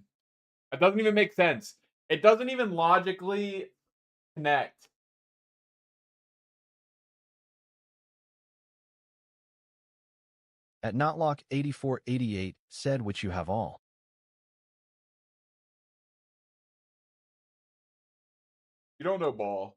That doesn't even make sense. It doesn't even logically connect. At Notlock8488 said which you have all. You don't know ball.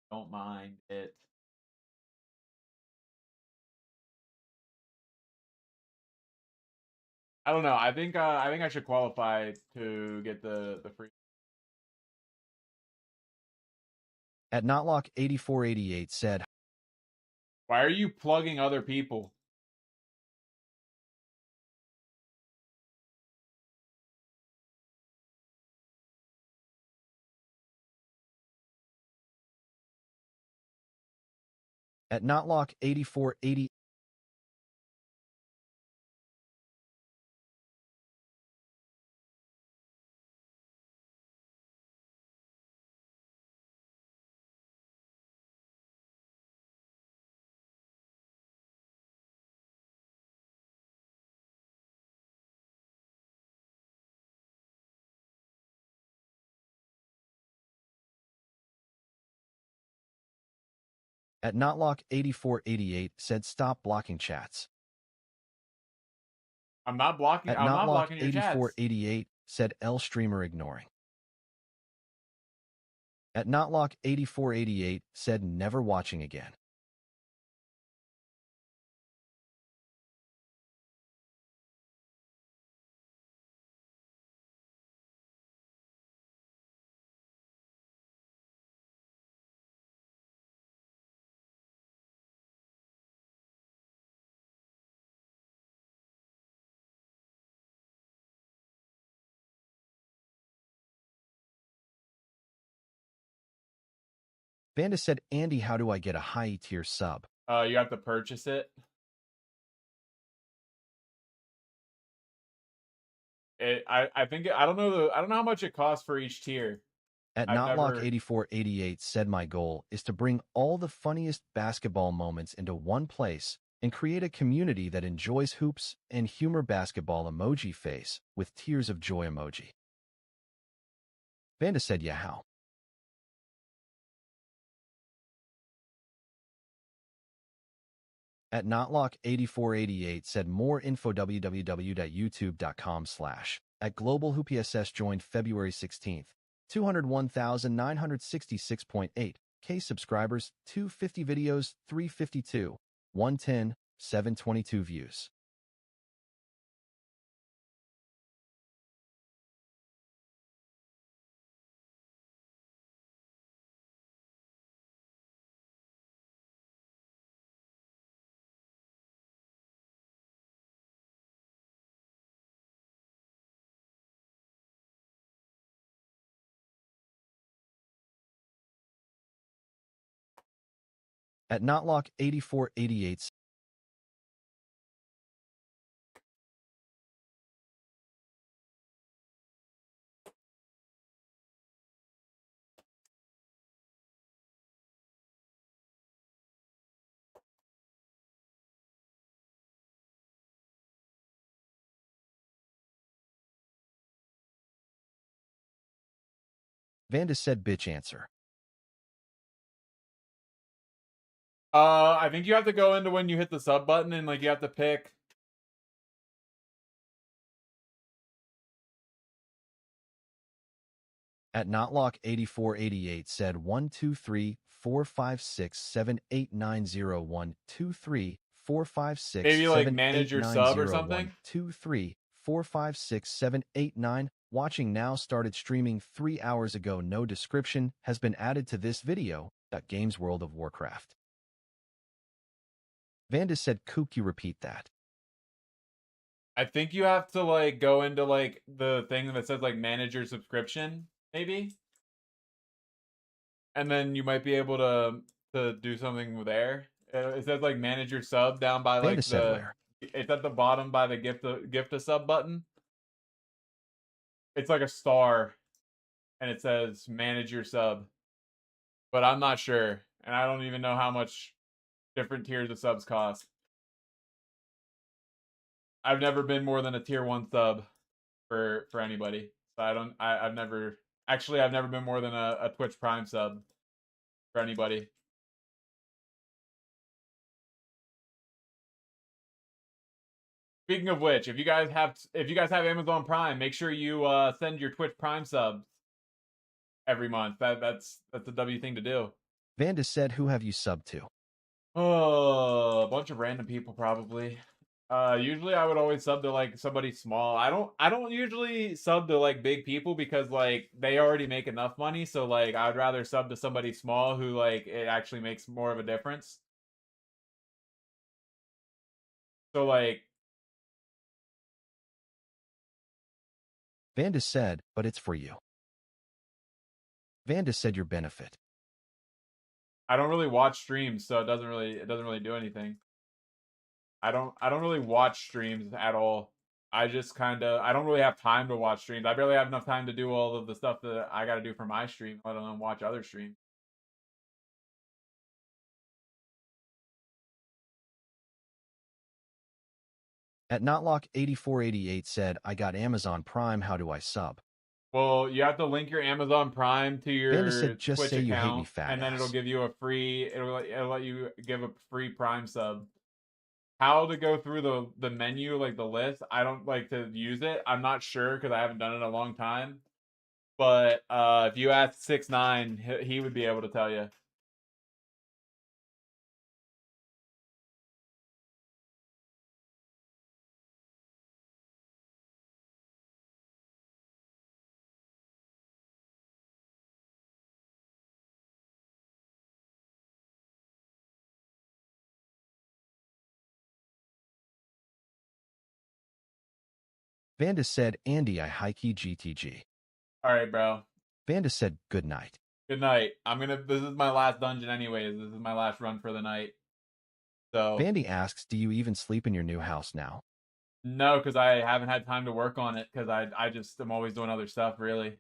Don't mind it. I don't know. I think I should qualify to get the free. At Notlock8488 said, Why are you plugging other people? at Notlock8488 at Notlock8488 said stop blocking chats. I'm not blocking. At I'm not blocking your chats. Notlock8488 said L streamer ignoring. At Notlock8488 said never watching again. Vanda said, Andy, how do I get a high tier sub? You have to purchase it. I think I don't know how much it costs for each tier. At Notlock8488 said my goal is to bring all the funniest basketball moments into one place and create a community that enjoys hoops and humor basketball emoji face with tears of joy emoji. Vanda said, yeah, how? At Notlock8488 said more info www.youtube.com/ at Global Who PSS joined February 16th. 201,966.8 K subscribers, 250 videos, 352, 110, 722 views. At Notlock8488, Vanda said bitch answer. I think you have to go into when you hit the sub button and like you have to pick. At Notlock8488 said 123-456-78901-23-456-78901-23-456-789. Maybe like manage your sub or something? 23456-789. Watching now started streaming 3 hours ago. No description has been added to this video. Games World of Warcraft. Vanda said, "Kook, you repeat that." I think you have to like go into like the thing that says like manage your subscription, maybe. And then you might be able to do something there. It says like manage your sub down by like Vanda said the where? it's at the bottom by the gift a sub button. It's like a star and it says manage your sub. But I'm not sure. And I don't even know how much different tiers of subs cost. I've never been more than a tier 1 sub for anybody. So I've never been more than a Twitch Prime sub for anybody. Speaking of which, if you guys have Amazon Prime, make sure you send your Twitch Prime subs every month. That's a W thing to do. Vanda said, "Who have you subbed to?" Oh, a bunch of random people probably. Usually I would always sub to like somebody small. I don't usually sub to like big people because like they already make enough money. So like I would rather sub to somebody small who like it actually makes more of a difference. So like Vanda said, "But it's for you." Vanda said, "Your benefit." I don't really watch streams, so it doesn't really do anything. I don't really watch streams at all. I don't really have time to watch streams. I barely have enough time to do all of the stuff that I got to do for my stream, let alone watch other streams. At Notlock8488 said, "I got Amazon Prime. How do I sub?" Well, you have to link your Amazon Prime to your Vanda said, "Just Twitch say you hate me, account, fat and then it'll ass." give you a free. It'll let you give a free Prime sub. How to go through the menu, like the list? I don't like to use it. I'm not sure because I haven't done it in a long time. But if you ask 6ix9ine, he would be able to tell you. Vanda said, "Andy, I hikey GTG." All right, bro. Vanda said, "Good night." Good night. This is my last dungeon anyways. This is my last run for the night. So Vandy asks, "Do you even sleep in your new house now?" no, because I haven't had time to work on it because I just am always doing other stuff, really.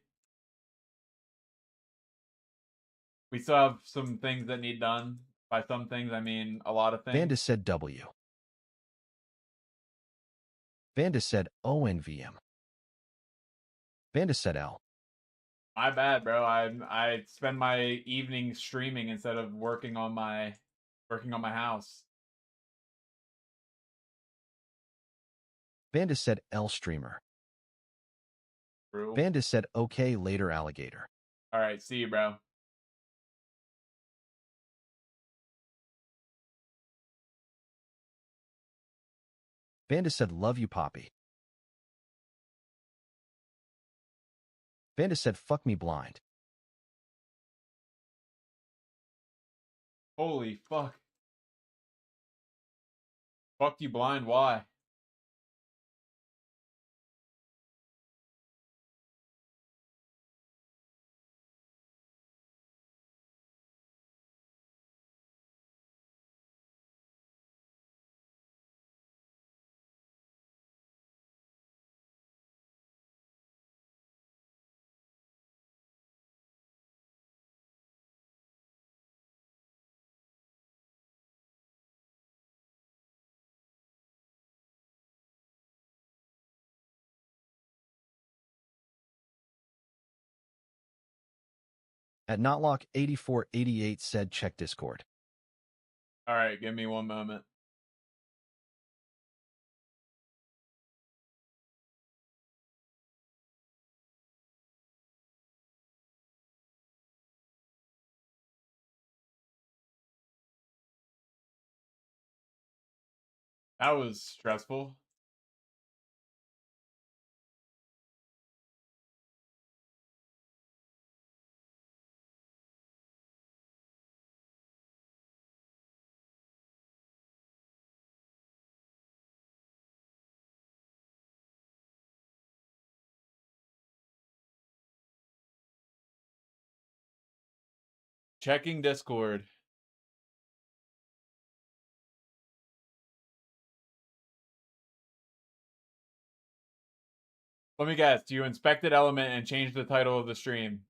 We still have some things that need done. By some things, I mean a lot of things. Vanda said, "W." Vanda said, "ONVM." Vanda said, "L." My bad, bro. I spend my evenings streaming instead of working on my house. Vanda said, "L streamer." True. Vanda said, "Okay, later, alligator." All right, see you, bro. Vanda said, "Love you, Poppy." Vanda said, "Fuck me blind." Holy fuck. Fuck you blind, why? At Notlock8488 said check Discord. All right, give me one moment. That was stressful. Checking Discord. Let me guess. You inspected Element and changed the title of the stream.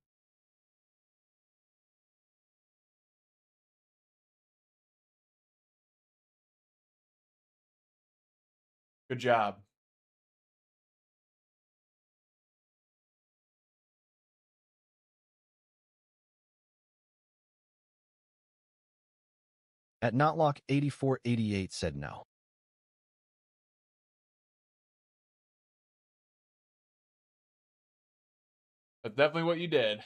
Good job. At Notlock8488 said no. That's definitely what you did.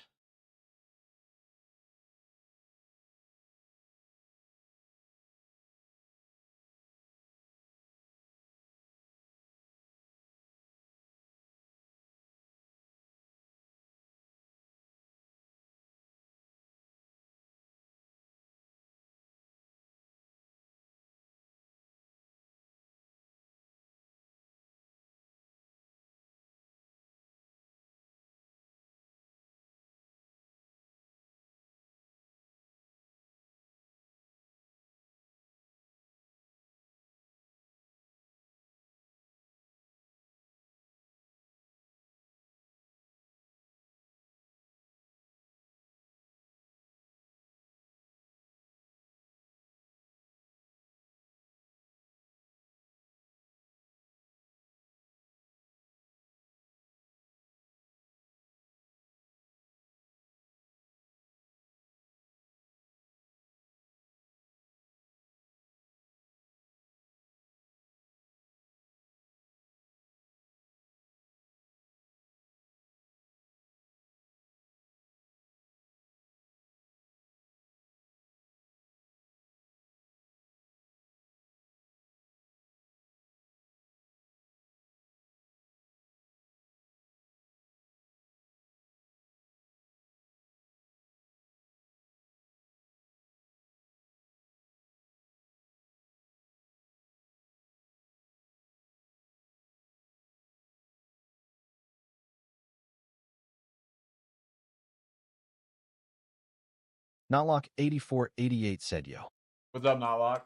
Notlock8488 said yo. What's up, Notlock?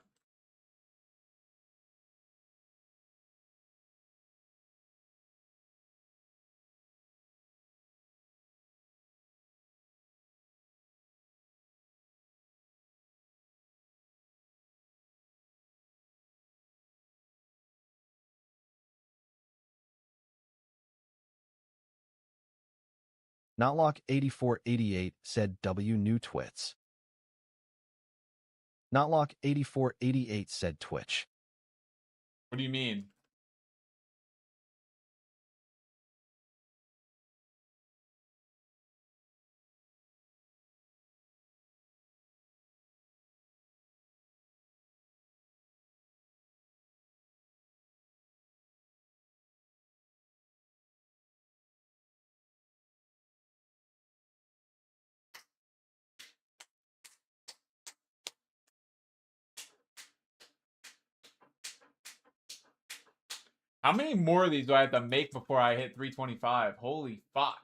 Notlock8488 said W new twits. Notlock8488 said Twitch. What do you mean? How many more of these do I have to make before I hit 325? Holy fuck.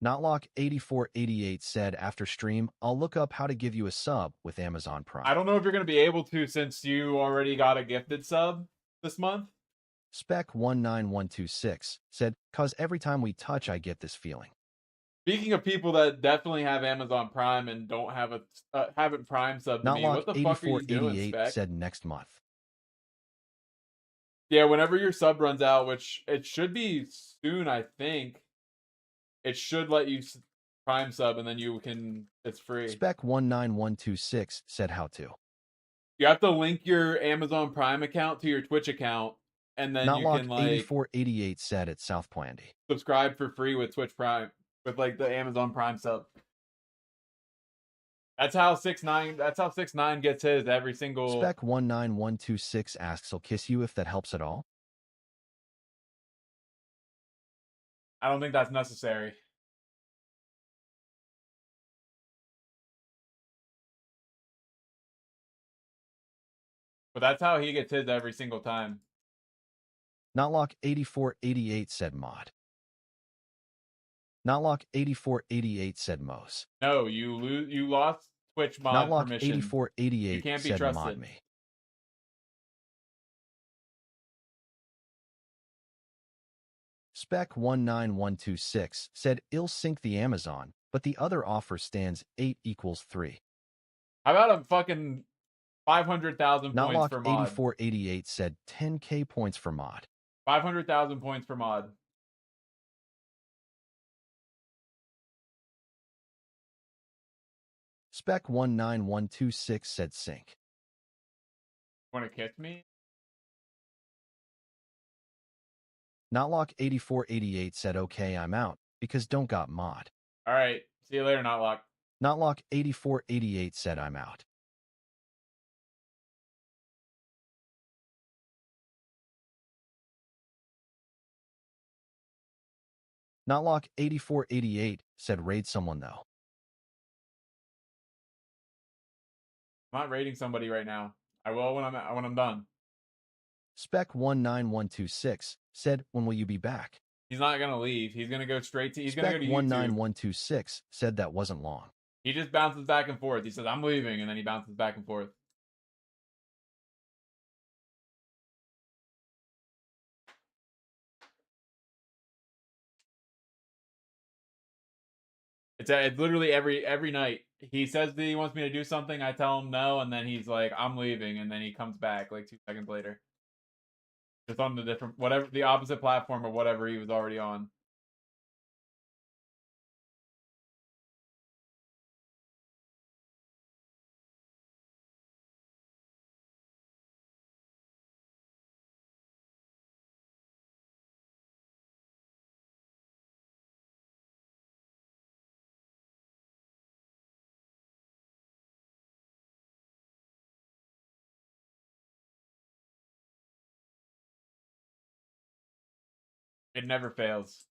Notlock8488 said after stream, I'll look up how to give you a sub with Amazon Prime. I don't know if you're going to be able to since you already got a gifted sub this month. Spec19126 said, cause every time we touch, I get this feeling. Speaking of people that definitely have Amazon Prime and don't have a haven't Prime sub to me, what the fuck are you doing, Spec? said next month. Yeah, whenever your sub runs out, which it should be soon, I think. it should let you Prime sub, and then you can. It's free. Spec 19126 said how to. You have to link your Amazon Prime account to your Twitch account, and then you can like 8488 said at South Plandy. subscribe for free with Twitch Prime with like the Amazon Prime sub. That's how 6ix9ine. That's how 6ix9ine gets his every single. Spec 19126 asks, "I'll kiss you if that helps at all." I don't think that's necessary. But that's how he gets his every single time. Notlock8488 said mod. Notlock8488 said Mose. No, you lost Twitch mod permission. Notlock8488 You can't be said trusted. mod me. Spec 19126 said "I'll sync the Amazon, but the other offer stands 8 equals 3. How about a fucking 500,000 points for mod? Notlock8488 said 10k points for mod. 500,000 points for mod. Spec 19126 said sync. Want to kiss me? Notlock8488 said okay, I'm out, because don't got mod. Alright, see you later, Notlock. Notlock8488 said I'm out. Notlock8488 said raid someone though. I'm not raiding somebody right now. I will when I'm done. Spec 19126 said, "When will you be back?" He's not gonna leave. He's gonna go straight to. He's Spec gonna go to YouTube. 19126 said that wasn't long. He just bounces back and forth. He says, "I'm leaving," and then he bounces back and forth. It's literally every night. He says that he wants me to do something. I tell him no, and then he's like, "I'm leaving," and then he comes back like 2 seconds later. Just on the different, whatever, the opposite platform or whatever he was already on. It never fails.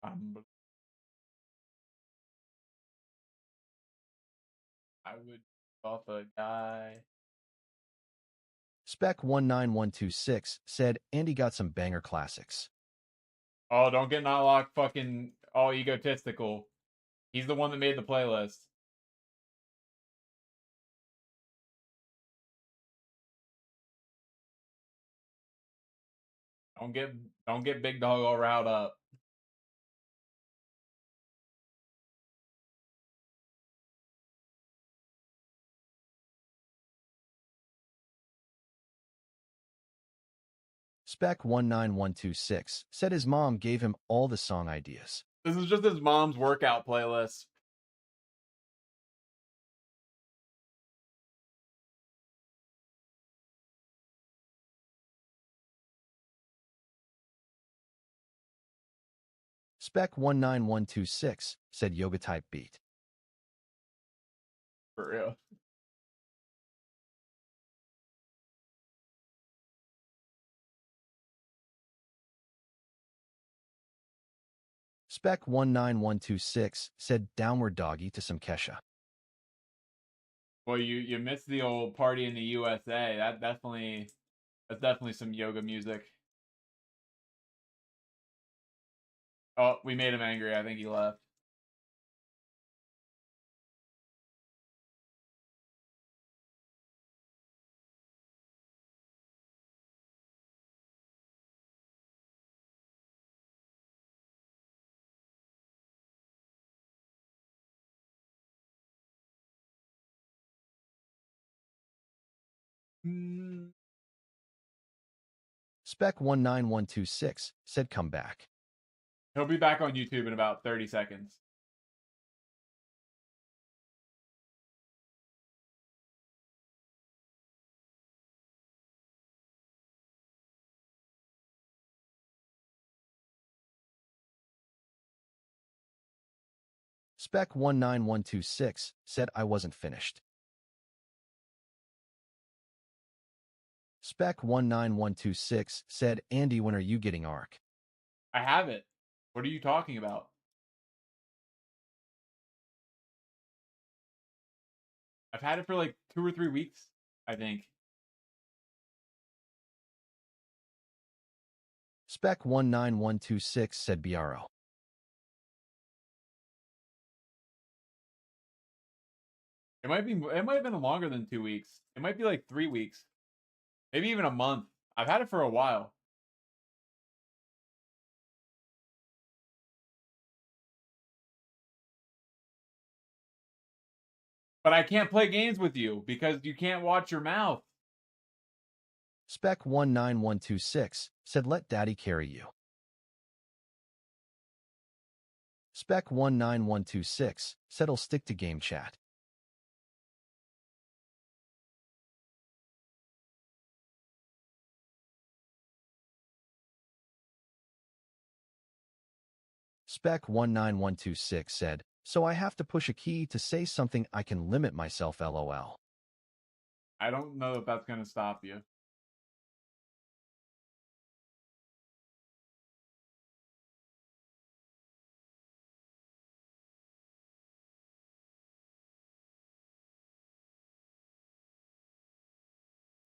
I would off a guy. Spec 19126 said Andy got some banger classics. Oh, don't get Notlock fucking all egotistical. He's the one that made the playlist. Don't get Big Dog all riled up. Spec 19126 said his mom gave him all the song ideas. This is just his mom's workout playlist. Spec 19126 said yoga type beat. For real. Spec 19126 said downward doggy to some Kesha. Well, you missed the old party in the USA. That's definitely some yoga music. Oh, we made him angry. I think he left. Mm, Spec 19126 said come back. He'll be back on YouTube in about 30 seconds. Spec 19126 said I wasn't finished. Spec 19126 said, Andy, when are you getting ARC? I have it. What are you talking about? I've had it for like 2 or 3 weeks, I think. Spec 19126 said BRO. It might have been longer than 2 weeks. It might be like 3 weeks. Maybe even a month. I've had it for a while. But I can't play games with you because you can't watch your mouth. Spec 19126 said let daddy carry you. Spec 19126 said I'll stick to game chat. Spec 19126 said, so I have to push a key to say something I can limit myself lol. I don't know if that's going to stop you.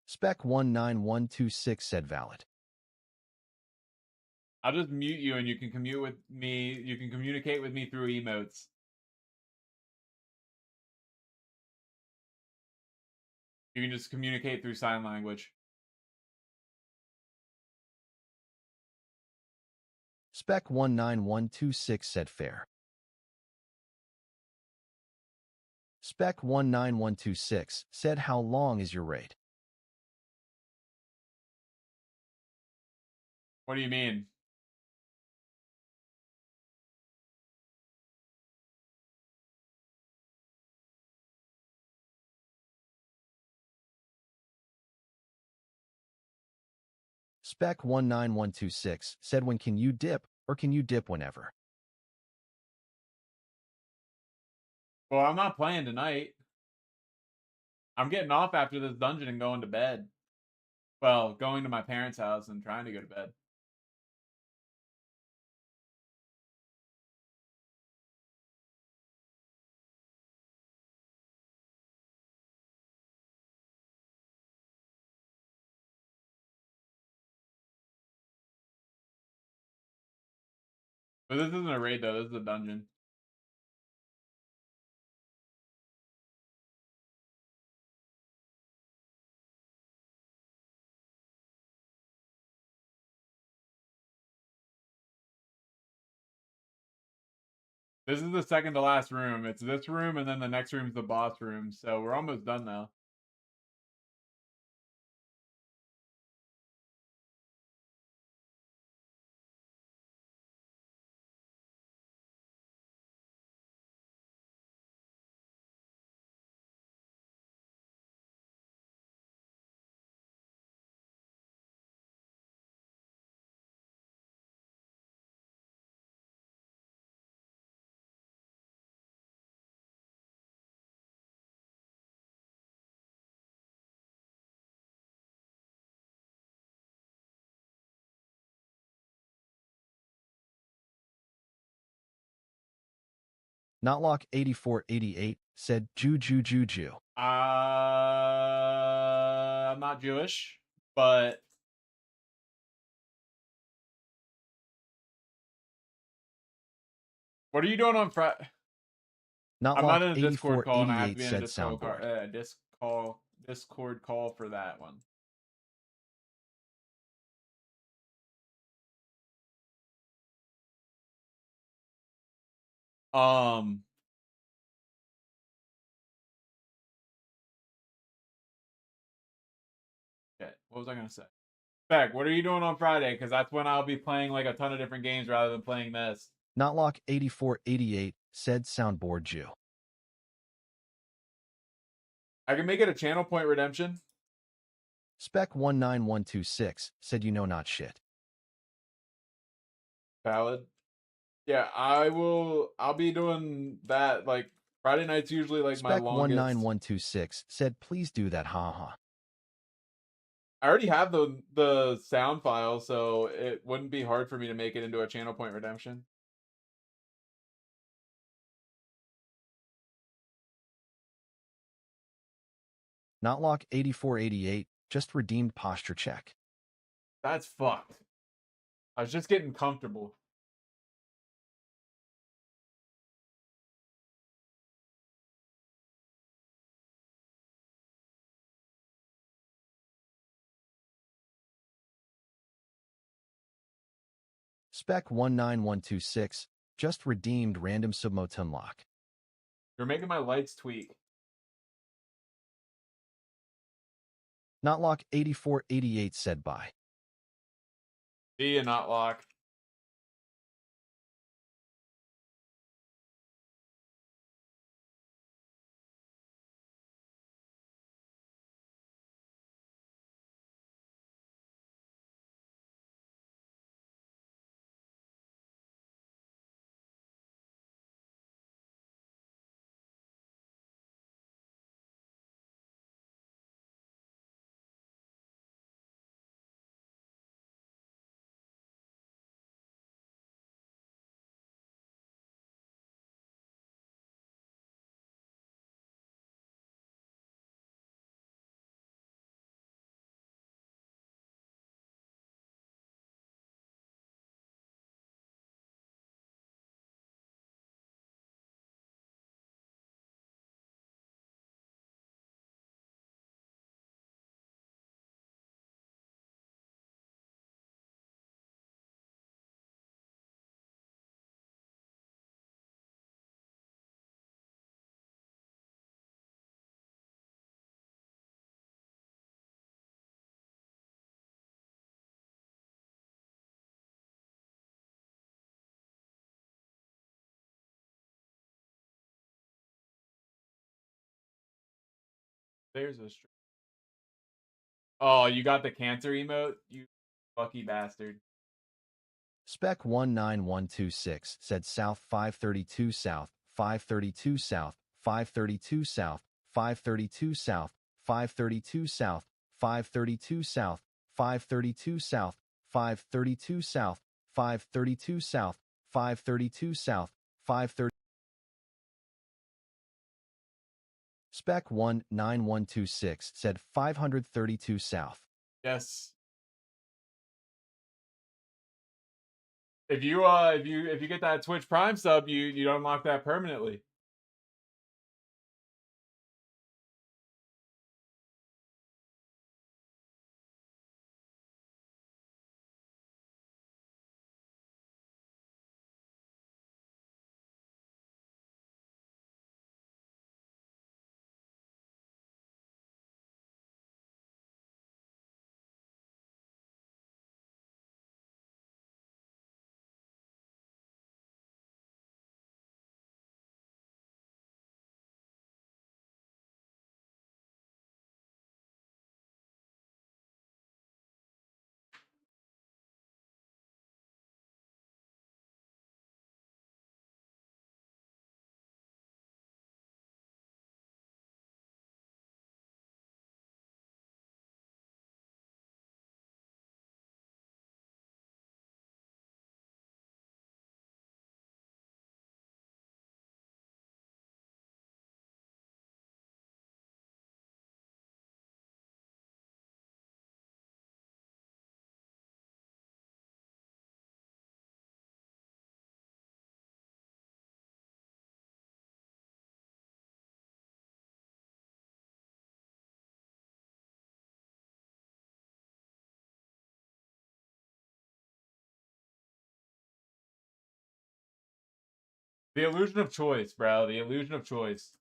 Spec 19126 said valid. I'll just mute you and you can commute with me. You can communicate with me through emotes. You can just communicate through sign language. Spec 19126 said fair. Spec 19126 said how long is your raid? What do you mean? Spec 19126 said when can you dip, or can you dip whenever? Well, I'm not playing tonight. I'm getting off after this dungeon and going to bed. Well, going to my parents' house and trying to go to bed. But this isn't a raid though, this is a dungeon. This is the second to last room. It's this room and then the next room's the boss room. So we're almost done now. Notlock8488 said Juju. I'm not Jewish, but what are you doing on Friday? I'm not in a Discord call and I have to be in a Discord call for that one. Shit, what was I gonna say? Beck, what are you doing on Friday? Because that's when I'll be playing like a ton of different games rather than playing this. Notlock8488 said soundboard Jew. I can make it a channel point redemption. Spec19126 said you know not shit. Valid. Yeah, I'll be doing that. Like Friday night's usually like my longest. Spec19126 said please do that, haha. I already have the sound file, so it wouldn't be hard for me to make it into a channel point redemption. Notlock8488 just redeemed posture check. That's fucked. I was just getting comfortable. Spec19126 just redeemed random submotum lock. You're making my lights tweak. Notlock8488 said bye. See ya, Notlock. There's a stream. Oh, you got the cancer emote? You lucky bastard. Spec19126 said South 532 South, 532 South, 532 South, 532 South, 532 South, 532 South, 532 South, 532 South, 532 South, 532 South, 530. Spec19126 said 532 South. Yes. If you get that Twitch Prime sub, you unlock that permanently. The illusion of choice, bro. The illusion of choice.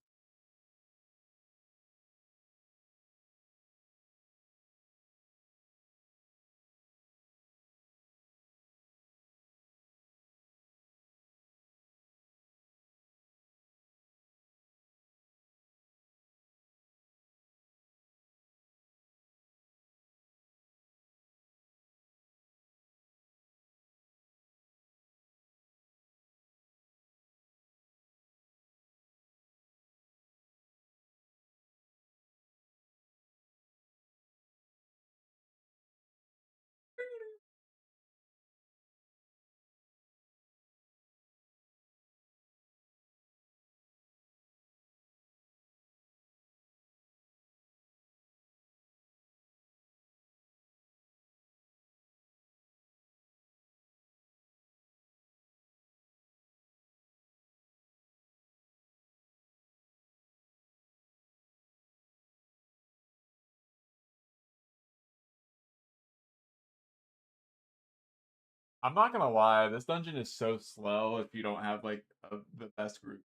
I'm not gonna lie, this dungeon is so slow if you don't have like the best group.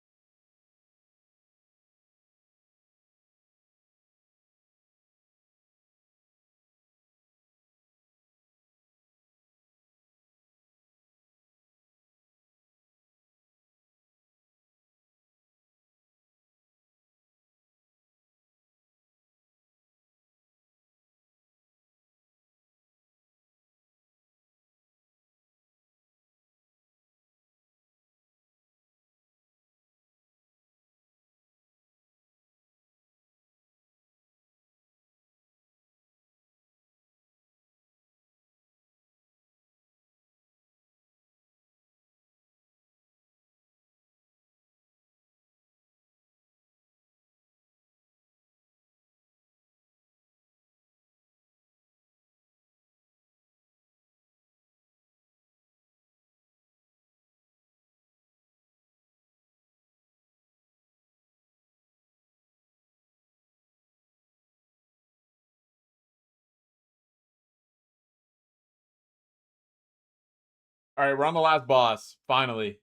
All right, we're on the last boss. Finally,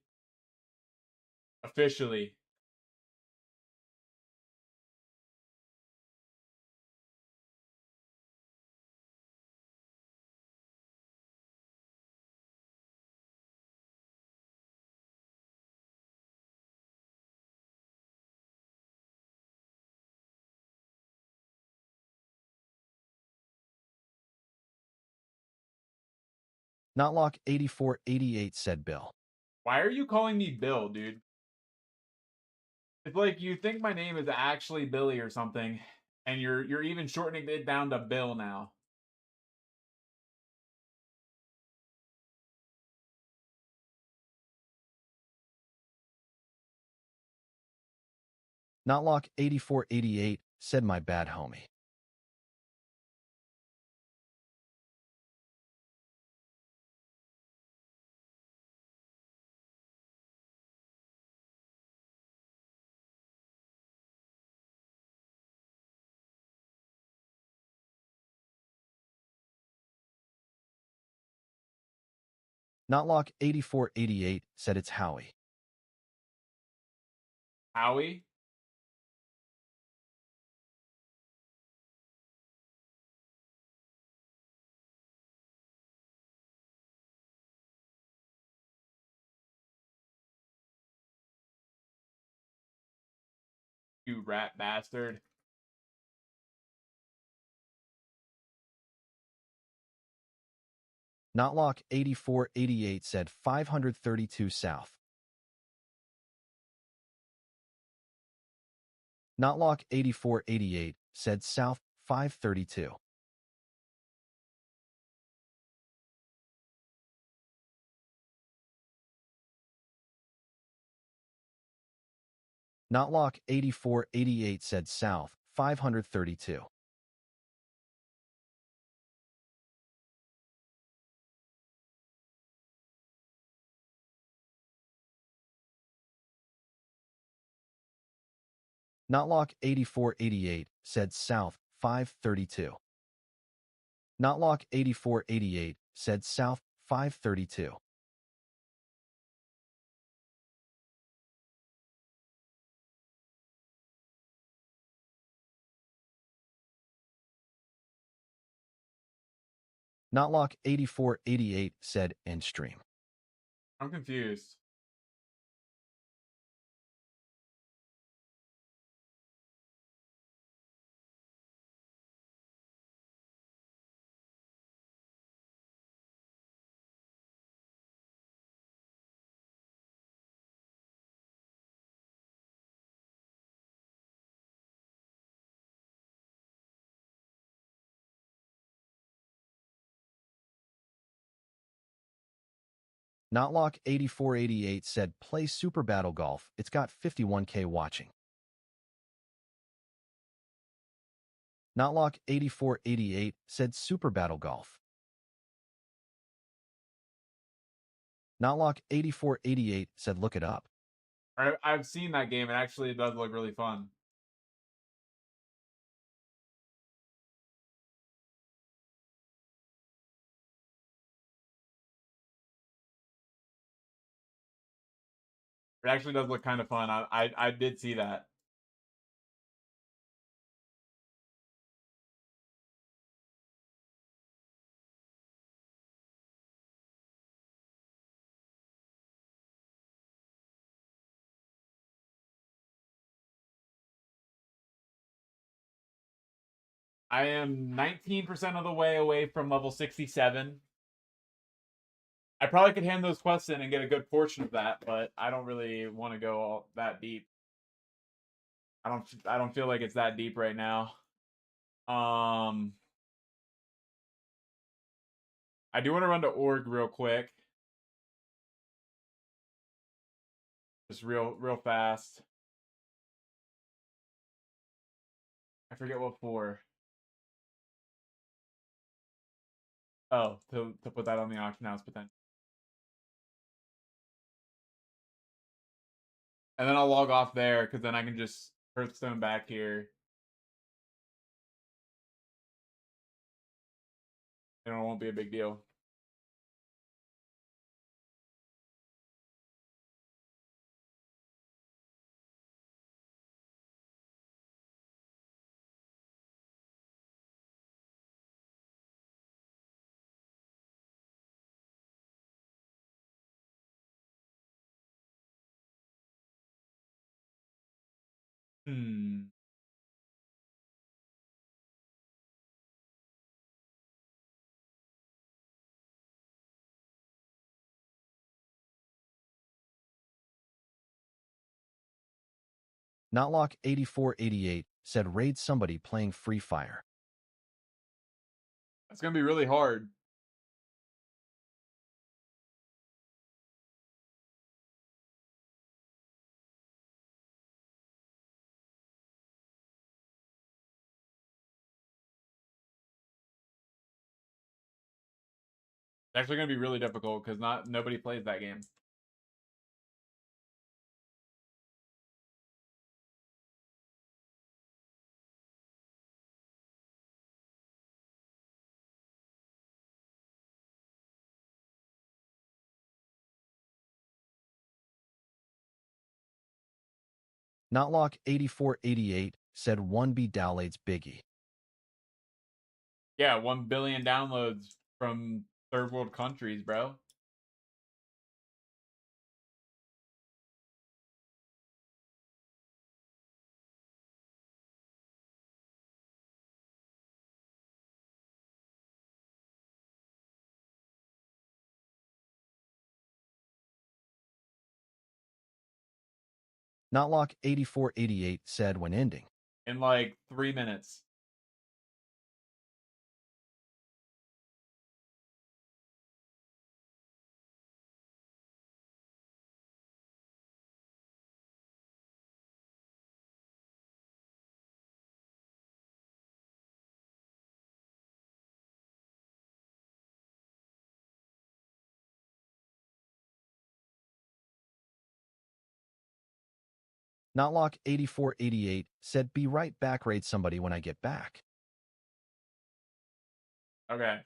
officially. Notlock 8488 said Bill. Why are you calling me Bill, dude? It's like you think my name is actually Billy or something, and you're even shortening it down to Bill now. Notlock 8488 said my bad homie. Notlock 8488 said it's Howie. Howie? You rat bastard. Notlock 8488 said 532 South. Notlock 8488 said South 532. Notlock 8488 said South 532. Notlock 8488 said South 532. Notlock 8488 said South 532. Notlock 8488 said end stream. I'm confused. Notlock 8488 said play Super Battle Golf. It's got 51k watching. Notlock 8488 said Super Battle Golf. Notlock 8488 said look it up. I've seen that game. It actually does look really fun. It actually does look kind of fun. I did see that. I am 19% of the way away from level 67. I probably could hand those quests in and get a good portion of that, but I don't really want to go all that deep. I don't feel like it's that deep right now. I do want to run to org real quick. Just real fast. I forget what for. Oh, to put that on the auction house potential. And then I'll log off there because then I can just Hearthstone back here. And it won't be a big deal. Hmm. Notlock8488 said raid somebody playing Free Fire. That's gonna be really hard. It's actually gonna be really difficult because nobody plays that game. Notlock8488 said 1B Dowlade's Biggie. Yeah, 1 billion downloads from third world countries, bro. Notlock8488 said when ending. In like 3 minutes. Notlock8488 said be right back, raid somebody when I get back. Okay.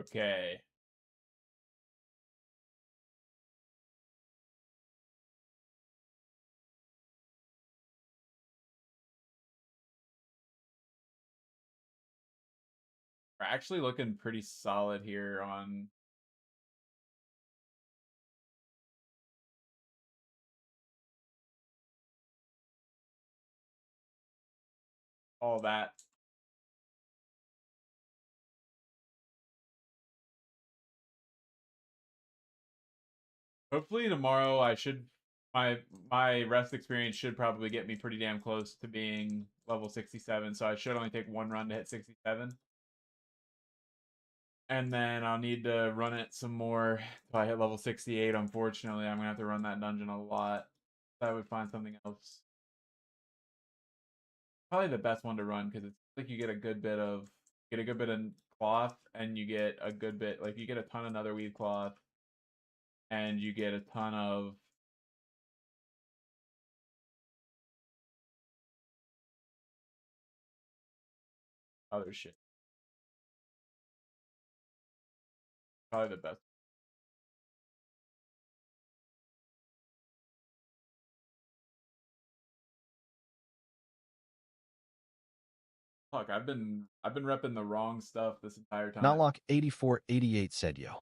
Okay. We're actually looking pretty solid here on all that. Hopefully tomorrow my rest experience should probably get me pretty damn close to being level 67, so I should only take one run to hit 67. And then I'll need to run it some more till I hit level 68. Unfortunately, I'm gonna have to run that dungeon a lot. So I would find something else. Probably the best one to run because it's like you get a good bit of cloth, and you get a good bit, like you get a ton of nether weed cloth, and you get a ton of other shit. Probably the best. Fuck, I've been repping the wrong stuff this entire time. Notlock 8488 said yo.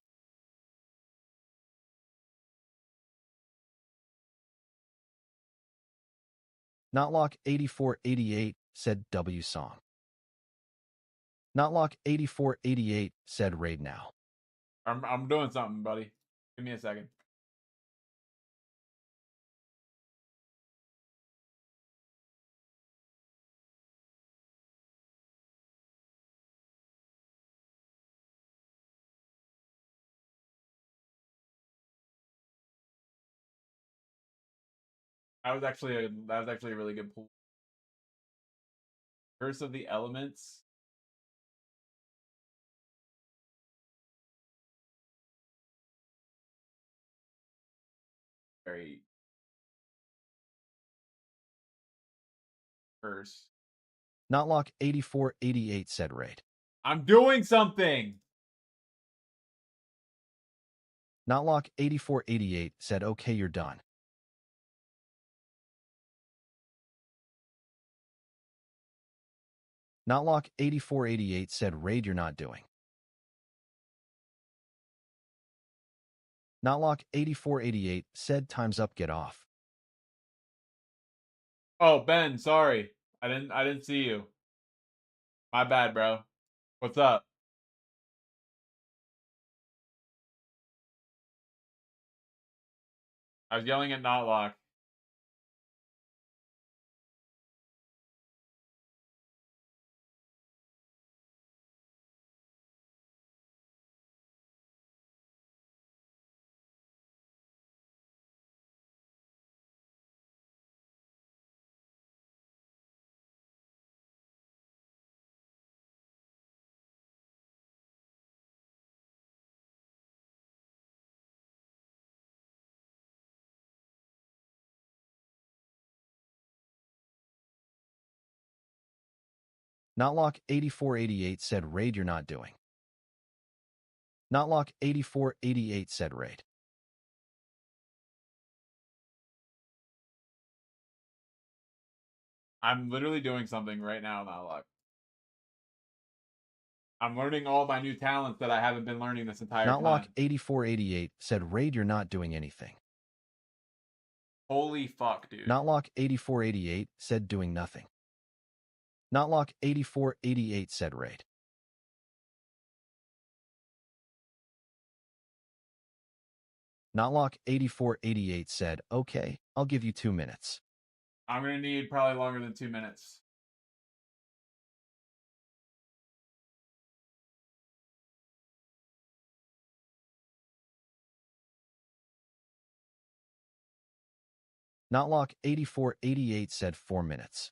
Notlock 8488 said W song. Notlock 8488 said raid now. I'm doing something, buddy. Give me a second. That was actually a really good pool. Curse of the Elements. Very curse. Notlock 8488 said raid. I'm doing something. Notlock 8488 said okay, you're done. Notlock 8488 said raid you're not doing. Notlock 8488 said time's up, get off. Oh, Ben, sorry. I didn't see you. My bad, bro. What's up? I was yelling at Notlock. Notlock 8488 said raid you're not doing. Notlock 8488 said raid. I'm literally doing something right now, Notlock. I'm learning all my new talents that I haven't been learning this entire Notlock time. 8488 said raid you're not doing anything. Holy fuck, dude. Notlock 8488 said doing nothing. Notlock 8488 said raid. Notlock 8488 said, okay, I'll give you 2 minutes. I'm gonna need probably longer than 2 minutes. Notlock 8488 said 4 minutes.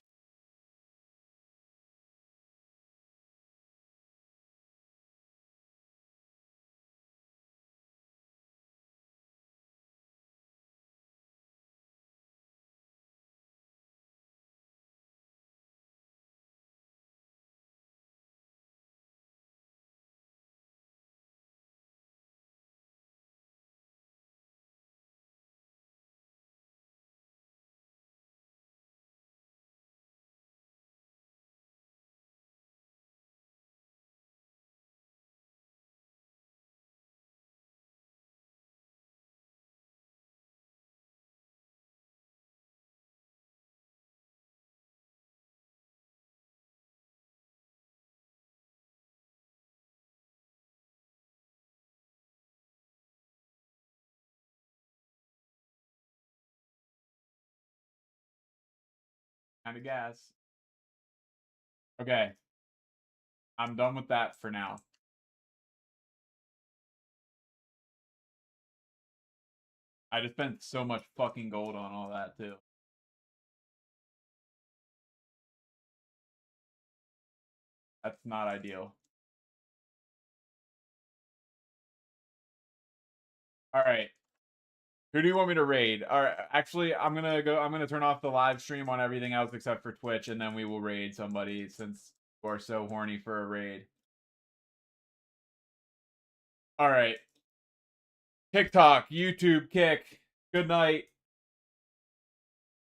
kind of gas. Okay. I'm done with that for now. I just spent so much fucking gold on all that, too. That's not ideal. All right. Who do you want me to raid? All right, actually, I'm gonna turn off the live stream on everything else except for Twitch, and then we will raid somebody since you are so horny for a raid. All right. TikTok, YouTube, Kick. Good night.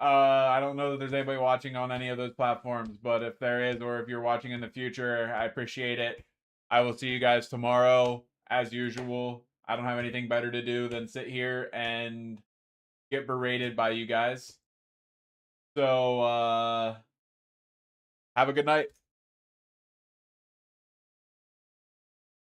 I don't know that there's anybody watching on any of those platforms, but if there is, or if you're watching in the future, I appreciate it. I will see you guys tomorrow, as usual. I don't have anything better to do than sit here and get berated by you guys. So, have a good night.